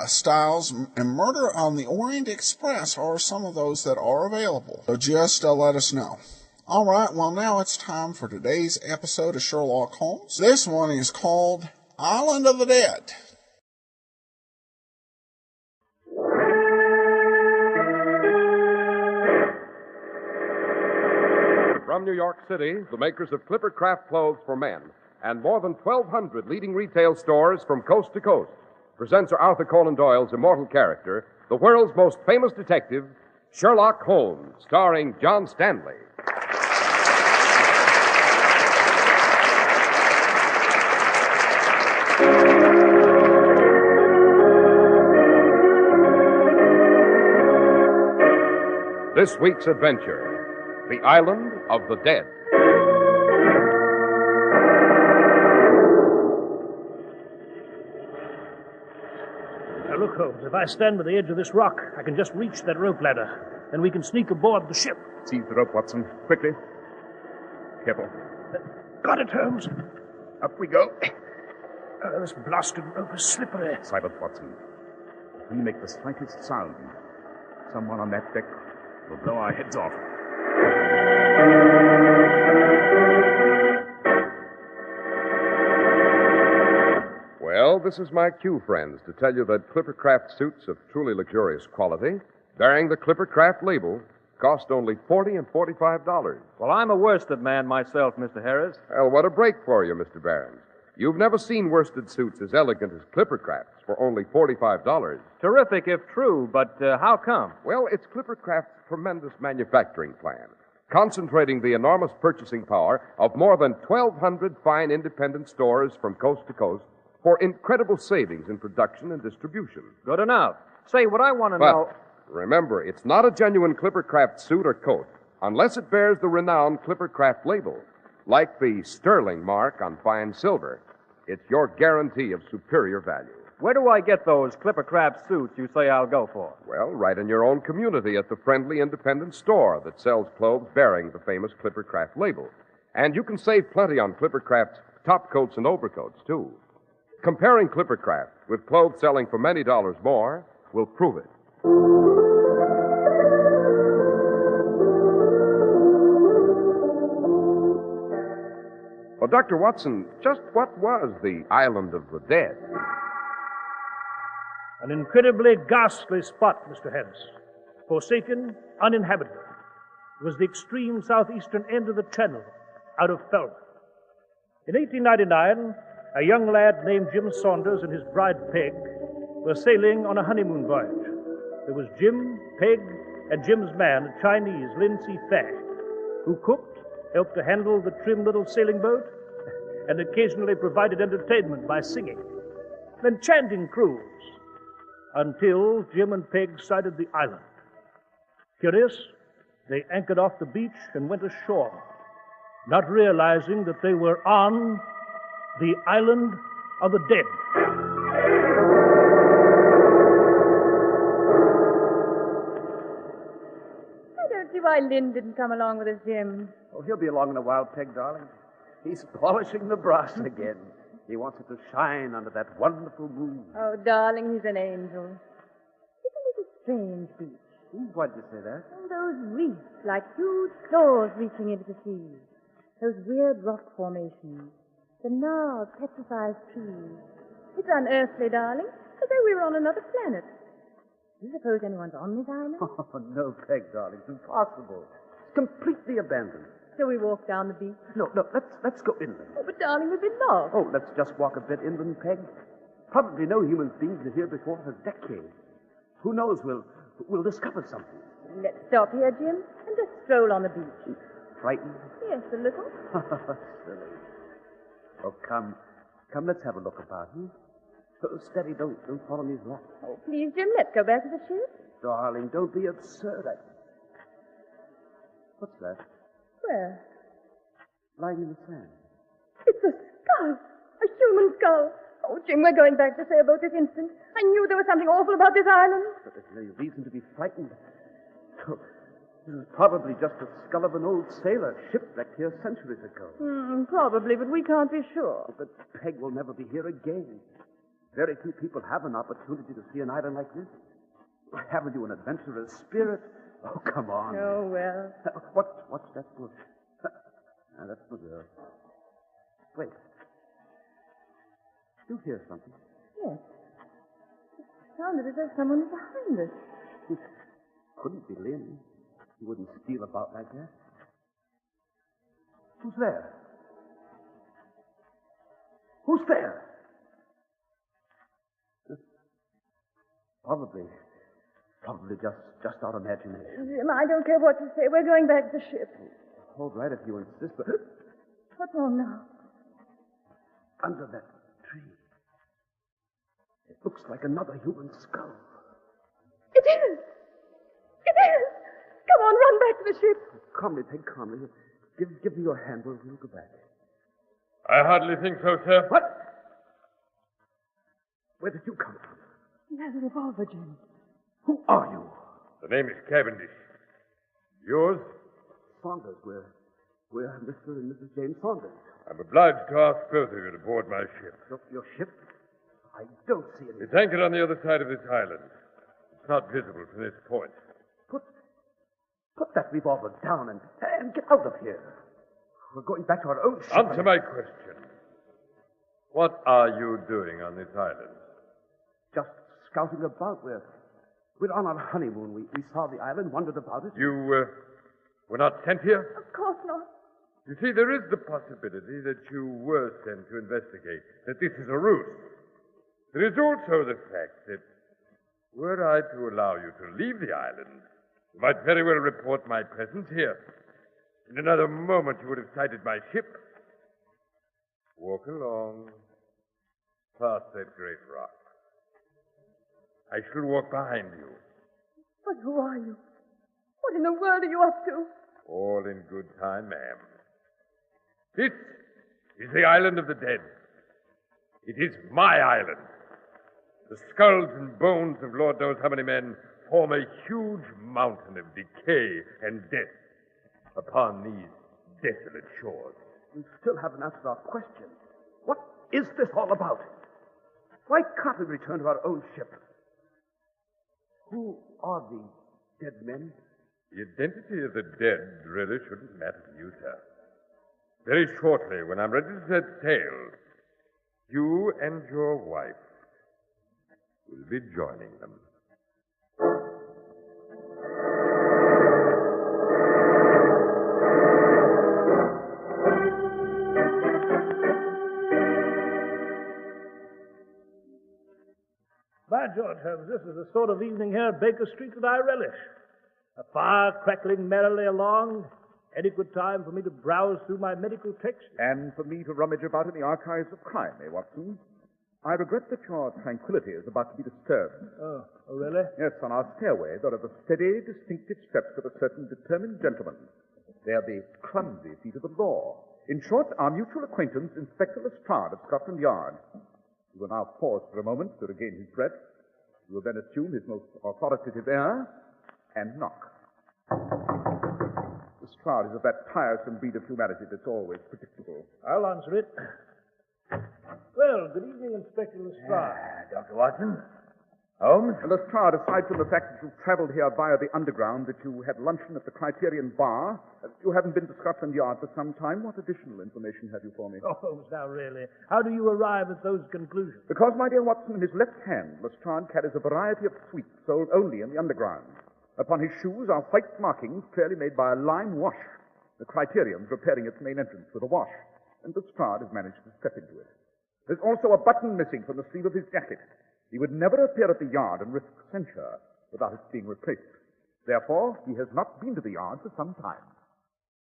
[SPEAKER 1] styles, and Murder on the Orient Express are some of those that are available. So just let us know. All right, well, now it's time for today's episode of Sherlock Holmes. This one is called Island of the Dead.
[SPEAKER 2] From New York City, the makers of Clipper Craft clothes for men and more than 1,200 leading retail stores from coast to coast present Sir Arthur Conan Doyle's immortal character, the world's most famous detective, Sherlock Holmes, starring John Stanley. This week's adventure, The Island of the Dead.
[SPEAKER 8] Now look, Holmes, if I stand by the edge of this rock, I can just reach that rope ladder. Then we can sneak aboard the ship.
[SPEAKER 10] Seize the rope, Watson. Quickly. Careful.
[SPEAKER 8] Got it, Holmes.
[SPEAKER 10] Up we go.
[SPEAKER 8] This blasted rope is slippery.
[SPEAKER 10] Silence, Watson. If we make the slightest sound, someone on that deck will blow our heads off.
[SPEAKER 2] Well, this is my cue, friends, to tell you that Clipper Craft suits of truly luxurious quality, bearing the Clipper Craft label, cost only $40 and $45.
[SPEAKER 11] Well, I'm a worsted man myself, Mr. Harris.
[SPEAKER 2] Well, what a break for you, Mr. Barron. You've never seen worsted suits as elegant as Clipper Craft's for only $45.
[SPEAKER 11] Terrific if true, but how come?
[SPEAKER 2] Well, it's Clipper Craft's tremendous manufacturing plan, concentrating the enormous purchasing power of more than 1,200 fine independent stores from coast to coast for incredible savings in production and distribution.
[SPEAKER 11] Good enough. Say, what I want to know...
[SPEAKER 2] Remember, it's not a genuine Clipper Craft suit or coat unless it bears the renowned Clipper Craft label, like the sterling mark on fine silver. It's your guarantee of superior value.
[SPEAKER 11] Where do I get those Clipper Craft suits you say I'll go for?
[SPEAKER 2] Well, right in your own community at the friendly independent store that sells clothes bearing the famous Clipper Craft label. And you can save plenty on Clipper Craft's top coats and overcoats, too. Comparing Clipper Craft with clothes selling for many dollars more will prove it. Well, Dr. Watson, just what was the Island of the Dead?
[SPEAKER 8] An incredibly ghastly spot, Mr. Harris. Forsaken, uninhabited. It was the extreme southeastern end of the channel, out of Felmouth. In 1899, a young lad named Jim Saunders and his bride Peg were sailing on a honeymoon voyage. There was Jim, Peg, and Jim's man, a Chinese, Lin Si Fei, who cooked, helped to handle the trim little sailing boat, and occasionally provided entertainment by singing. An enchanting cruise, until Jim and Peg sighted the island. Curious, they anchored off the beach and went ashore, not realizing that they were on the Island of the Dead.
[SPEAKER 24] I don't see why Lynn didn't come along with us, Jim.
[SPEAKER 25] Oh, he'll be along in a while, Peg, darling. He's polishing the brass again. He wants it to shine under that wonderful moon.
[SPEAKER 24] Oh, darling, he's an angel. Isn't it a strange beach?
[SPEAKER 25] Why did you say that?
[SPEAKER 24] And those reefs like huge claws reaching into the sea. Those weird rock formations. The gnarled, petrified trees. It's unearthly, darling, as though we were on another planet. Do you suppose anyone's on this island?
[SPEAKER 25] Oh, no, Peg, darling. It's impossible. It's completely abandoned.
[SPEAKER 24] Shall we walk down the beach?
[SPEAKER 25] No, let's go inland.
[SPEAKER 24] Oh, but darling, we've been lost.
[SPEAKER 25] Oh, let's just walk a bit inland, Peg. Probably no human beings are here before for decades. Who knows, we'll discover something.
[SPEAKER 24] Let's stop here, Jim, and just stroll on the beach.
[SPEAKER 25] Frightened?
[SPEAKER 24] Yes, a little.
[SPEAKER 25] Silly. Oh, come, let's have a look about, Oh, steady, don't fall on these rocks.
[SPEAKER 24] Oh, please, Jim, let's go back to the ship.
[SPEAKER 25] Darling, don't be absurd. What's that?
[SPEAKER 24] Where?
[SPEAKER 25] Lying in the sand.
[SPEAKER 24] It's a skull. A human skull. Oh, Jim, we're going back to sailboat this instant. I knew there was something awful about this island.
[SPEAKER 25] But there's no reason to be frightened. Oh, it was probably just the skull of an old sailor shipwrecked here centuries ago.
[SPEAKER 24] Probably, but we can't be sure.
[SPEAKER 25] But Peg will never be here again. Very few people have an opportunity to see an island like this. Haven't you an adventurous spirit? Oh, come on.
[SPEAKER 24] Oh, well.
[SPEAKER 25] What's that bush? That's the girl. Wait. You hear something?
[SPEAKER 24] Yes. It sounded as though someone was behind us.
[SPEAKER 25] Couldn't be Lynn. He wouldn't steal about like that. Who's there? Who's there? Probably just our imagination.
[SPEAKER 24] Jim, I don't care what you say. We're going back to the ship.
[SPEAKER 25] All right, if you insist, but
[SPEAKER 24] What's wrong now?
[SPEAKER 25] under that tree, it looks like another human skull.
[SPEAKER 24] It is! It is! Come on, run back to the ship.
[SPEAKER 25] Calmly, Peg, calmly. Give me your hand. We'll go back.
[SPEAKER 13] I hardly think so, sir.
[SPEAKER 25] What? Where did you come from?
[SPEAKER 24] He has a revolver, Jim.
[SPEAKER 25] Who are you?
[SPEAKER 13] The name is Cavendish. Yours?
[SPEAKER 25] Saunders. We're Mr. and Mrs. James Saunders.
[SPEAKER 13] I'm obliged to ask both of you to board my ship.
[SPEAKER 25] Your ship? I don't see any.
[SPEAKER 13] It's anchored on the other side of this island. It's not visible from this point.
[SPEAKER 25] Put that revolver down and get out of here. We're going back to our own ship.
[SPEAKER 13] Answer my question. What are you doing on this island?
[SPEAKER 25] Just scouting about. We're on our honeymoon. We saw the island, wondered about it.
[SPEAKER 13] You were not sent here?
[SPEAKER 24] Of course not.
[SPEAKER 13] You see, there is the possibility that you were sent to investigate, that this is a ruse. There is also the fact that were I to allow you to leave the island, you might very well report my presence here. In another moment, you would have sighted my ship. Walk along, past that great rock. I shall walk behind you.
[SPEAKER 24] But who are you? What in the world are you up to?
[SPEAKER 13] All in good time, ma'am. This is the island of the dead. It is my island. The skulls and bones of Lord knows how many men form a huge mountain of decay and death upon these desolate shores.
[SPEAKER 25] We still haven't answered our question. What is this all about? Why can't we return to our own ship? Who are these dead men?
[SPEAKER 13] The identity of the dead really shouldn't matter to you, sir. Very shortly, when I'm ready to set sail, you and your wife will be joining them.
[SPEAKER 8] By George, Holmes, this is the sort of evening here at Baker Street that I relish. A fire crackling merrily along, adequate time for me to browse through my medical texts.
[SPEAKER 10] And for me to rummage about in the archives of crime, Watson? I regret that your tranquility is about to be disturbed.
[SPEAKER 8] Oh, really?
[SPEAKER 10] Yes, on our stairway there are the steady, distinctive steps of a certain determined gentleman. They are the clumsy feet of the law. In short, our mutual acquaintance, Inspector Lestrade of Scotland Yard. He will now pause for a moment to regain his breath. He will then assume his most authoritative air and knock. Lestrade is of that tiresome breed of humanity that's always predictable.
[SPEAKER 8] I'll answer it. Well, good evening, Inspector Lestrade.
[SPEAKER 10] Dr. Watson? Holmes? Lestrade, aside from the fact that you traveled here via the underground, that you had luncheon at the Criterion Bar, you haven't been to Scotland Yard for some time, what additional information have you for me?
[SPEAKER 8] Oh, Holmes, now really. How do you arrive at those conclusions?
[SPEAKER 10] Because, my dear Watson, in his left hand, Lestrade carries a variety of sweets sold only in the underground. Upon his shoes are white markings clearly made by a lime wash. The Criterion's repairing its main entrance with a wash, and Lestrade has managed to step into it. There's also a button missing from the sleeve of his jacket. He would never appear at the yard and risk censure without its being replaced. Therefore, he has not been to the yard for some time.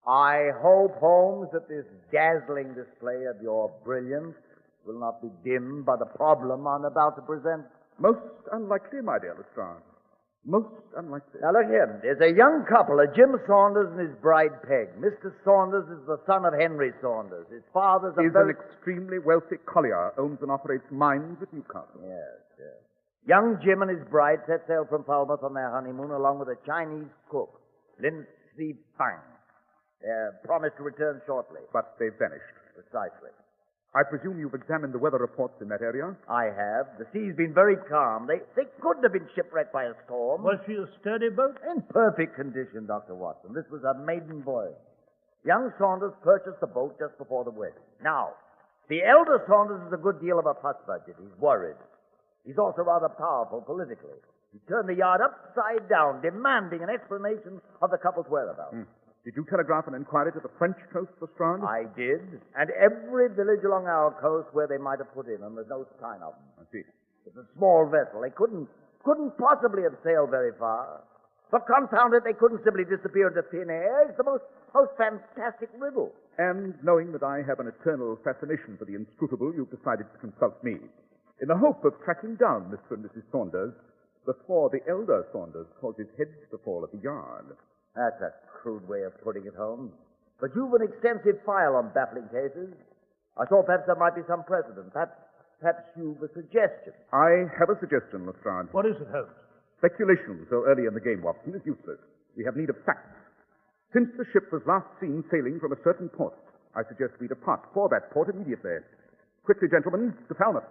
[SPEAKER 14] I hope, Holmes, that this dazzling display of your brilliance will not be dimmed by the problem I'm about to present.
[SPEAKER 10] Most unlikely, my dear Lestrade. Most unlikely.
[SPEAKER 14] Now, look here. There's a young couple, a Jim Saunders and his bride, Peg. Mr. Saunders is the son of Henry Saunders. His father's a
[SPEAKER 10] He's an extremely wealthy collier, owns and operates mines at Newcastle.
[SPEAKER 14] Yes, yes. Young Jim and his bride set sail from Falmouth on their honeymoon along with a Chinese cook, Lin Si Fang. They're promised to return shortly.
[SPEAKER 10] But they've vanished.
[SPEAKER 14] Precisely.
[SPEAKER 10] I presume you've examined the weather reports in that area?
[SPEAKER 14] I have. The sea's been very calm. They couldn't have been shipwrecked by a storm.
[SPEAKER 8] Was she a sturdy boat?
[SPEAKER 14] In perfect condition, Dr. Watson. This was a maiden voyage. Young Saunders purchased the boat just before the wedding. Now, the elder Saunders is a good deal of a fuss budget. He's worried. He's also rather powerful politically. He turned the yard upside down, demanding an explanation of the couple's whereabouts.
[SPEAKER 10] Did you telegraph an inquiry to the French coast, Lestrade?
[SPEAKER 14] I did. And every village along our coast where they might have put in, and there's no sign of them.
[SPEAKER 10] I see.
[SPEAKER 14] It's a small vessel. They couldn't possibly have sailed very far. But confound it, they couldn't simply disappear into thin air. It's the most fantastic riddle.
[SPEAKER 10] And knowing that I have an eternal fascination for the inscrutable, you've decided to consult me, in the hope of tracking down Mr. and Mrs. Saunders before the elder Saunders causes heads to fall at the yard.
[SPEAKER 14] That's a crude way of putting it, Holmes. But you've an extensive file on baffling cases. I thought perhaps there might be some precedent. Perhaps you've a suggestion.
[SPEAKER 10] I have a suggestion, Lestrade.
[SPEAKER 8] What is it, Holmes?
[SPEAKER 10] Speculation so early in the game, Watson, is useless. We have need of facts. Since the ship was last seen sailing from a certain port, I suggest we depart for that port immediately. Quickly, gentlemen, to Falmouth.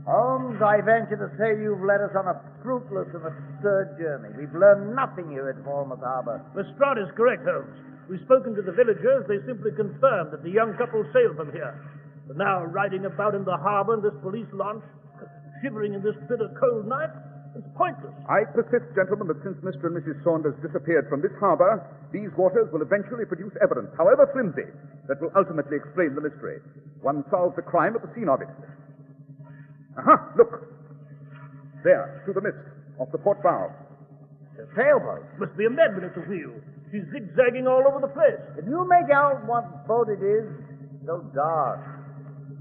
[SPEAKER 14] Holmes, I venture to say you've led us on a fruitless and absurd journey. We've learned nothing here at Falmouth Harbor.
[SPEAKER 8] Lestrade is correct, Holmes. We've spoken to the villagers. They simply confirmed that the young couple sailed from here. But now, riding about in the harbor in this police launch, shivering in this bitter cold night, it's pointless.
[SPEAKER 10] I persist, gentlemen, that since Mr. and Mrs. Saunders disappeared from this harbor, these waters will eventually produce evidence, however flimsy, that will ultimately explain the mystery. One solves the crime at the scene of it. Aha! Look! There, through the mist, off the port bow.
[SPEAKER 14] The sailboat.
[SPEAKER 8] Must be a madman at the wheel. She's zigzagging all over the place.
[SPEAKER 14] Can you make out what boat it is? So dark.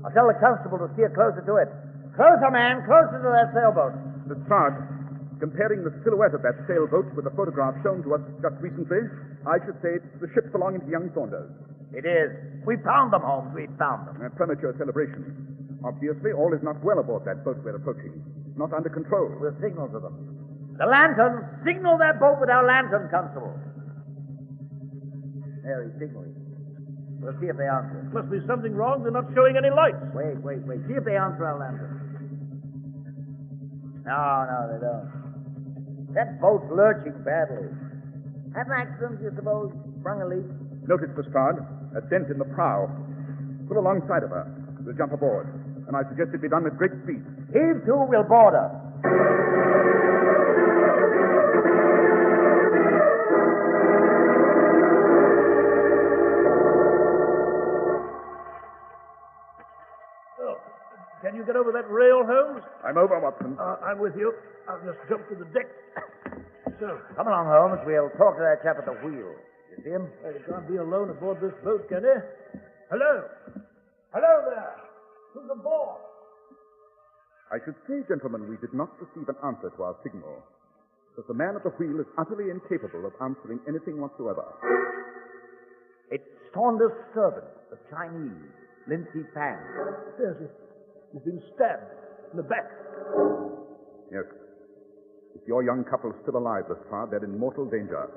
[SPEAKER 14] I'll tell the constable to steer closer to it. Closer, man, closer to that sailboat.
[SPEAKER 10] Lestrade, comparing the silhouette of that sailboat with the photograph shown to us just recently, I should say it's the ship belonging to young Saunders.
[SPEAKER 14] It is. We found them, Holmes. We found them.
[SPEAKER 10] A premature celebration. Obviously, all is not well aboard that boat we're approaching. Not under control.
[SPEAKER 14] We'll signal to them. The lantern! Signal that boat with our lantern, Constable. There, he's signaling. We'll see if they answer.
[SPEAKER 8] Must be something wrong. They're not showing any lights.
[SPEAKER 14] Wait. See if they answer our lantern. No, they don't. That boat's lurching badly. Had an accident, you suppose? Sprung a leak?
[SPEAKER 10] Notice, Lestrade, a dent in the prow. Pull alongside of her. We'll jump aboard. And I suggest it be done with great speed.
[SPEAKER 14] Heave to, we'll board her.
[SPEAKER 8] Oh, can you get over that rail, Holmes?
[SPEAKER 10] I'm over, Watson.
[SPEAKER 8] I'm with you. I'll just jump to the deck. So.
[SPEAKER 14] Come along, Holmes. We'll talk to that chap at the wheel. You see him?
[SPEAKER 8] Well, he can't be alone aboard this boat, can he? Hello? Hello there. Who's aboard?
[SPEAKER 10] I should say, gentlemen, we did not receive an answer to our signal, because the man at the wheel is utterly incapable of answering anything whatsoever.
[SPEAKER 14] It's Saunders' servant, the Chinese, Lindsay Fang.
[SPEAKER 8] Yes, he's been stabbed in the back.
[SPEAKER 10] Yes. If your young couple's still alive, Lestrade, they're in mortal danger.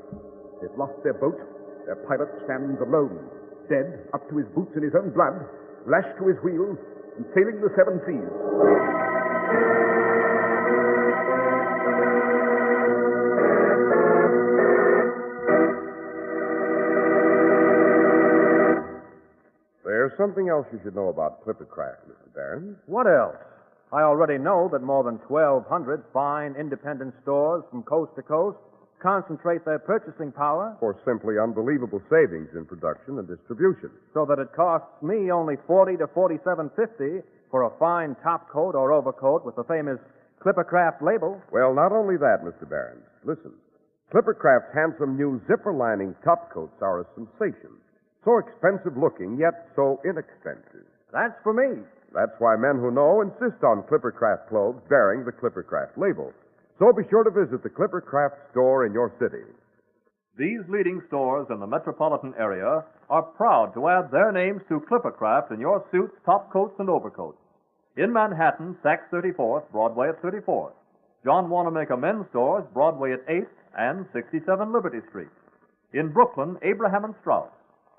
[SPEAKER 10] They've lost their boat. Their pilot stands alone, dead, up to his boots in his own blood, lashed to his wheel, and sailing the seven seas.
[SPEAKER 2] There's something else you should know about Clippercraft, Mr. Barron.
[SPEAKER 15] What else? I already know that more than 1,200 fine independent stores from coast to coast concentrate their purchasing power
[SPEAKER 2] For simply unbelievable savings in production and distribution.
[SPEAKER 15] so that it costs me only $40 to $47.50 for a fine top coat or overcoat with the famous Clippercraft label.
[SPEAKER 2] Well, not only that, Mr. Barron. Listen. Clippercraft's handsome new zipper-lining top coats are a sensation. So expensive looking, yet so inexpensive.
[SPEAKER 15] That's for me.
[SPEAKER 2] That's why men who know insist on Clippercraft clothes bearing the Clippercraft label. So be sure to visit the Clippercraft store in your city.
[SPEAKER 16] These leading stores in the metropolitan area are proud to add their names to Clippercraft in your suits, top coats, and overcoats. In Manhattan, Saks 34th, Broadway at 34th. John Wanamaker Men's Stores, Broadway at 8th and 67 Liberty Street. In Brooklyn, Abraham and Strauss.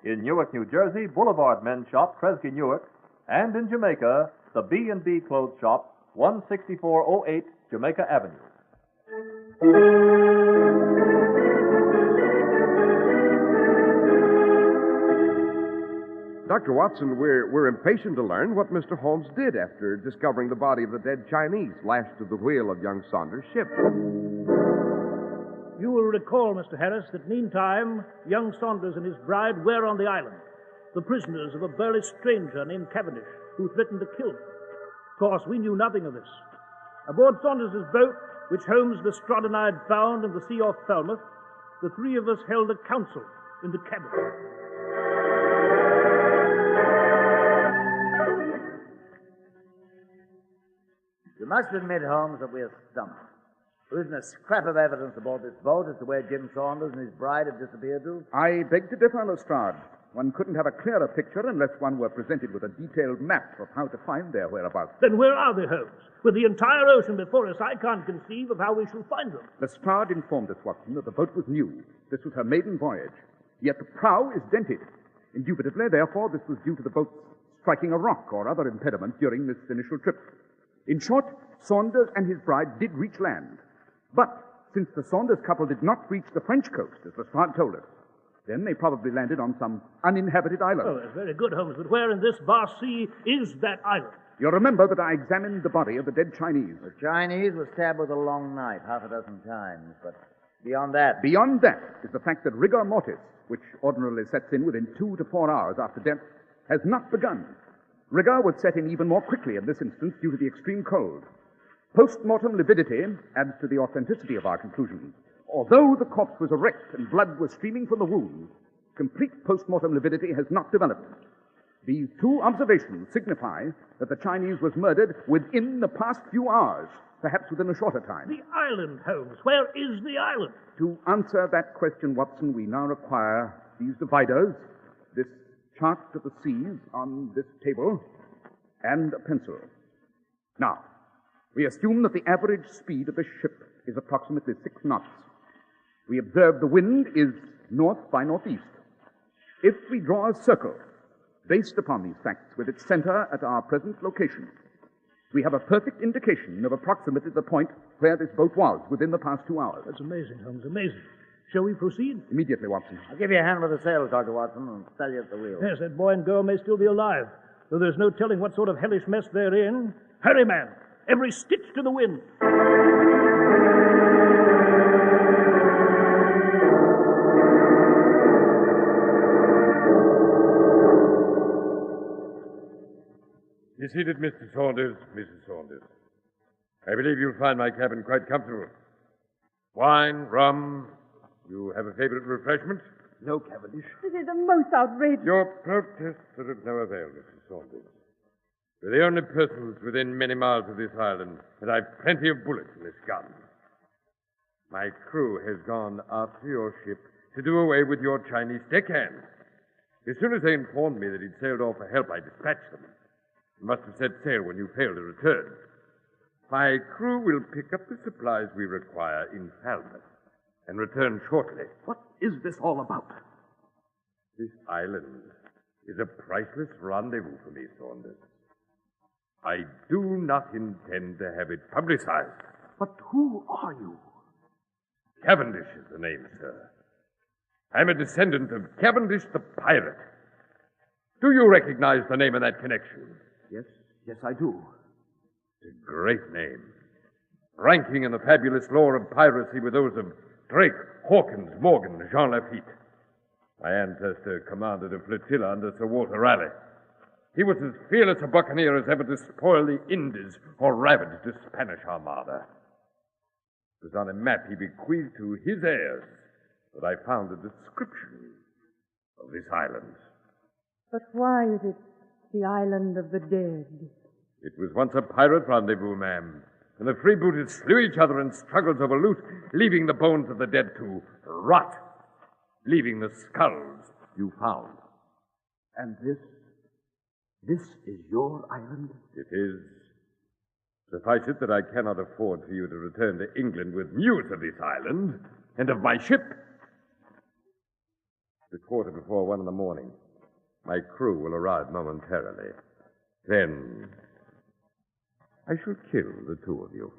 [SPEAKER 16] In Newark, New Jersey, Boulevard Men's Shop, Kresge Newark. And in Jamaica, the B&B Clothes Shop, 16408 Jamaica Avenue.
[SPEAKER 2] Dr. Watson, we're impatient to learn what Mr. Holmes did after discovering the body of the dead Chinese lashed to the wheel of young Saunders' ship.
[SPEAKER 8] You will recall, Mr. Harris, that meantime, young Saunders and his bride were on the island, the prisoners of a burly stranger named Cavendish, who threatened to kill them. Of course, we knew nothing of this. Aboard Saunders' boat, which Holmes Lestrade and I had found in the sea off Falmouth, the three of us held a council in the cabin.
[SPEAKER 14] You must admit, Holmes, that we're stumped. There isn't a scrap of evidence aboard this boat as to where Jim Saunders and his bride have disappeared to.
[SPEAKER 10] I beg to differ, Lestrade. One couldn't have a clearer picture unless one were presented with a detailed map of how to find their whereabouts.
[SPEAKER 8] Then where are they, Holmes? With the entire ocean before us, I can't conceive of how we shall find them.
[SPEAKER 10] Lestrade informed us, Watson, that the boat was new. This was her maiden voyage. Yet the prow is dented. Indubitably, therefore, this was due to the boat's striking a rock or other impediment during this initial trip. In short, Saunders and his bride did reach land. But since the Saunders couple did not reach the French coast, as Lestrade told us, then they probably landed on some uninhabited island.
[SPEAKER 8] Oh, that's very good, Holmes, but where in this vast sea is that island?
[SPEAKER 10] You'll remember that I examined the body of the dead Chinese.
[SPEAKER 14] The Chinese was stabbed with a long knife half a dozen times, but beyond that...
[SPEAKER 10] Beyond that is the fact that rigor mortis, which ordinarily sets in within 2 to 4 hours after death, has not begun. Rigor would set in even more quickly in this instance due to the extreme cold. Post-mortem lividity adds to the authenticity of our conclusions. Although the corpse was erect and blood was streaming from the wound, complete post-mortem lividity has not developed. These two observations signify that the Chinese was murdered within the past few hours, perhaps within a shorter time.
[SPEAKER 8] The island, Holmes. Where is the island?
[SPEAKER 10] To answer that question, Watson, we now require these dividers, this chart of the seas on this table, and a pencil. Now, we assume that the average speed of the ship is approximately 6 knots. We observe the wind is north by northeast. If we draw a circle based upon these facts with its center at our present location, we have a perfect indication of approximately the point where this boat was within the past 2 hours.
[SPEAKER 8] That's amazing, Holmes, amazing. Shall we proceed?
[SPEAKER 10] Immediately, Watson.
[SPEAKER 14] I'll give you a hand with the sails, Dr. Watson, and tell you at the wheel.
[SPEAKER 8] Yes, that boy and girl may still be alive, though there's no telling what sort of hellish mess they're in. Hurry, man! Every stitch to the wind!
[SPEAKER 13] Be seated, Mr. Saunders, Mrs. Saunders. I believe you'll find my cabin quite comfortable. Wine, rum. You have a favorite refreshment?
[SPEAKER 25] No, Cavendish.
[SPEAKER 24] This is the most outrageous.
[SPEAKER 13] Your protests are of no avail, Mrs. Saunders. We're the only persons within many miles of this island, and I've plenty of bullets in this gun. My crew has gone after your ship to do away with your Chinese deckhand. As soon as they informed me that he'd sailed off for help, I dispatched them. You must have set sail when you failed to return. My crew will pick up the supplies we require in Falmouth and return shortly.
[SPEAKER 25] What is this all about?
[SPEAKER 13] This island is a priceless rendezvous for me, Saunders. I do not intend to have it publicized.
[SPEAKER 25] But who are you?
[SPEAKER 13] Cavendish is the name, sir. I'm a descendant of Cavendish the pirate. Do you recognize the name in that connection?
[SPEAKER 25] Yes, I do.
[SPEAKER 13] It's a great name, ranking in the fabulous lore of piracy with those of Drake, Hawkins, Morgan, Jean Lafitte. My ancestor commanded a flotilla under Sir Walter Raleigh. He was as fearless a buccaneer as ever to spoil the Indies or ravage the Spanish Armada. It was on a map he bequeathed to his heirs that I found a description of this island.
[SPEAKER 24] But why is it the island of the dead?
[SPEAKER 13] It was once a pirate rendezvous, ma'am, and the freebooters slew each other in struggles over loot, leaving the bones of the dead to rot, leaving the skulls you found.
[SPEAKER 25] And this is your island?
[SPEAKER 13] It is, Suffice it that I cannot afford for you to return to England with news of this island and of my ship. It's 1:15 in the morning. My crew will arrive momentarily. Then I shall kill the two of you.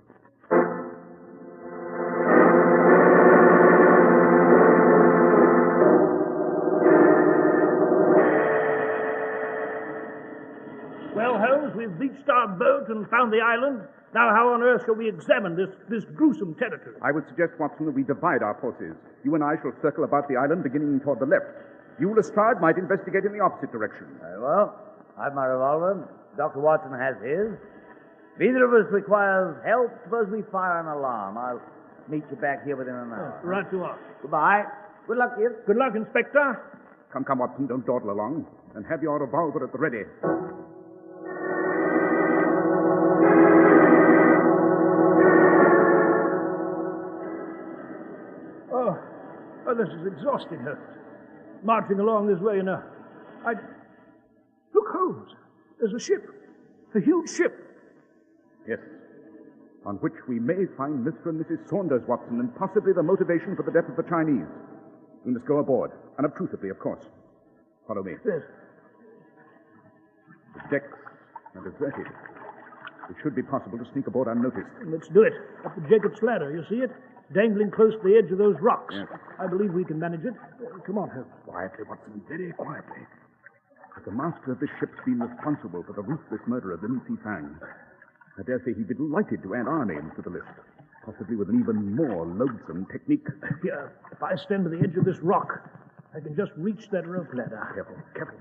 [SPEAKER 8] Well, Holmes, we've beached our boat and found the island. Now, how on earth shall we examine this gruesome territory?
[SPEAKER 10] I would suggest, Watson, that we divide our forces. You and I shall circle about the island, beginning toward the left. You, Lestrade, might investigate in the opposite direction.
[SPEAKER 14] Very well. I've my revolver. Dr. Watson has his. If either of us requires help, suppose we fire an alarm. I'll meet you back here within an hour.
[SPEAKER 8] Right you are.
[SPEAKER 14] Goodbye. Good luck to you.
[SPEAKER 8] Good luck, Inspector.
[SPEAKER 10] Come, Watson, don't dawdle along. And have your revolver at the ready.
[SPEAKER 8] Oh, this is exhausting, Holmes. Marching along this way, you know. Look, Holmes. There's a ship. A huge ship.
[SPEAKER 10] Yes. On which we may find Mr. and Mrs. Saunders, Watson, and possibly the motivation for the death of the Chinese. We must go aboard. Unobtrusively, of course. Follow me.
[SPEAKER 8] Yes.
[SPEAKER 10] The decks are deserted. It should be possible to sneak aboard unnoticed.
[SPEAKER 8] Let's do it. Up the Jacob's ladder, you see it? Dangling close to the edge of those rocks.
[SPEAKER 10] Yes.
[SPEAKER 8] I believe we can manage it. Come on, Holmes.
[SPEAKER 10] Quietly, Watson, very quietly. Has the master of this ship been responsible for the ruthless murder of Lin Fang? I dare say he'd be delighted to add our names to the list, possibly with an even more loathsome technique.
[SPEAKER 8] Here, if I stand to the edge of this rock, I can just reach that rope ladder.
[SPEAKER 10] Careful.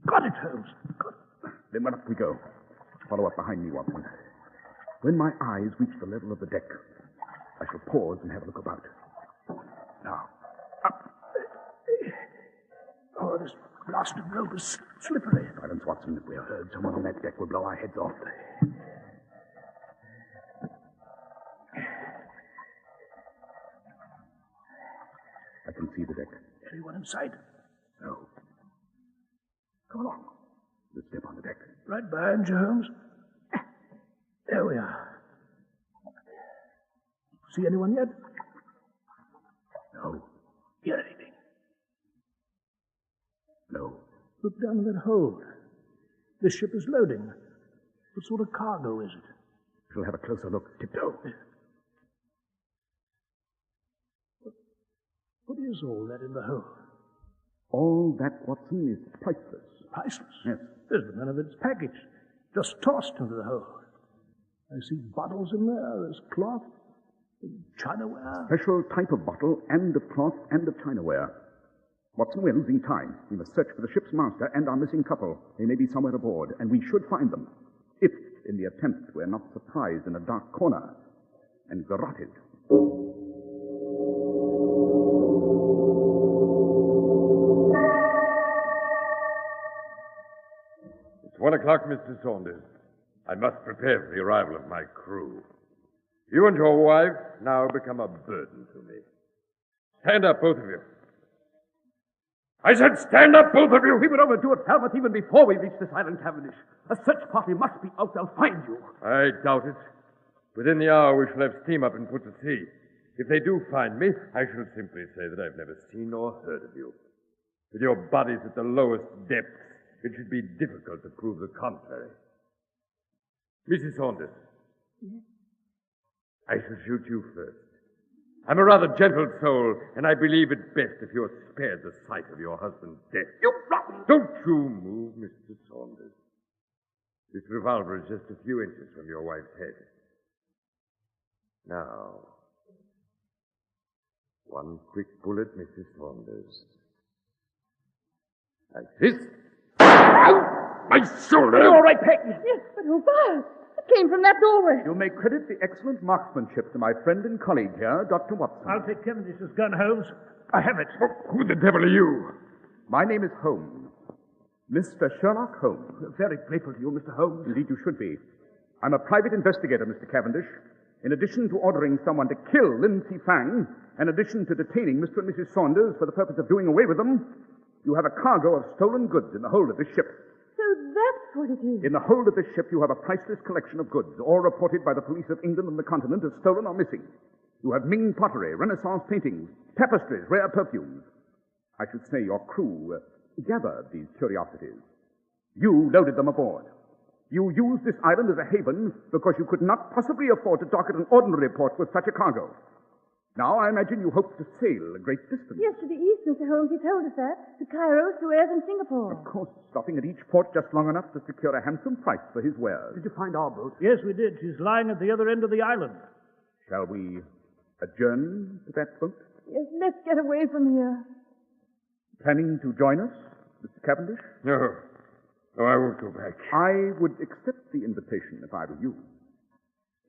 [SPEAKER 8] Got it, Holmes. Got it.
[SPEAKER 10] Then up we go. Follow up behind me, Watson. When my eyes reach the level of the deck, I shall pause and have a look about. Now, up.
[SPEAKER 8] Oh, this blasted rope is slippery.
[SPEAKER 10] Silence, Watson. If we are heard, someone on that deck will blow our heads off. I can see the deck.
[SPEAKER 8] Anyone in sight?
[SPEAKER 10] No. Come along. Let's step on the deck.
[SPEAKER 8] Right behind you, Holmes. There we are. See anyone yet?
[SPEAKER 10] No.
[SPEAKER 8] Hear anything?
[SPEAKER 10] No.
[SPEAKER 8] Look down in that hold. This ship is loading. What sort of cargo is it?
[SPEAKER 10] We'll have a closer look. Tiptoe.
[SPEAKER 8] What is all that in the hold?
[SPEAKER 10] All that, Watson, is priceless.
[SPEAKER 8] Priceless?
[SPEAKER 10] Yes.
[SPEAKER 8] There's none of it's packaged. Just tossed into the hold. I see bottles in there. There's cloth, chinaware.
[SPEAKER 10] Special type of bottle and of cloth and of chinaware. Watson, we're losing time. We must search for the ship's master and our missing couple. They may be somewhere aboard, and we should find them. If, in the attempt, we're not surprised in a dark corner and garroted.
[SPEAKER 13] It's 1 o'clock, Mr. Saunders. I must prepare for the arrival of my crew. You and your wife now become a burden to me. Stand up, both of you. I said stand up, both of you!
[SPEAKER 25] We would overdo it, Talbot, even before we reach this island, Cavendish. A search party must be out. They'll find you.
[SPEAKER 13] I doubt it. Within the hour, we shall have steam up and put to sea. If they do find me, I shall simply say that I've never seen or heard of you. With your bodies at the lowest depths, it should be difficult to prove the contrary. Mrs. Saunders.
[SPEAKER 24] Yes?
[SPEAKER 13] I shall shoot you first. I'm a rather gentle soul, and I believe it best if you're spared the sight of your husband's death.
[SPEAKER 25] You rotten!
[SPEAKER 13] Don't you move, Mr. Saunders. This revolver is just a few inches from your wife's head. Now, one quick bullet, Mrs. Saunders. Like this. Ow! My shoulder!
[SPEAKER 25] Are you all right, Peggy?
[SPEAKER 24] Yes, but who fired? It came from that doorway.
[SPEAKER 10] You may credit the excellent marksmanship to my friend and colleague here, Dr. Watson.
[SPEAKER 8] I'll take Cavendish's gun, Holmes. I have it.
[SPEAKER 13] Who the devil are you?
[SPEAKER 10] My name is Holmes. Mr. Sherlock Holmes.
[SPEAKER 25] Very grateful to you, Mr. Holmes.
[SPEAKER 10] Indeed, you should be. I'm a private investigator, Mr. Cavendish. In addition to ordering someone to kill Lin Fang, in addition to detaining Mr. and Mrs. Saunders for the purpose of doing away with them, you have a cargo of stolen goods in the hold of this ship.
[SPEAKER 24] So that's That's what it is.
[SPEAKER 25] In the hold of this ship, you have a priceless collection of goods, all reported by the police of England and the continent as stolen or missing. You have Ming pottery, Renaissance paintings, tapestries, rare perfumes. I should say your crew gathered these curiosities. You loaded them aboard. You used this island as a haven because you could not possibly afford to dock at an ordinary port with such a cargo. Now, I imagine you hope to sail a great distance.
[SPEAKER 24] Yes, to the east, Mr. Holmes. He told us that. To Cairo, Suez, and Singapore.
[SPEAKER 25] Of course, stopping at each port just long enough to secure a handsome price for his wares. Did you find our boat?
[SPEAKER 8] Yes, we did. She's lying at the other end of the island.
[SPEAKER 25] Shall we adjourn to that boat?
[SPEAKER 24] Yes, let's get away from here.
[SPEAKER 25] Planning to join us, Mr. Cavendish?
[SPEAKER 13] No. No, I won't go back.
[SPEAKER 25] I would accept the invitation if I were you.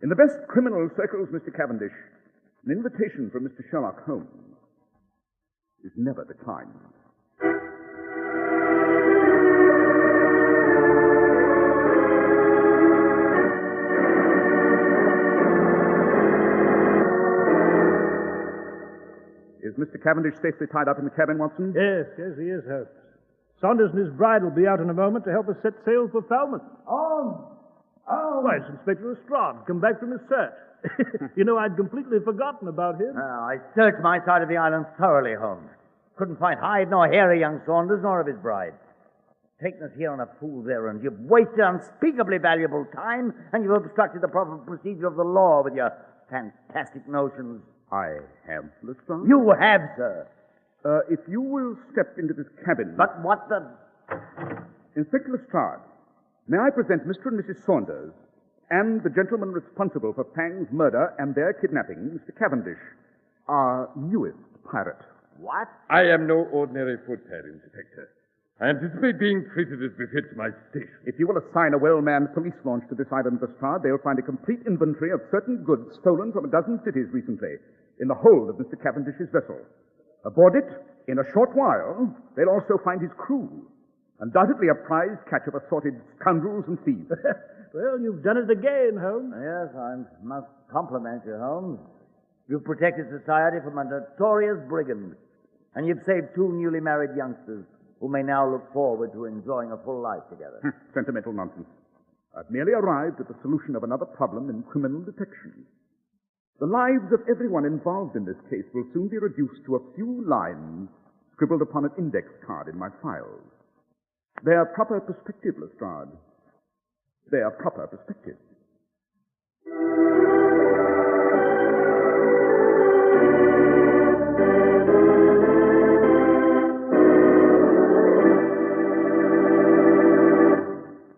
[SPEAKER 25] In the best criminal circles, Mr. Cavendish, an invitation from Mr. Sherlock Holmes is never declined. Is Mr. Cavendish safely tied up in the cabin, Watson?
[SPEAKER 8] Yes, he is, Holmes. Saunders and his bride will be out in a moment to help us set sail for Falmouth.
[SPEAKER 24] Oh!
[SPEAKER 8] Why, it's Inspector Lestrade, come back from his search. You know, I'd completely forgotten about him.
[SPEAKER 14] I searched my side of the island thoroughly, Holmes. Couldn't find hide nor hair of young Saunders nor of his bride. Taken us here on a fool's errand. You've wasted unspeakably valuable time, and you've obstructed the proper procedure of the law with your fantastic notions.
[SPEAKER 25] I have, Lestrade.
[SPEAKER 14] You have, sir.
[SPEAKER 25] If you will step into this cabin...
[SPEAKER 14] But what the...
[SPEAKER 25] Inspector Lestrade, may I present Mr. and Mrs. Saunders and the gentleman responsible for Fang's murder and their kidnapping, Mr. Cavendish, our newest pirate.
[SPEAKER 14] What?
[SPEAKER 13] I am no ordinary footpad, Inspector. I anticipate being treated as befits my station.
[SPEAKER 25] If you will assign a well-manned police launch to this island, Lestrade, they'll find a complete inventory of certain goods stolen from a dozen cities recently in the hold of Mr. Cavendish's vessel. Aboard it, in a short while, they'll also find his crew. Undoubtedly a prize catch of assorted scoundrels and thieves.
[SPEAKER 8] Well, you've done it again, Holmes.
[SPEAKER 14] Yes, I must compliment you, Holmes. You've protected society from a notorious brigand, and you've saved two newly married youngsters who may now look forward to enjoying a full life together.
[SPEAKER 25] Sentimental nonsense. I've merely arrived at the solution of another problem in criminal detection. The lives of everyone involved in this case will soon be reduced to a few lines scribbled upon an index card in my files. Their proper perspective, Lestrade. Their proper perspective.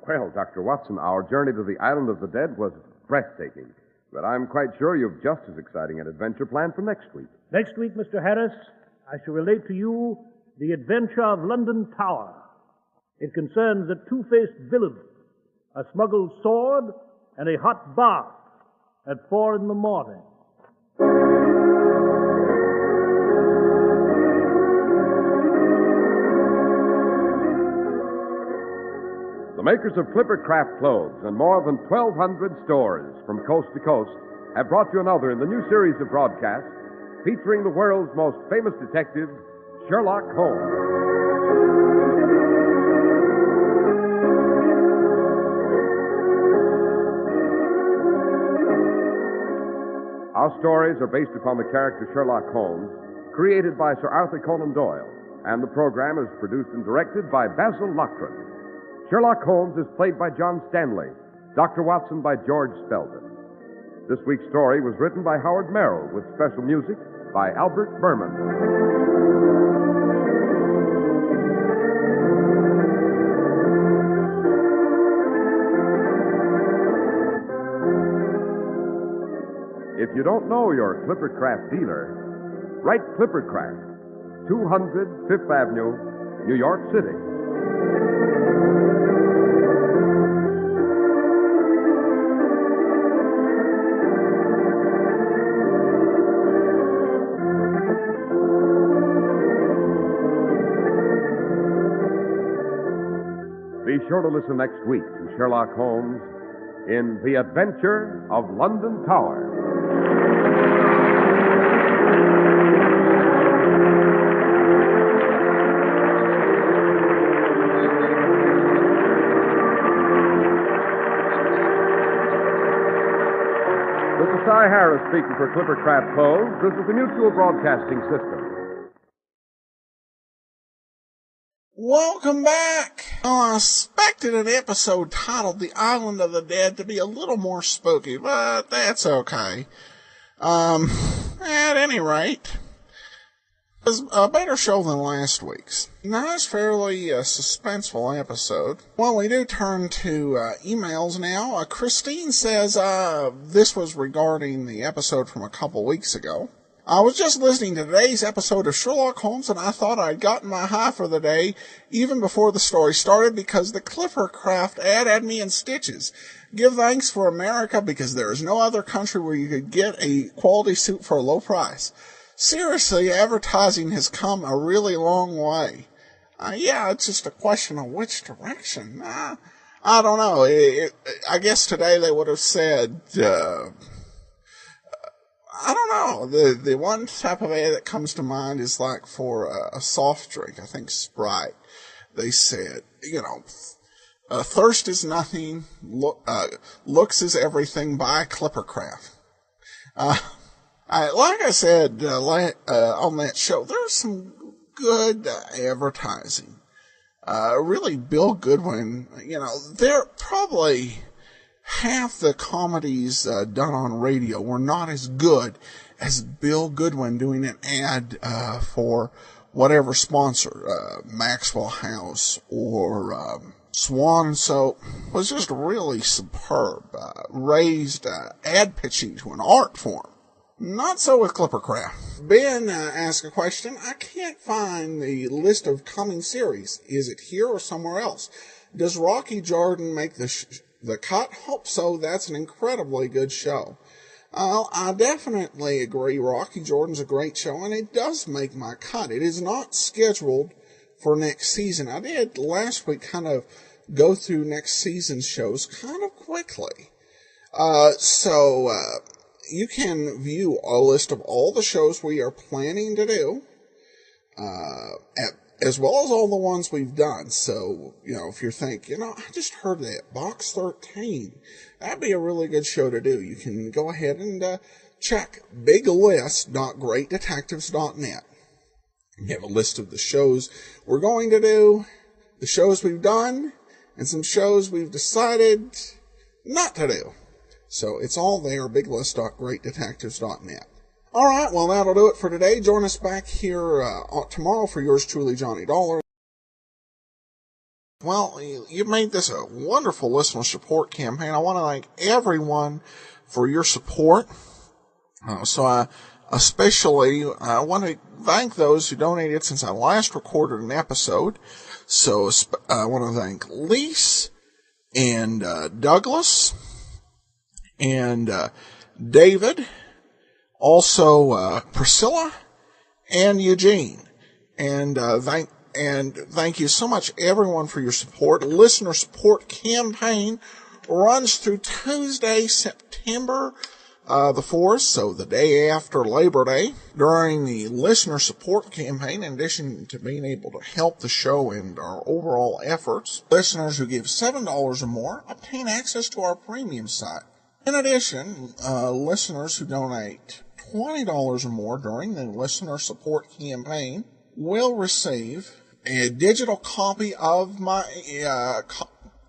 [SPEAKER 2] Well, Dr. Watson, our journey to the island of the dead was breathtaking. But I'm quite sure you've just as exciting an adventure planned for next week.
[SPEAKER 8] Next week, Mr. Harris, I shall relate to you the adventure of London Tower. It concerns a two-faced villain, a smuggled sword, and a hot bath at 4 in the morning.
[SPEAKER 2] The makers of Clipper Craft Clothes and more than 1,200 stores from coast to coast have brought you another in the new series of broadcasts featuring the world's most famous detective, Sherlock Holmes. Our stories are based upon the character Sherlock Holmes, created by Sir Arthur Conan Doyle, and the program is produced and directed by Basil Loughrane. Sherlock Holmes is played by John Stanley, Dr. Watson by George Spelman. This week's story was written by Howard Merrill with special music by Albert Berman. If you don't know your Clippercraft dealer, write Clippercraft, 200 Fifth Avenue, New York City. Be sure to listen next week to Sherlock Holmes in The Adventure of London Tower. This is Cy Harris speaking for Clipper Craft Clothes. This is the Mutual Broadcasting System.
[SPEAKER 1] Welcome back. I expected an episode titled The Island of the Dead to be a little more spooky, but that's okay. At any rate, it was a better show than last week's. Nice, fairly suspenseful episode. Well, we do turn to emails now. Christine says this was regarding the episode from a couple weeks ago. I was just listening to today's episode of Sherlock Holmes, and I thought I'd gotten my high for the day even before the story started because the Clipper Craft ad had me in stitches. Give thanks for America because there is no other country where you could get a quality suit for a low price. Seriously, advertising has come a really long way. Yeah, it's just a question of which direction. I don't know. I guess today they would have said... I don't know. The one type of ad that comes to mind is like for a soft drink. I think Sprite. They said, thirst is nothing, looks is everything. Buy Clippercraft. Like I said on that show, there's some good advertising. Really, Bill Goodwin. They're probably. Half the comedies done on radio were not as good as Bill Goodwin doing an ad for whatever sponsor, Maxwell House or Swan Soap, was just really superb. Raised ad pitching to an art form. Not so with Clippercraft. Ben asked a question. I can't find the list of coming series. Is it here or somewhere else? Does Rocky Jordan make the cut? Hope so. That's an incredibly good show. I definitely agree. Rocky Jordan's a great show, and it does make my cut. It is not scheduled for next season. I did last week kind of go through next season's shows kind of quickly. So you can view a list of all the shows we are planning to do, as well as all the ones we've done. So, if you're thinking, I just heard that, Box 13, that'd be a really good show to do. You can go ahead and check biglist.greatdetectives.net. We have a list of the shows we're going to do, the shows we've done, and some shows we've decided not to do. So it's all there, biglist.greatdetectives.net. All right, well, that'll do it for today. Join us back here tomorrow for yours truly, Johnny Dollar. Well, you made this a wonderful listener support campaign. I want to thank everyone for your support. So I especially want to thank those who donated since I last recorded an episode. So I want to thank Lise and Douglas and David. Also, Priscilla and Eugene. And thank you so much, everyone, for your support. Listener support campaign runs through Tuesday, September the 4th, so the day after Labor Day. During the listener support campaign, in addition to being able to help the show and our overall efforts, listeners who give $7 or more obtain access to our premium site. In addition, listeners who donate $20 or more during the listener support campaign will receive a digital copy of my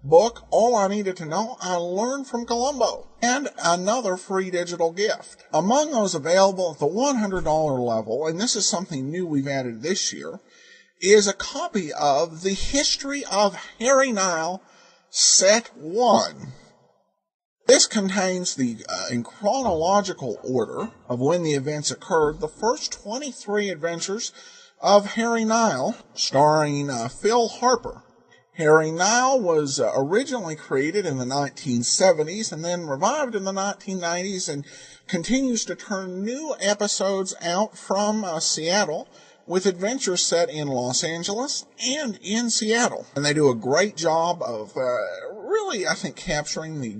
[SPEAKER 1] book, All I Needed to Know I Learned from Columbo, and another free digital gift. Among those available at the $100 level, and this is something new we've added this year, is a copy of The History of Harry Nile, Set 1. This contains in chronological order of when the events occurred, the first 23 adventures of Harry Nile, starring Phil Harper. Harry Nile was originally created in the 1970s and then revived in the 1990s and continues to turn new episodes out from Seattle, with adventures set in Los Angeles and in Seattle. And they do a great job of really, I think, capturing the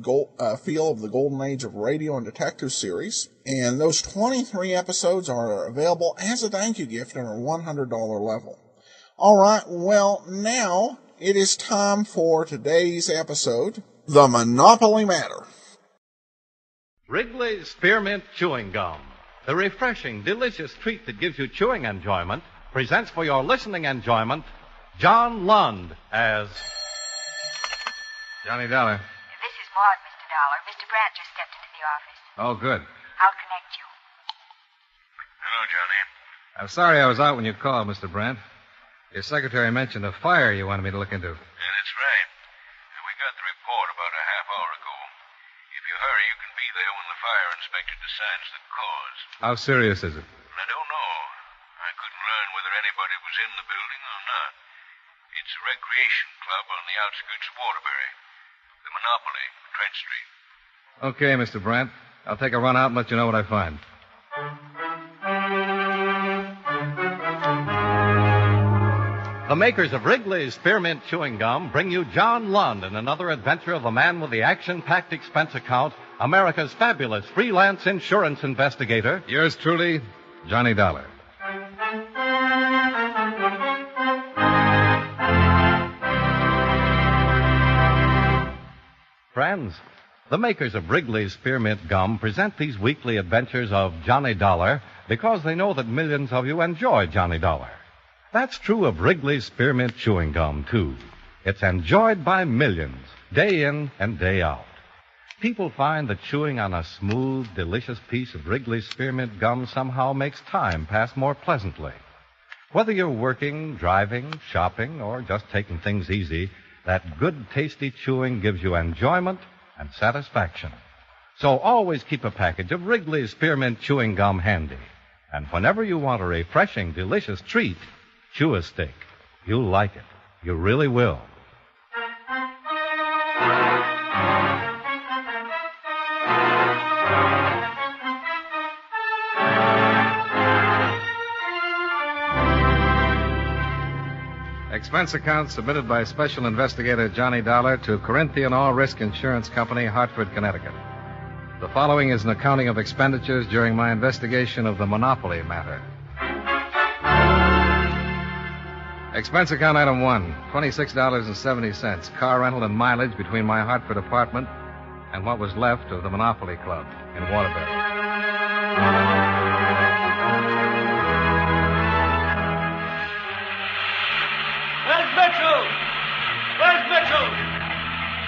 [SPEAKER 1] feel of the golden age of radio and detective series. And those 23 episodes are available as a thank you gift at our $100 level. All right, well, now it is time for today's episode, The Monopoly Matter.
[SPEAKER 12] Wrigley's Spearmint Chewing Gum, the refreshing, delicious treat that gives you chewing enjoyment, presents for your listening enjoyment John Lund as
[SPEAKER 21] Johnny Dollar.
[SPEAKER 17] This is Maud, Mr. Dollar. Mr. Brandt just stepped into the office.
[SPEAKER 21] Oh, good.
[SPEAKER 17] I'll connect you.
[SPEAKER 9] Hello, Johnny.
[SPEAKER 21] I'm sorry I was out when you called, Mr. Brandt. Your secretary mentioned a fire you wanted me to look into.
[SPEAKER 9] Yeah, that's right. We got the report about a half hour ago. If you hurry, you can be there when the fire inspector decides the cause.
[SPEAKER 21] How serious is it?
[SPEAKER 9] I don't know. I couldn't learn whether anybody was in the building or not. It's a recreation club on the outskirts of Waterbury. The Monopoly, Trent Street.
[SPEAKER 21] Okay, Mr. Brandt. I'll take a run out and let you know what I find.
[SPEAKER 12] The makers of Wrigley's Spearmint Chewing Gum bring you John Lund in another adventure of the man with the action-packed expense account, America's fabulous freelance insurance investigator.
[SPEAKER 21] Yours truly, Johnny Dollar.
[SPEAKER 12] Friends, the makers of Wrigley's Spearmint Gum present these weekly adventures of Johnny Dollar because they know that millions of you enjoy Johnny Dollar. That's true of Wrigley's Spearmint Chewing Gum, too. It's enjoyed by millions, day in and day out. People find that chewing on a smooth, delicious piece of Wrigley's Spearmint Gum somehow makes time pass more pleasantly. Whether you're working, driving, shopping, or just taking things easy, that good, tasty chewing gives you enjoyment and satisfaction. So always keep a package of Wrigley's Spearmint Chewing Gum handy. And whenever you want a refreshing, delicious treat, chew a stick. You'll like it. You really will.
[SPEAKER 21] Expense account submitted by Special Investigator Johnny Dollar to Corinthian All Risk Insurance Company, Hartford, Connecticut. The following is an accounting of expenditures during my investigation of the Monopoly matter. Expense account item 1, $26.70, car rental and mileage between my Hartford apartment and what was left of the Monopoly Club in Waterbury.
[SPEAKER 18] Where's Mitchell? Where's Mitchell?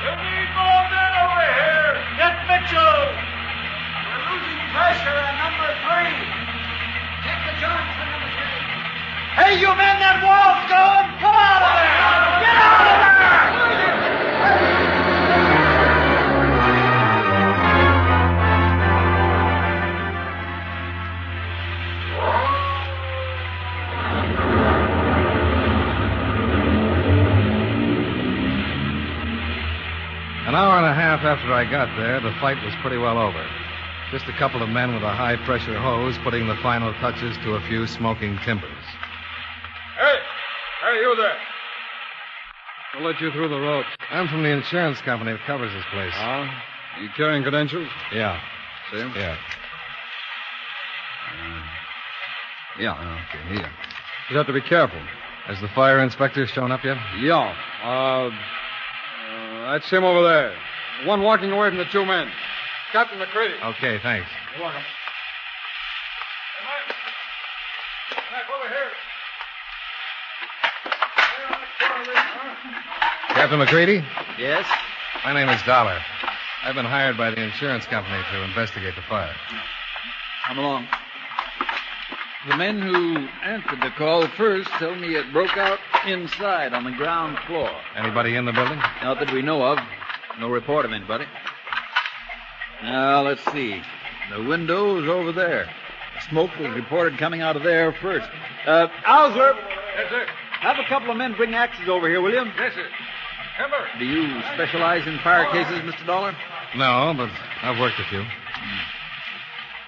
[SPEAKER 18] We need more men over here. Get Mitchell. We're losing pressure on number 3. Check the joints for number 3. Hey, you men, that wall's going. Come out of there. Get out of there.
[SPEAKER 21] An hour and a half after I got there, the fight was pretty well over. Just a couple of men with a high-pressure hose putting the final touches to a few smoking timbers.
[SPEAKER 13] Hey, you there.
[SPEAKER 21] I'll let you through the ropes. I'm from the insurance company that covers this place.
[SPEAKER 13] Oh? You carrying credentials?
[SPEAKER 21] Yeah.
[SPEAKER 13] See 'em?
[SPEAKER 21] Yeah.
[SPEAKER 13] Yeah, okay, here. You have to be careful.
[SPEAKER 21] Has the fire inspector shown up yet?
[SPEAKER 13] Yeah. That's him over there. The one walking away from the 2 men. Captain McCready.
[SPEAKER 21] Okay, thanks.
[SPEAKER 13] You're welcome. Back over here.
[SPEAKER 21] Captain McCready?
[SPEAKER 7] Yes?
[SPEAKER 21] My name is Dollar. I've been hired by the insurance company to investigate the fire.
[SPEAKER 7] Come along. The men who answered the call first told me it broke out inside on the ground floor.
[SPEAKER 21] Anybody in the building?
[SPEAKER 7] Not that we know of. No report of anybody. Now, let's see. The window's over there. The smoke was reported coming out of there first. Hauser!
[SPEAKER 13] Yes, sir.
[SPEAKER 7] Have a couple of men bring axes over here, will you?
[SPEAKER 13] Yes, sir. Timber.
[SPEAKER 7] Do you specialize in fire cases, Mr. Dollar?
[SPEAKER 21] No, but I've worked a few.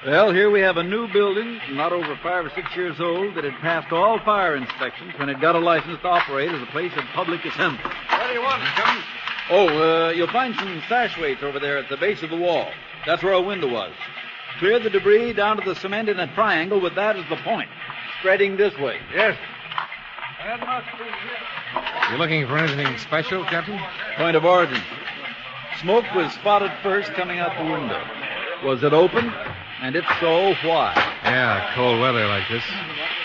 [SPEAKER 7] Well, here we have a new building, not over 5 or 6 years old, that had passed all fire inspections when it got a license to operate as a place of public assembly.
[SPEAKER 13] What do you want, Captain?
[SPEAKER 7] Oh, you'll find some sash weights over there at the base of the wall. That's where a window was. Clear the debris down to the cement in a triangle with that as the point, spreading this way.
[SPEAKER 13] Yes. That must be it.
[SPEAKER 21] You looking for anything special, Captain?
[SPEAKER 7] Point of origin. Smoke was spotted first coming out the window. Was it open? And if so, why?
[SPEAKER 12] Yeah, cold weather like this.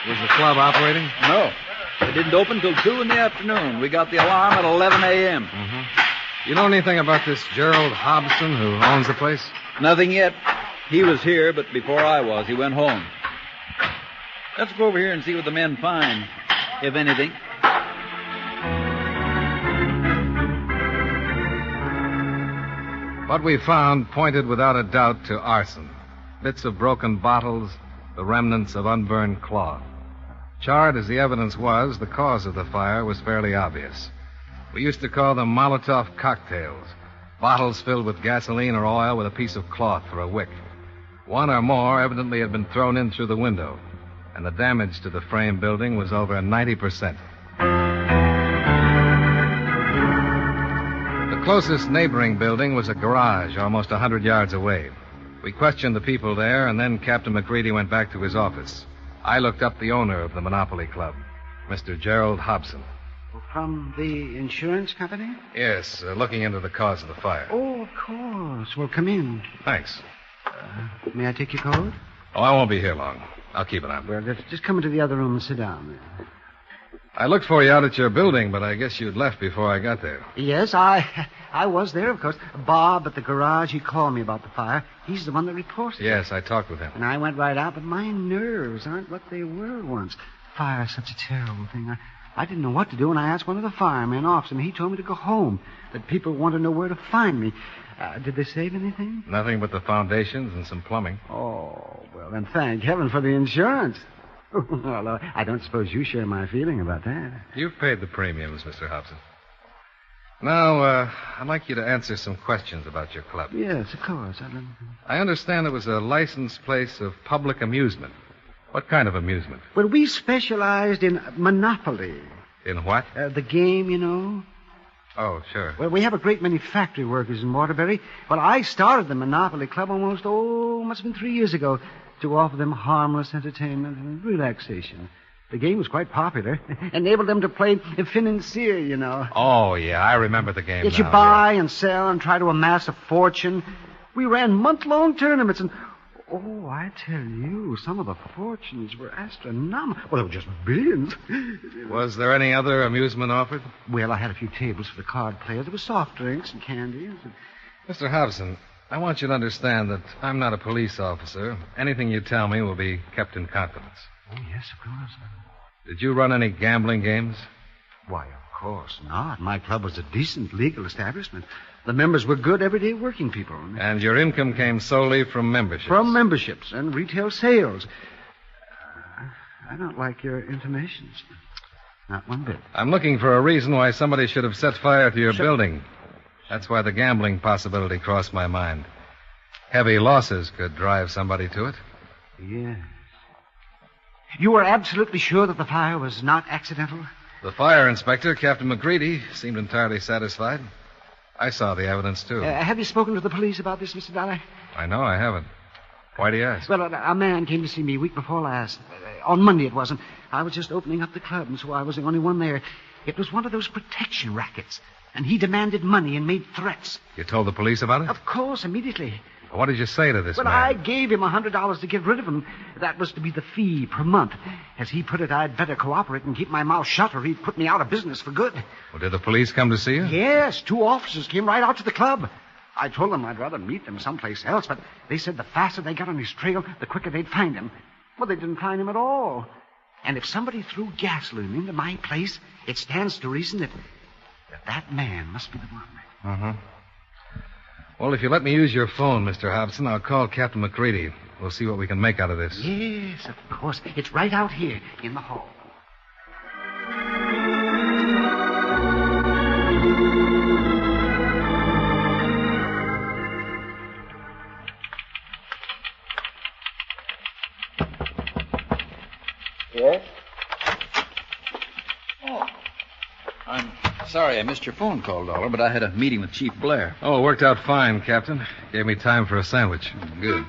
[SPEAKER 12] Was the club operating?
[SPEAKER 7] No. It didn't open till 2 in the afternoon. We got the alarm at 11 a.m.
[SPEAKER 12] Mm-hmm. You know anything about this Gerald Hobson who owns the place?
[SPEAKER 7] Nothing yet. He was here, but before I was, he went home. Let's go over here and see what the men find, if anything.
[SPEAKER 12] What we found pointed without a doubt to arson. Bits of broken bottles, the remnants of unburned cloth. Charred as the evidence was, the cause of the fire was fairly obvious. We used to call them Molotov cocktails. Bottles filled with gasoline or oil with a piece of cloth for a wick. One or more evidently had been thrown in through the window, and the damage to the frame building was over 90%. The closest neighboring building was a garage almost 100 yards away. We questioned the people there, and then Captain McCready went back to his office. I looked up the owner of the Monopoly Club, Mr. Gerald Hobson.
[SPEAKER 4] From the insurance company?
[SPEAKER 12] Yes, looking into the cause of the fire.
[SPEAKER 4] Oh, of course. Well, come in.
[SPEAKER 12] Thanks.
[SPEAKER 4] May I take your coat?
[SPEAKER 12] Oh, I won't be here long. I'll keep it on.
[SPEAKER 4] Well, just come into the other room and sit down there.
[SPEAKER 12] I looked for you out at your building, but I guess you'd left before I got there.
[SPEAKER 4] Yes, I was there, of course. Bob at the garage, he called me about the fire. He's the one that reported it.
[SPEAKER 12] Yes, I talked with him.
[SPEAKER 4] And I went right out, but my nerves aren't what they were once. Fire's such a terrible thing. I didn't know what to do, and I asked one of the firemen off, and he told me to go home, that people want to know where to find me. Did they save anything?
[SPEAKER 12] Nothing but the foundations and some plumbing.
[SPEAKER 4] Oh, well, then thank heaven for the insurance. Well, I don't suppose you share my feeling about that.
[SPEAKER 12] You've paid the premiums, Mr. Hobson. Now, I'd like you to answer some questions about your club.
[SPEAKER 4] Yes, of course.
[SPEAKER 12] I understand it was a licensed place of public amusement. What kind of amusement?
[SPEAKER 4] Well, we specialized in Monopoly.
[SPEAKER 12] In what?
[SPEAKER 4] The game, you know.
[SPEAKER 12] Oh, sure.
[SPEAKER 4] Well, we have a great many factory workers in Waterbury. Well, I started the Monopoly Club must have been 3 years ago, to offer them harmless entertainment and relaxation. The game was quite popular. Enabled them to play financier, you know.
[SPEAKER 12] Oh, yeah, I remember the game
[SPEAKER 4] Yes, you buy and sell and try to amass a fortune. We ran month-long tournaments and... Oh, I tell you, some of the fortunes were astronomical. Well, they were just billions.
[SPEAKER 12] Was there any other amusement offered?
[SPEAKER 4] Well, I had a few tables for the card players. There were soft drinks and candies.
[SPEAKER 12] Mr. Hobson, I want you to understand that I'm not a police officer. Anything you tell me will be kept in confidence.
[SPEAKER 4] Oh, yes, of course.
[SPEAKER 12] Did you run any gambling games?
[SPEAKER 4] Why, of course not. My club was a decent legal establishment. The members were good, everyday working people.
[SPEAKER 12] And your income came solely from memberships?
[SPEAKER 4] From memberships and retail sales. I don't like your intimations. Not one bit.
[SPEAKER 12] I'm looking for a reason why somebody should have set fire to your building. That's why the gambling possibility crossed my mind. Heavy losses could drive somebody to it.
[SPEAKER 4] Yes. You were absolutely sure that the fire was not accidental?
[SPEAKER 12] The fire inspector, Captain McCready, seemed entirely satisfied. I saw the evidence, too.
[SPEAKER 4] Have you spoken to the police about this, Mr. Dollar?
[SPEAKER 12] I know I haven't. Why do you ask?
[SPEAKER 4] Well, a man came to see me a week before last. On Monday it was, and I was just opening up the club, and so I was the only one there. It was one of those protection rackets, and he demanded money and made threats.
[SPEAKER 12] You told the police about it?
[SPEAKER 4] Of course, immediately.
[SPEAKER 12] What did you say to this man?
[SPEAKER 4] Well, I gave him $100 to get rid of him. That was to be the fee per month. As he put it, I'd better cooperate and keep my mouth shut, or he'd put me out of business for good.
[SPEAKER 12] Well, did the police come to see you?
[SPEAKER 4] Yes, 2 officers came right out to the club. I told them I'd rather meet them someplace else, but they said the faster they got on his trail, the quicker they'd find him. Well, they didn't find him at all. And if somebody threw gasoline into my place, it stands to reason that man must be the one.
[SPEAKER 12] Uh-huh. Well, if you let me use your phone, Mr. Hobson, I'll call Captain McCready. We'll see what we can make out of this.
[SPEAKER 4] Yes, of course. It's right out here in the hall.
[SPEAKER 7] Yes? Oh. I'm sorry I missed your phone call, Dollar, but I had a meeting with Chief Blair.
[SPEAKER 12] Oh, it worked out fine, Captain. Gave me time for a sandwich.
[SPEAKER 7] Good.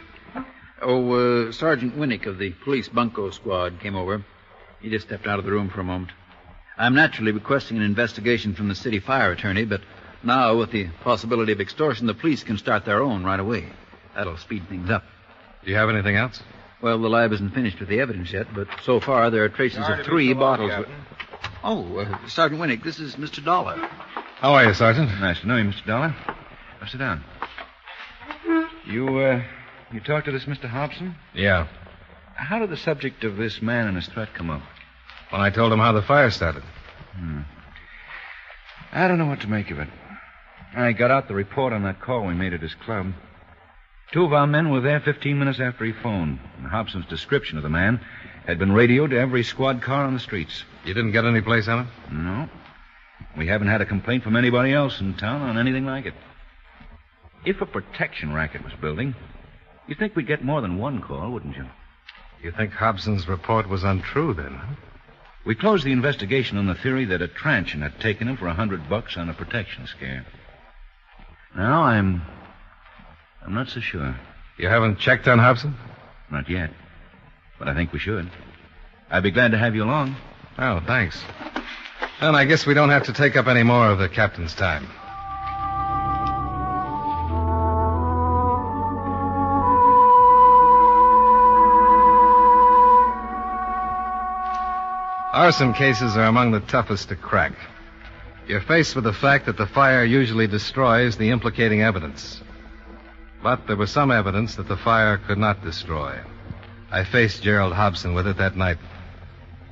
[SPEAKER 7] Sergeant Winnick of the police bunco squad came over. He just stepped out of the room for a moment. I'm naturally requesting an investigation from the city fire attorney, but now, with the possibility of extortion, the police can start their own right away. That'll speed things up.
[SPEAKER 12] Do you have anything else?
[SPEAKER 7] Well, the lab isn't finished with the evidence yet, but so far there are traces of 3 bottles. Sergeant Winnick, this is Mr. Dollar.
[SPEAKER 12] How are you, Sergeant?
[SPEAKER 3] Nice to know you, Mr. Dollar. Now, sit down. You talked to this Mr. Hobson?
[SPEAKER 12] Yeah.
[SPEAKER 3] How did the subject of this man and his threat come up?
[SPEAKER 12] When I told him how the fire started.
[SPEAKER 3] I don't know what to make of it. I got out the report on that call we made at his club. 2 of our men were there 15 minutes after he phoned. And Hobson's description of the man had been radioed to every squad car on the streets.
[SPEAKER 12] You didn't get any place on it?
[SPEAKER 3] No. We haven't had a complaint from anybody else in town on anything like it. If a protection racket was building, you'd think we'd get more than 1 call, wouldn't you?
[SPEAKER 12] You think Hobson's report was untrue, then, huh?
[SPEAKER 3] We closed the investigation on the theory that a Tranchen had taken him for $100 on a protection scare. Now I'm not so sure.
[SPEAKER 12] You haven't checked on Hobson?
[SPEAKER 3] Not yet. But I think we should. I'd be glad to have you along.
[SPEAKER 12] Oh, thanks. Then I guess we don't have to take up any more of the captain's time. Arson cases are among the toughest to crack. You're faced with the fact that the fire usually destroys the implicating evidence. But there was some evidence that the fire could not destroy. I faced Gerald Hobson with it that night.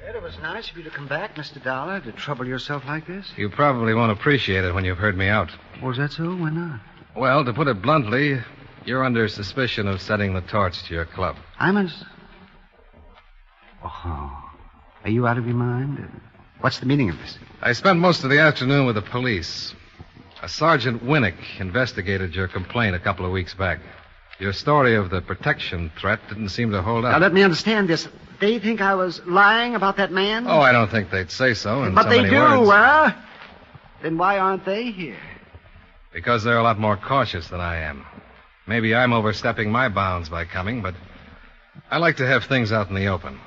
[SPEAKER 4] It was nice of you to come back, Mr. Dollar, to trouble yourself like this.
[SPEAKER 12] You probably won't appreciate it when you've heard me out.
[SPEAKER 4] Was that so? Why not?
[SPEAKER 12] Well, to put it bluntly, you're under suspicion of setting the torch to your club.
[SPEAKER 4] Oh. Are you out of your mind? What's the meaning of this?
[SPEAKER 12] I spent most of the afternoon with the police. A Sergeant Winnick investigated your complaint a couple of weeks back. Your story of the protection threat didn't seem to hold up.
[SPEAKER 4] Now, let me understand this. They think I was lying about that man?
[SPEAKER 12] Oh, I don't think they'd say so in
[SPEAKER 4] but
[SPEAKER 12] so
[SPEAKER 4] they
[SPEAKER 12] many
[SPEAKER 4] do,
[SPEAKER 12] words.
[SPEAKER 4] Then why aren't they here?
[SPEAKER 12] Because they're a lot more cautious than I am. Maybe I'm overstepping my bounds by coming, but I like to have things out in the open.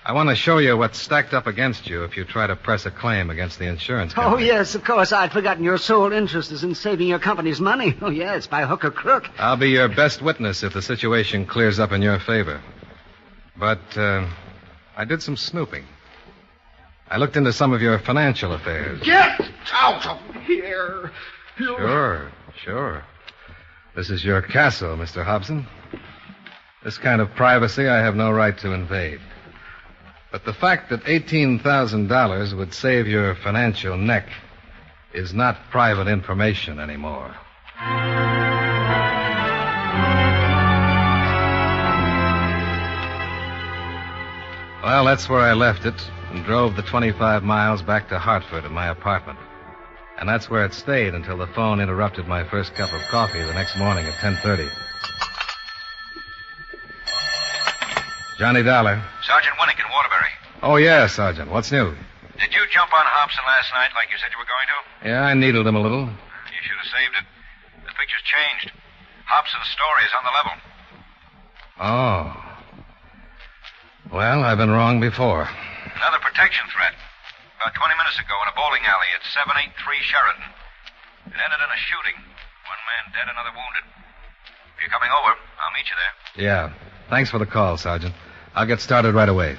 [SPEAKER 12] I want to show you what's stacked up against you if you try to press a claim against the insurance company.
[SPEAKER 4] Oh, yes, of course. I'd forgotten your sole interest is in saving your company's money. Oh, yes, by hook or crook.
[SPEAKER 12] I'll be your best witness if the situation clears up in your favor. But I did some snooping. I looked into some of your financial affairs.
[SPEAKER 4] Get out of here!
[SPEAKER 12] Sure. This is your castle, Mr. Hobson. This kind of privacy I have no right to invade. But the fact that $18,000 would save your financial neck is not private information anymore. Well, that's where I left it and drove the 25 miles back to Hartford at my apartment. And that's where it stayed until the phone interrupted my first cup of coffee the next morning at 10:30. Johnny Dollar.
[SPEAKER 5] Sergeant Winnick in Waterbury.
[SPEAKER 12] Oh, yeah, Sergeant. What's new?
[SPEAKER 5] Did you jump on Hobson last night like you said you were going to?
[SPEAKER 12] Yeah, I needled him a little.
[SPEAKER 5] You should have saved it. The picture's changed. Hobson's story is on the level.
[SPEAKER 12] Oh. Well, I've been wrong before.
[SPEAKER 5] Another protection threat. About 20 minutes ago in a bowling alley at 783 Sheridan. It ended in a shooting. 1 man dead, another wounded. If you're coming over, I'll meet you there.
[SPEAKER 12] Yeah. Thanks for the call, Sergeant. I'll get started right away.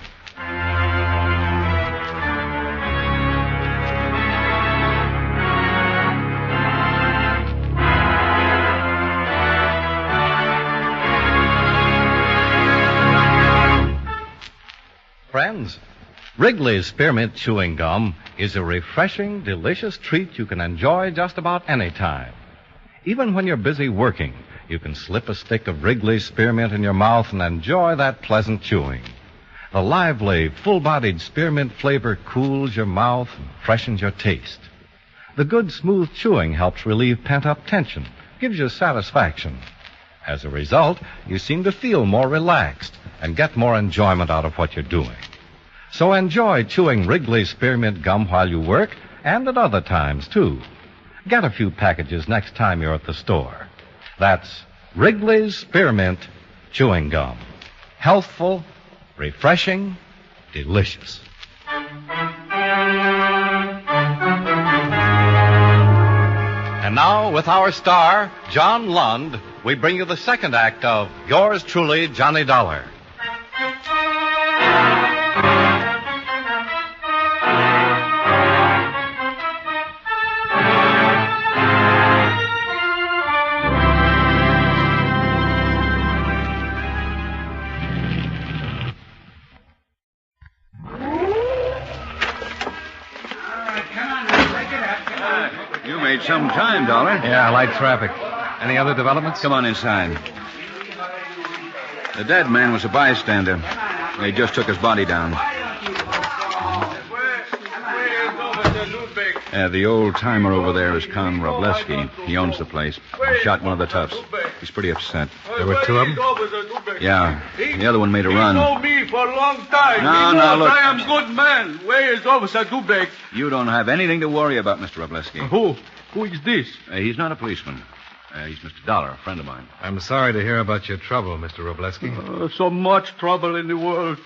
[SPEAKER 12] Friends, Wrigley's Spearmint Chewing Gum is a refreshing, delicious treat you can enjoy just about any time. Even when you're busy working, you can slip a stick of Wrigley's Spearmint in your mouth and enjoy that pleasant chewing. The lively, full-bodied spearmint flavor cools your mouth and freshens your taste. The good, smooth chewing helps relieve pent-up tension, gives you satisfaction. As a result, you seem to feel more relaxed and get more enjoyment out of what you're doing. So enjoy chewing Wrigley's Spearmint Gum while you work and at other times, too. Get a few packages next time you're at the store. That's Wrigley's Spearmint Chewing Gum. Healthful, refreshing, delicious. And now, with our star, John Lund, we bring you the second act of Yours Truly, Johnny Dollar.
[SPEAKER 3] You made some time, Dollar.
[SPEAKER 6] Yeah, light traffic. Any other developments?
[SPEAKER 3] Come on inside. The dead man was a bystander. They just took his body down. The old-timer over there is Con Robleski. He owns the place. He shot one of the toughs. He's pretty upset.
[SPEAKER 6] There were two of them?
[SPEAKER 3] Yeah. The other one made a run.
[SPEAKER 18] He know me for a long time.
[SPEAKER 3] No, look.
[SPEAKER 18] I am good man. Where is Officer Dubek?
[SPEAKER 3] You don't have anything to worry about, Mr. Robleski.
[SPEAKER 18] Who is this?
[SPEAKER 3] He's not a policeman. He's Mr. Dollar, a friend of mine.
[SPEAKER 6] I'm sorry to hear about your trouble, Mr. Robleski.
[SPEAKER 18] So much trouble in the world.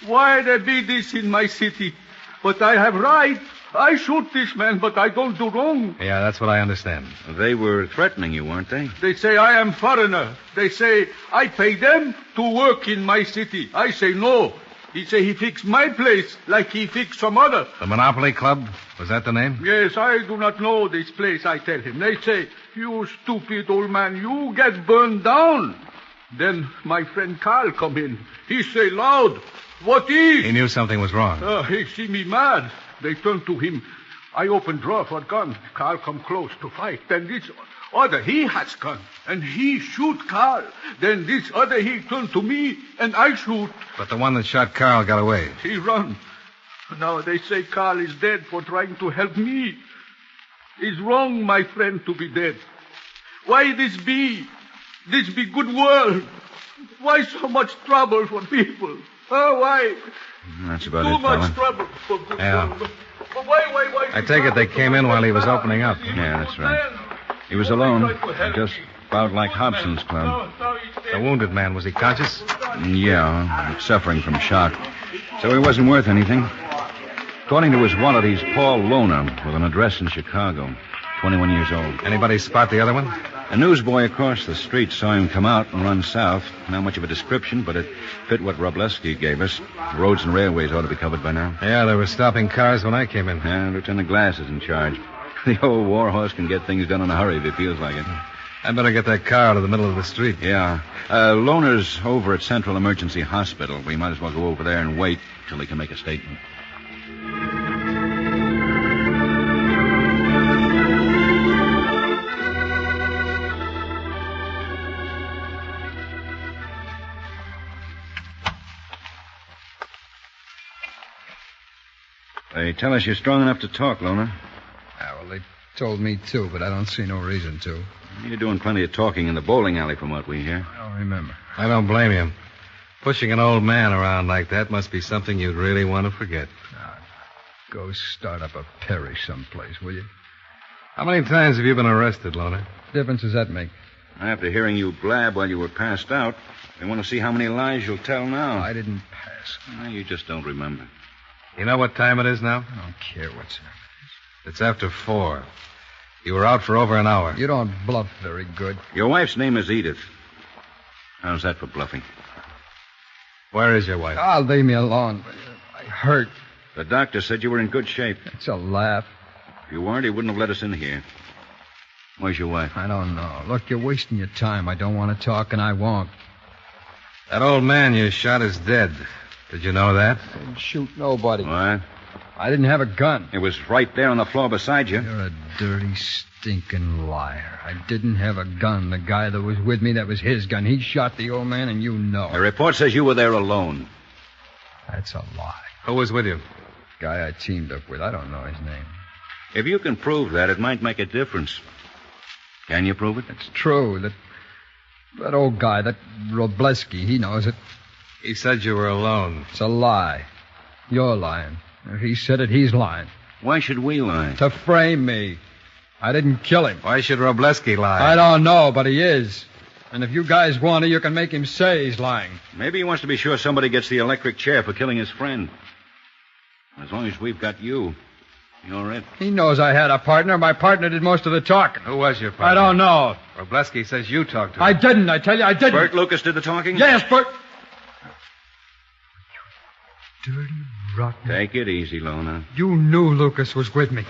[SPEAKER 18] Why there be this in my city? But I have right. I shoot this man, but I don't do wrong.
[SPEAKER 6] Yeah, that's what I understand.
[SPEAKER 3] They were threatening you, weren't they?
[SPEAKER 18] They say I am foreigner. They say I pay them to work in my city. I say no. He say he fix my place like he fix some other.
[SPEAKER 6] The Monopoly Club? Was that the name?
[SPEAKER 18] Yes, I do not know this place, I tell him. They say, you stupid old man, you get burned down. Then my friend Carl come in. He say loud, what is?
[SPEAKER 6] He knew something was wrong.
[SPEAKER 18] He see me mad. They turn to him. I open drawer for gun. Carl come close to fight. Then this other, he has gun. And he shoot Carl. Then this other, he turn to me, and I shoot.
[SPEAKER 6] But the one that shot Carl got away.
[SPEAKER 18] He run. Now they say Carl is dead for trying to help me. It's wrong, my friend, to be dead. Why this be? This be good world. Why so much trouble for people? Why?
[SPEAKER 3] That's about
[SPEAKER 18] Too
[SPEAKER 3] it, fella.
[SPEAKER 18] much trouble for good
[SPEAKER 6] Yeah.
[SPEAKER 18] world. But why
[SPEAKER 6] I take it they came in while he was opening up.
[SPEAKER 3] Yeah, that's right. He was alone, just about like Hobson's club.
[SPEAKER 6] The wounded man, was he conscious?
[SPEAKER 3] Yeah, suffering from shock. So he wasn't worth anything. According to his wallet, he's Paul Loner, with an address in Chicago. 21 years old.
[SPEAKER 6] Anybody spot the other one?
[SPEAKER 3] A newsboy across the street saw him come out and run south. Not much of a description, but it fit what Robleski gave us. Roads and railways ought to be covered by now.
[SPEAKER 6] Yeah, they were stopping cars when I came in.
[SPEAKER 3] Yeah, Lieutenant Glass is in charge. The old warhorse can get things done in a hurry if he feels like it.
[SPEAKER 6] I better get that car out of the middle of the street.
[SPEAKER 3] Yeah. Loner's over at Central Emergency Hospital. We might as well go over there and wait till he can make a statement. They tell us you're strong enough to talk, Loner.
[SPEAKER 19] Yeah, well, they told me too, but I don't see no reason to.
[SPEAKER 3] You're doing plenty of talking in the bowling alley from what we hear.
[SPEAKER 19] I don't remember.
[SPEAKER 6] I don't blame you. Pushing an old man around like that must be something you'd really want to forget.
[SPEAKER 19] Go start up a parish someplace, will you?
[SPEAKER 6] How many times have you been arrested, Loner?
[SPEAKER 19] What difference does that make?
[SPEAKER 3] After hearing you blab while you were passed out, they want to see how many lies you'll tell now.
[SPEAKER 19] I didn't pass.
[SPEAKER 3] Well, you just don't remember.
[SPEAKER 6] You know what time it is now?
[SPEAKER 19] I don't care what's happening.
[SPEAKER 6] It's after 4. You were out for over an hour.
[SPEAKER 19] You don't bluff very good.
[SPEAKER 3] Your wife's name is Edith. How's that for bluffing?
[SPEAKER 6] Where is your wife?
[SPEAKER 19] Leave me alone. I hurt.
[SPEAKER 3] The doctor said you were in good shape.
[SPEAKER 19] It's a laugh.
[SPEAKER 3] If you weren't, he wouldn't have let us in here. Where's your wife?
[SPEAKER 19] I don't know. Look, you're wasting your time. I don't want to talk, and I won't.
[SPEAKER 6] That old man you shot is dead. Did you know that?
[SPEAKER 19] I didn't shoot nobody.
[SPEAKER 3] What?
[SPEAKER 19] I didn't have a gun.
[SPEAKER 3] It was right there on the floor beside you.
[SPEAKER 19] You're a dirty, stinking liar. I didn't have a gun. The guy that was with me, that was his gun. He shot the old man, and you know it.
[SPEAKER 3] The report says you were there alone.
[SPEAKER 19] That's a lie.
[SPEAKER 6] Who was with you?
[SPEAKER 19] Guy I teamed up with. I don't know his name.
[SPEAKER 3] If you can prove that, it might make a difference. Can you prove it?
[SPEAKER 19] It's true. That old guy, that Robleski, he knows it.
[SPEAKER 6] He said you were alone.
[SPEAKER 19] It's a lie. You're lying. If he said it, he's lying.
[SPEAKER 3] Why should we lie?
[SPEAKER 19] To frame me. I didn't kill him.
[SPEAKER 6] Why should Robleski lie?
[SPEAKER 19] I don't know, but he is. And if you guys want to, you can make him say he's lying.
[SPEAKER 3] Maybe he wants to be sure somebody gets the electric chair for killing his friend. As long as we've got you, You're it.
[SPEAKER 19] He knows I had a partner. My partner did most of the talking.
[SPEAKER 3] Who was your partner?
[SPEAKER 19] I don't know.
[SPEAKER 3] Robleski says you talked to him.
[SPEAKER 19] I didn't. I tell you, I didn't.
[SPEAKER 3] Bert Lucas did the talking?
[SPEAKER 19] Yes, Bert. Dirty, rotten.
[SPEAKER 3] Take it easy, Lona.
[SPEAKER 19] You knew Lucas was with me.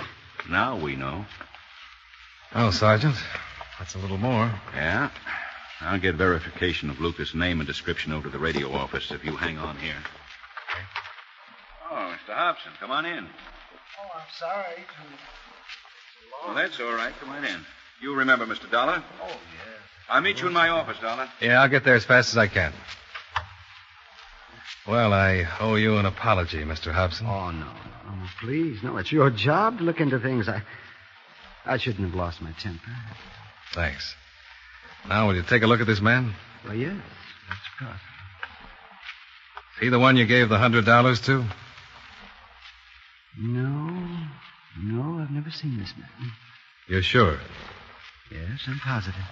[SPEAKER 3] Now we know.
[SPEAKER 6] Oh, Sergeant, that's a little more.
[SPEAKER 3] Yeah? I'll get verification of Lucas' name and description over to the radio office if you hang on here. Oh, Mr. Hobson, come on in.
[SPEAKER 4] Oh, I'm sorry.
[SPEAKER 3] Well, that's all right. Come on in. You remember Mr. Dollar?
[SPEAKER 4] Oh, yes.
[SPEAKER 3] I'll meet you in my office, Dollar.
[SPEAKER 6] Yeah, I'll get there as fast as I can. Well, I owe you an apology, Mr. Hobson.
[SPEAKER 4] Oh, no. Oh, please. No, it's your job to look into things. I shouldn't have lost my temper.
[SPEAKER 6] Thanks. Now, will you take a look at this man?
[SPEAKER 4] Well, yes. That's possible.
[SPEAKER 6] Is he the one you gave the $100 to?
[SPEAKER 4] No, I've never seen this man.
[SPEAKER 6] You're sure?
[SPEAKER 4] Yes, I'm positive.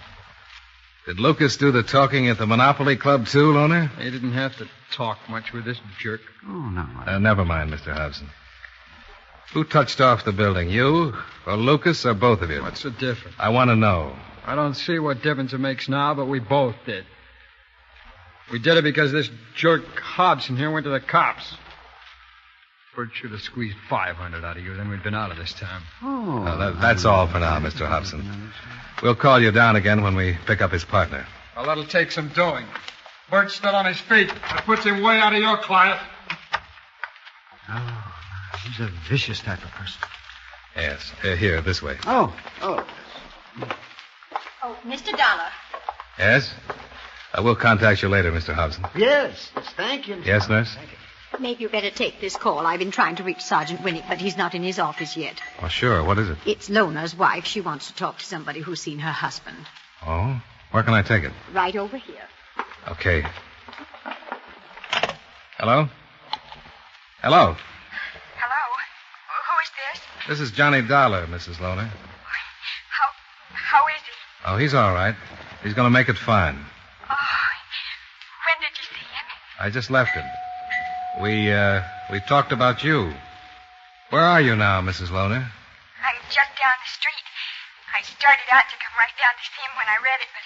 [SPEAKER 6] Did Lucas do the talking at the Monopoly Club, too, Loner?
[SPEAKER 19] He didn't have to talk much with this jerk.
[SPEAKER 4] Oh, no.
[SPEAKER 6] Never mind, Mr. Hobson. Who touched off the building, you or Lucas or both of you?
[SPEAKER 19] What's the difference?
[SPEAKER 6] I want to know.
[SPEAKER 19] I don't see what difference it makes now, but we both did. We did it because this jerk Hobson here went to the cops. Bert should have squeezed $500 out of you, then we'd been out of this time.
[SPEAKER 4] Oh.
[SPEAKER 6] That's all for now, Mr. Hobson. We'll call you down again when we pick up his partner.
[SPEAKER 19] Well, that'll take some doing. Bert's still on his feet. That puts him way out of your client.
[SPEAKER 4] Oh, he's a vicious type of person.
[SPEAKER 6] Yes. Here, this way.
[SPEAKER 4] Oh.
[SPEAKER 17] Oh, Mr. Dollar.
[SPEAKER 6] Yes? I will contact you later, Mr. Hobson.
[SPEAKER 4] Yes, thank you.
[SPEAKER 6] Yes, nurse?
[SPEAKER 17] Maybe you better take this call. I've been trying to reach Sergeant Winnick, but he's not in his office yet.
[SPEAKER 6] Oh, sure. What is it?
[SPEAKER 17] It's Lona's wife. She wants to talk to somebody who's seen her husband.
[SPEAKER 6] Oh? Where can I take it?
[SPEAKER 17] Right over here.
[SPEAKER 6] Okay. Hello? Hello?
[SPEAKER 17] Hello? Who is this?
[SPEAKER 6] This is Johnny Dollar, Mrs. Loner.
[SPEAKER 17] How is he?
[SPEAKER 6] Oh, he's all right. He's going to make it fine.
[SPEAKER 17] Oh, when did you see him?
[SPEAKER 6] I just left him. We talked about you. Where are you now, Mrs. Loner?
[SPEAKER 17] I'm just down the street. I started out to come right down to see him when I read it, but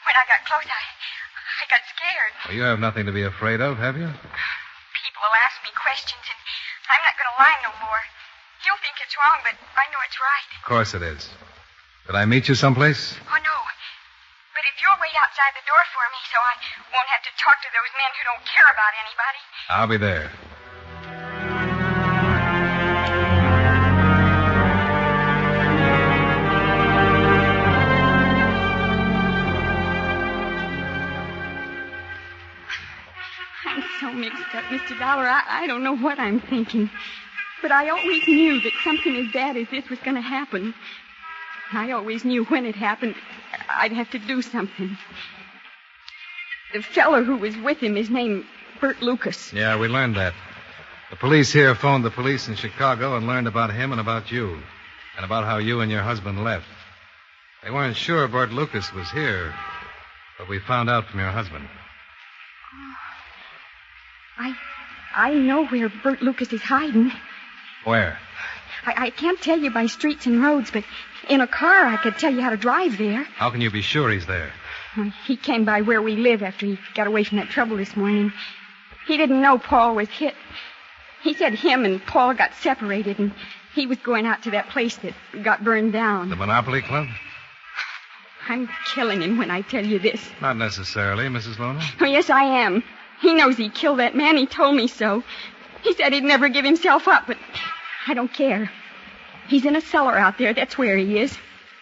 [SPEAKER 17] when I got close, I got scared.
[SPEAKER 6] Well, you have nothing to be afraid of, have you?
[SPEAKER 17] People will ask me questions, and I'm not going to lie no more. You'll think it's wrong, but I know it's right.
[SPEAKER 6] Of course it is. Did I meet you someplace?
[SPEAKER 17] Oh, no. But if you'll wait outside the door for me so I won't have to talk to those men who don't care about anybody.
[SPEAKER 6] I'll be there.
[SPEAKER 11] I'm so mixed up, Mr. Dollar. I don't know what I'm thinking. But I always knew that something as bad as this was going to happen. I always knew when it happened, I'd have to do something. The fellow who was with him is named Bert Lucas.
[SPEAKER 6] Yeah, we learned that. The police here phoned the police in Chicago and learned about him and about you. And about how you and your husband left. They weren't sure Bert Lucas was here, but we found out from your husband.
[SPEAKER 11] I know where Bert Lucas is hiding.
[SPEAKER 6] Where?
[SPEAKER 11] I can't tell you by streets and roads, but in a car I could tell you how to drive there.
[SPEAKER 6] How can you be sure he's there?
[SPEAKER 11] He came by where we live after he got away from that trouble this morning. He didn't know Paul was hit. He said him and Paul got separated, and he was going out to that place that got burned down.
[SPEAKER 6] The Monopoly Club?
[SPEAKER 11] I'm killing him when I tell you this.
[SPEAKER 6] Not necessarily, Mrs. Loner.
[SPEAKER 11] Oh, yes, I am. He knows he killed that man. He told me so. He said he'd never give himself up, but I don't care. He's in a cellar out there. That's where he is.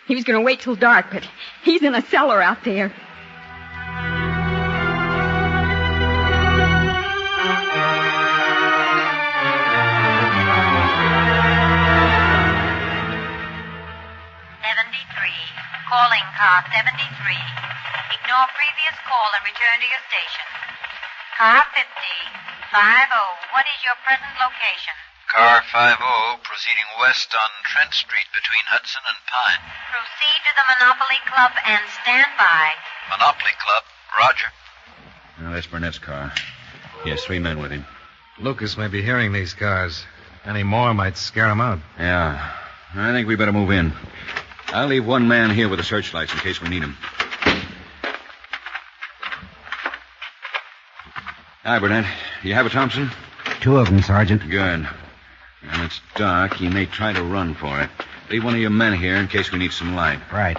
[SPEAKER 11] He was going to wait till dark, but he's in a cellar out there.
[SPEAKER 15] Calling car 73. Ignore previous call and return to your station. Car 50, 50, what is your present location?
[SPEAKER 5] Car 50 proceeding west on Trent Street between Hudson and Pine.
[SPEAKER 15] Proceed to the Monopoly Club and stand by.
[SPEAKER 5] Monopoly Club, roger.
[SPEAKER 3] Now, that's Burnett's car. He has 3 men with him.
[SPEAKER 6] Lucas may be hearing these cars. Any more might scare them out.
[SPEAKER 3] Yeah. I think we better move in. I'll leave one man here with the searchlights in case we need him. Hi, Burnett. You have a Thompson?
[SPEAKER 10] 2 of them, Sergeant.
[SPEAKER 3] Good. And it's dark. He may try to run for it. Leave one of your men here in case we need some light.
[SPEAKER 10] Right.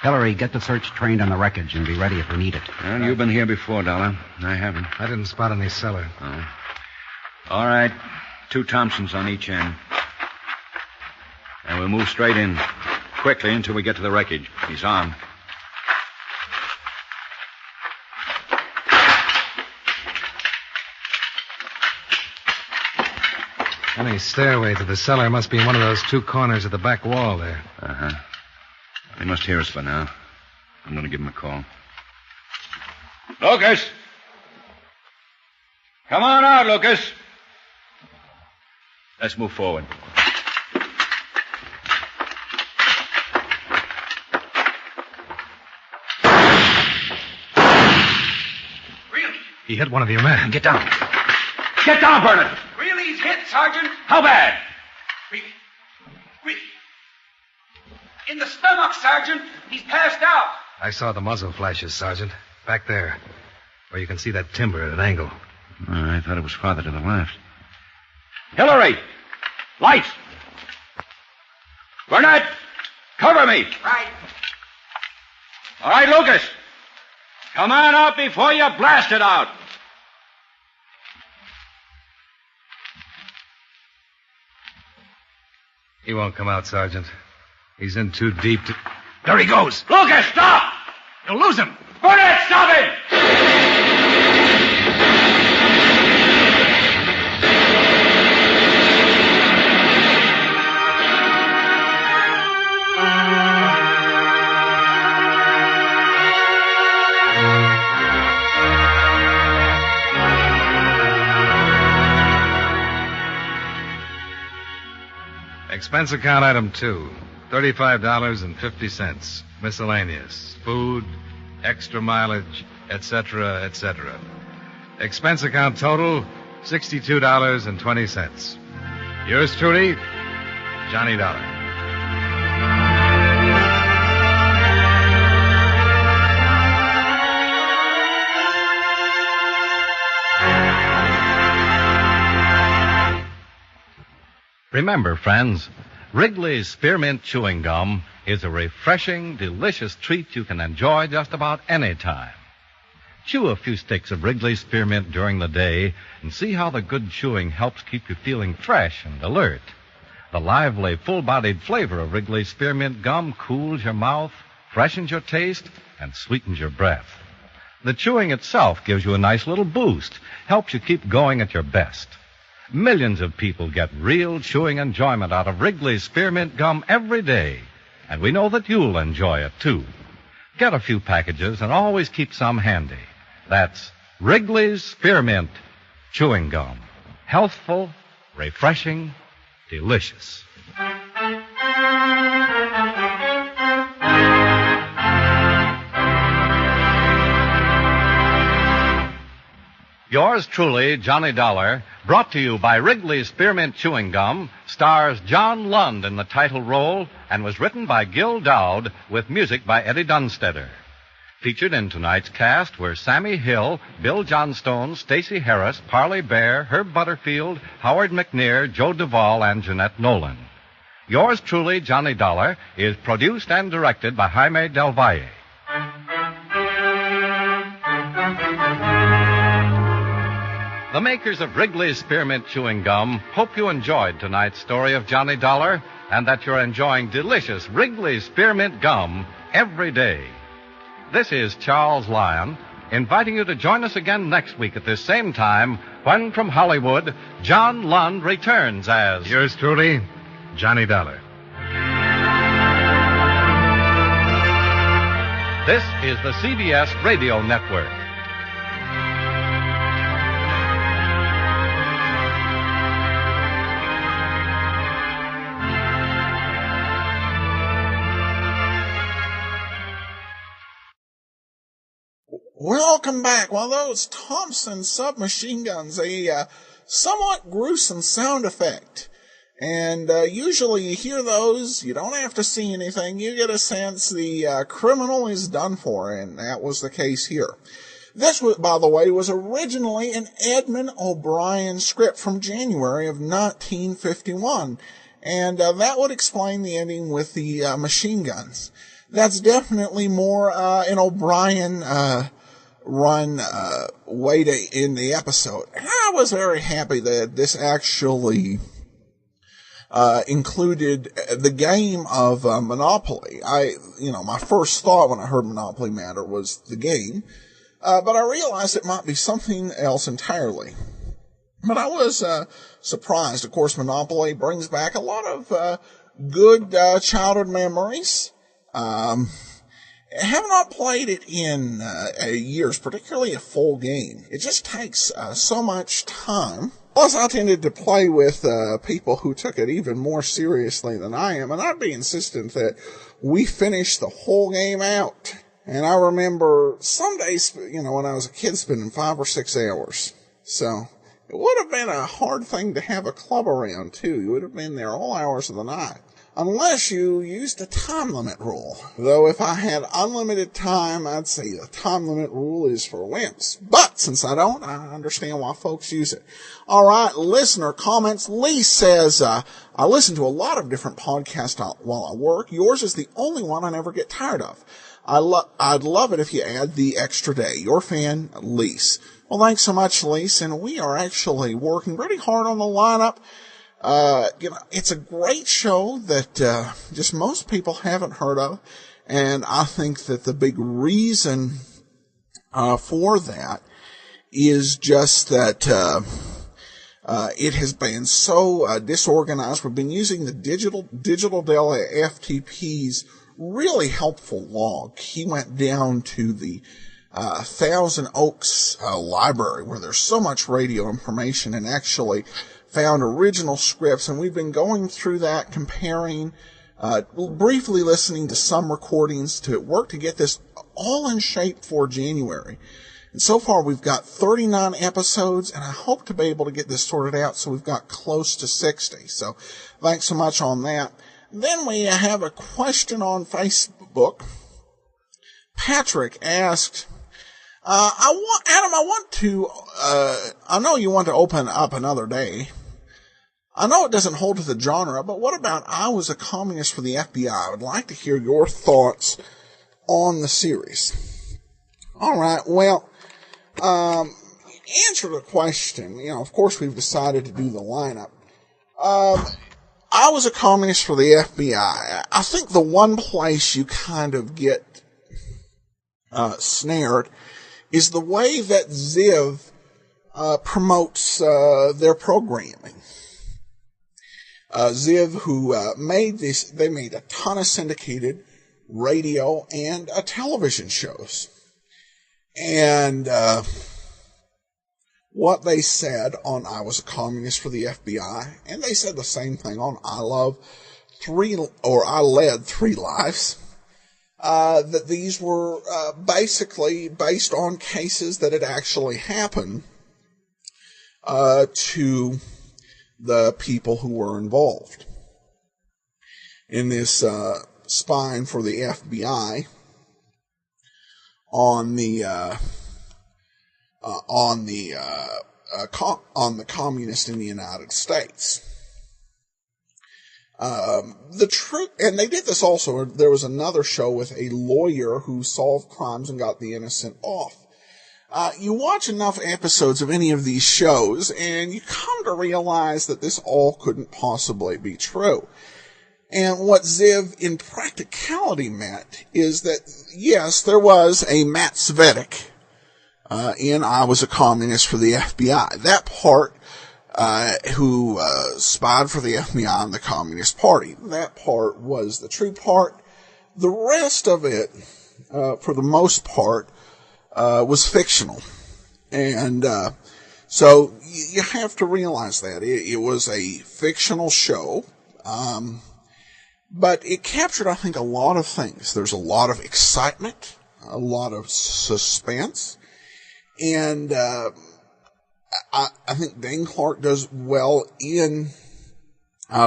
[SPEAKER 10] Hillary, get the search trained on the wreckage and be ready if we need it.
[SPEAKER 3] Well, you've been here before, Dollar. I haven't.
[SPEAKER 6] I didn't spot any cellar.
[SPEAKER 3] Oh. All right. 2 Thompsons on each end. And we'll move straight in. Quickly until we get to the wreckage. He's armed.
[SPEAKER 6] Any stairway to the cellar must be in one of those 2 corners of the back wall there.
[SPEAKER 3] Uh-huh. They must hear us by now. I'm going to give him a call. Lucas! Come on out, Lucas. Let's move forward.
[SPEAKER 6] Really? He hit one of your men.
[SPEAKER 3] Get down. Get down, Burnett.
[SPEAKER 18] Really, he's hit, Sergeant?
[SPEAKER 3] How bad?
[SPEAKER 18] Really. In the stomach, Sergeant. He's passed out.
[SPEAKER 6] I saw the muzzle flashes, Sergeant. Back there. Where you can see that timber at an angle.
[SPEAKER 3] Oh, I thought it was farther to the left. Hillary! Lights! Burnett! Cover me!
[SPEAKER 18] Right.
[SPEAKER 3] All right, Lucas. Come on out before you blast it out.
[SPEAKER 6] He won't come out, Sergeant. He's in too deep to...
[SPEAKER 3] There he goes. Lucas, stop!
[SPEAKER 6] You'll lose him.
[SPEAKER 3] Burnett, stop him!
[SPEAKER 6] Expense account item 2. $35.50. Miscellaneous. Food, extra mileage, etc., etc. Expense account total, $62.20. Yours truly, Johnny Dollar.
[SPEAKER 12] Remember, friends, Wrigley's Spearmint Chewing Gum is a refreshing, delicious treat you can enjoy just about any time. Chew a few sticks of Wrigley's Spearmint during the day and see how the good chewing helps keep you feeling fresh and alert. The lively, full-bodied flavor of Wrigley's Spearmint Gum cools your mouth, freshens your taste, and sweetens your breath. The chewing itself gives you a nice little boost, helps you keep going at your best. Millions of people get real chewing enjoyment out of Wrigley's Spearmint Gum every day, and we know that you'll enjoy it, too. Get a few packages and always keep some handy. That's Wrigley's Spearmint Chewing Gum. Healthful, refreshing, delicious. Yours truly, Johnny Dollar, brought to you by Wrigley's Spearmint Chewing Gum, stars John Lund in the title role and was written by Gil Dowd with music by Eddie Dunstetter. Featured in tonight's cast were Sammy Hill, Bill Johnstone, Stacey Harris, Parley Bear, Herb Butterfield, Howard McNear, Joe Duvall, and Jeanette Nolan. Yours truly, Johnny Dollar, is produced and directed by Jaime Del Valle. The makers of Wrigley's Spearmint Chewing Gum hope you enjoyed tonight's story of Johnny Dollar and that you're enjoying delicious Wrigley's Spearmint Gum every day. This is Charles Lyon, inviting you to join us again next week at this same time when, from Hollywood, John Lund returns as...
[SPEAKER 6] Yours truly, Johnny Dollar.
[SPEAKER 12] This is the CBS Radio Network.
[SPEAKER 1] Welcome back. Well, those Thompson submachine guns, they somewhat gruesome sound effect. And usually you hear those, you don't have to see anything, you get a sense the criminal is done for, and that was the case here. This, by the way, was originally an Edmund O'Brien script from January of 1951, and that would explain the ending with the machine guns. That's definitely more an O'Brien run way to end the episode. And I was very happy that this actually included the game of Monopoly. My first thought when I heard Monopoly Matter was the game. But I realized it might be something else entirely. But I was surprised. Of course, Monopoly brings back a lot of good childhood memories. I have not played it in years, particularly a full game. It just takes so much time. Plus, I tended to play with people who took it even more seriously than I am, and I'd be insistent that we finish the whole game out. And I remember some days, when I was a kid, spending 5 or 6 hours. So it would have been a hard thing to have a club around, too. You would have been there all hours of the night. Unless you used a time limit rule. Though if I had unlimited time, I'd say the time limit rule is for wimps. But since I don't, I understand why folks use it. All right, listener comments. Lee says, I listen to a lot of different podcasts while I work. Yours is the only one I never get tired of. I'd love it if you add the extra day. Your fan, Lise. Well, thanks so much, Lise. And we are actually working pretty hard on the lineup. It's a great show that just most people haven't heard of. And I think that the big reason for that is just that it has been so disorganized. We've been using the Digital Deli FTP's really helpful log. He went down to the Thousand Oaks library where there's so much radio information and actually found original scripts, and we've been going through that, comparing, briefly listening to some recordings to work to get this all in shape for January. And so far we've got 39 episodes, and I hope to be able to get this sorted out so we've got close to 60. So thanks so much on that. Then we have a question on Facebook. Patrick asked, I know you want to open up another day. I know it doesn't hold to the genre, but what about I Was a Communist for the FBI? I would like to hear your thoughts on the series. All right, well, answer the question. Of course we've decided to do the lineup. I Was a Communist for the FBI. I think the one place you kind of get snared is the way that Ziv promotes their programming. Ziv, who they made a ton of syndicated radio and television shows. And what they said on I Was a Communist for the FBI, and they said the same thing on I Led 3 Lives, that these were basically based on cases that had actually happened to the people who were involved in this spying for the FBI on the communists in the United States. The truth, and they did this also. There was another show with a lawyer who solved crimes and got the innocent off. You watch enough episodes of any of these shows, and you come to realize that this all couldn't possibly be true. And what Ziv in practicality meant is that, yes, there was a Matt Svedek in I Was a Communist for the FBI. That part, who spied for the FBI and the Communist Party. That part was the true part. The rest of it, for the most part, was fictional. And so you have to realize that. It was a fictional show. But it captured, I think, a lot of things. There's a lot of excitement, a lot of suspense, and I think Dane Clark does well in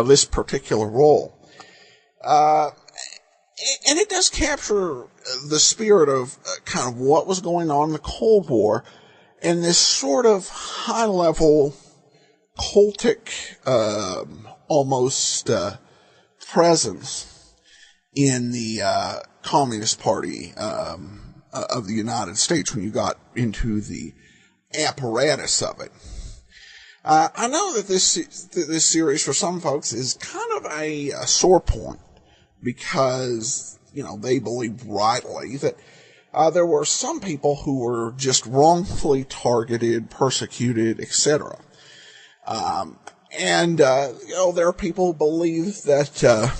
[SPEAKER 1] this particular role. And it does capture the spirit of kind of what was going on in the Cold War and this sort of high-level cultic, almost presence in the Communist Party of the United States when you got into the apparatus of it. I know that this series for some folks is kind of a sore point because, they believed rightly that there were some people who were just wrongfully targeted, persecuted, etc. There are people who believe that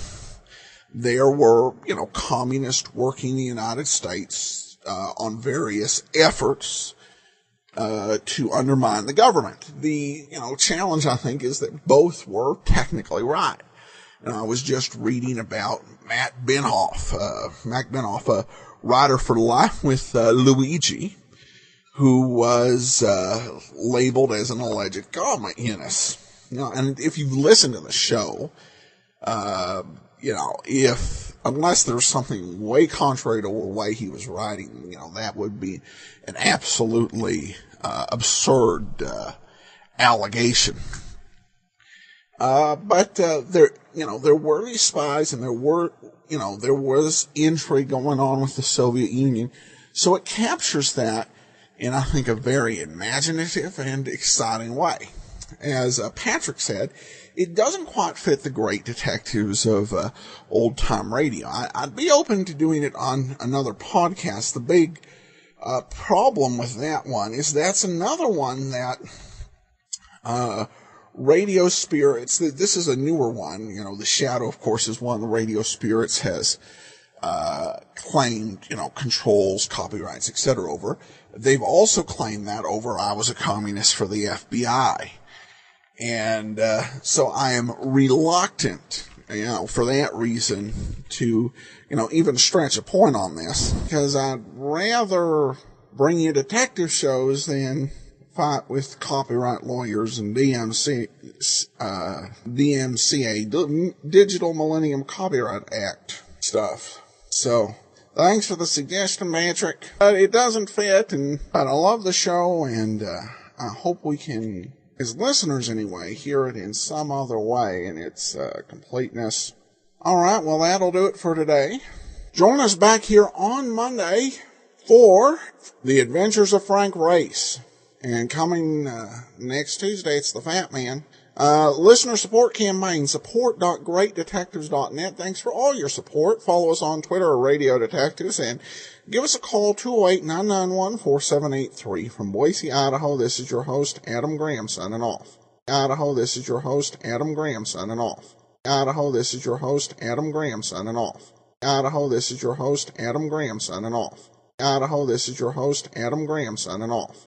[SPEAKER 1] there were, communists working in the United States on various efforts to undermine the government. The, challenge, I think, is that both were technically right. And I was just reading about Mac Benoff, a writer for life with Luigi, who was labeled as an alleged communist. And if you've listened to the show, unless there's something way contrary to the way he was writing, that would be an absolutely absurd allegation. But there were these spies, and there was intrigue going on with the Soviet Union. So it captures that in, I think, a very imaginative and exciting way. As Patrick said, it doesn't quite fit the great detectives of old-time radio. I'd be open to doing it on another podcast. The big problem with that one is that's another one that Radio Spirits, this is a newer one. The Shadow, of course, is one the Radio Spirits has claimed, controls, copyrights, etc. over. They've also claimed that over I Was a Communist for the FBI. And so I am reluctant, for that reason to, even stretch a point on this, because I'd rather bring you detective shows than fight with copyright lawyers and DMCA, Digital Millennium Copyright Act stuff. So, thanks for the suggestion, Patrick. But it doesn't fit, but I love the show, and I hope we can, as listeners anyway, hear it in some other way in its completeness. Alright, well that'll do it for today. Join us back here on Monday for The Adventures of Frank Race. And coming next Tuesday, it's the Fat Man. Listener support campaign, support.greatdetectives.net. Thanks for all your support. Follow us on Twitter or Radio Detectives, and give us a call, 208-991-4783. From Boise, Idaho, this is your host, Adam Graham, signing off. Idaho, this is your host, Adam Graham, signing off. Idaho, this is your host, Adam Graham, signing off. Idaho, this is your host, Adam Graham, signing off. Idaho, this is your host, Adam Graham, signing off.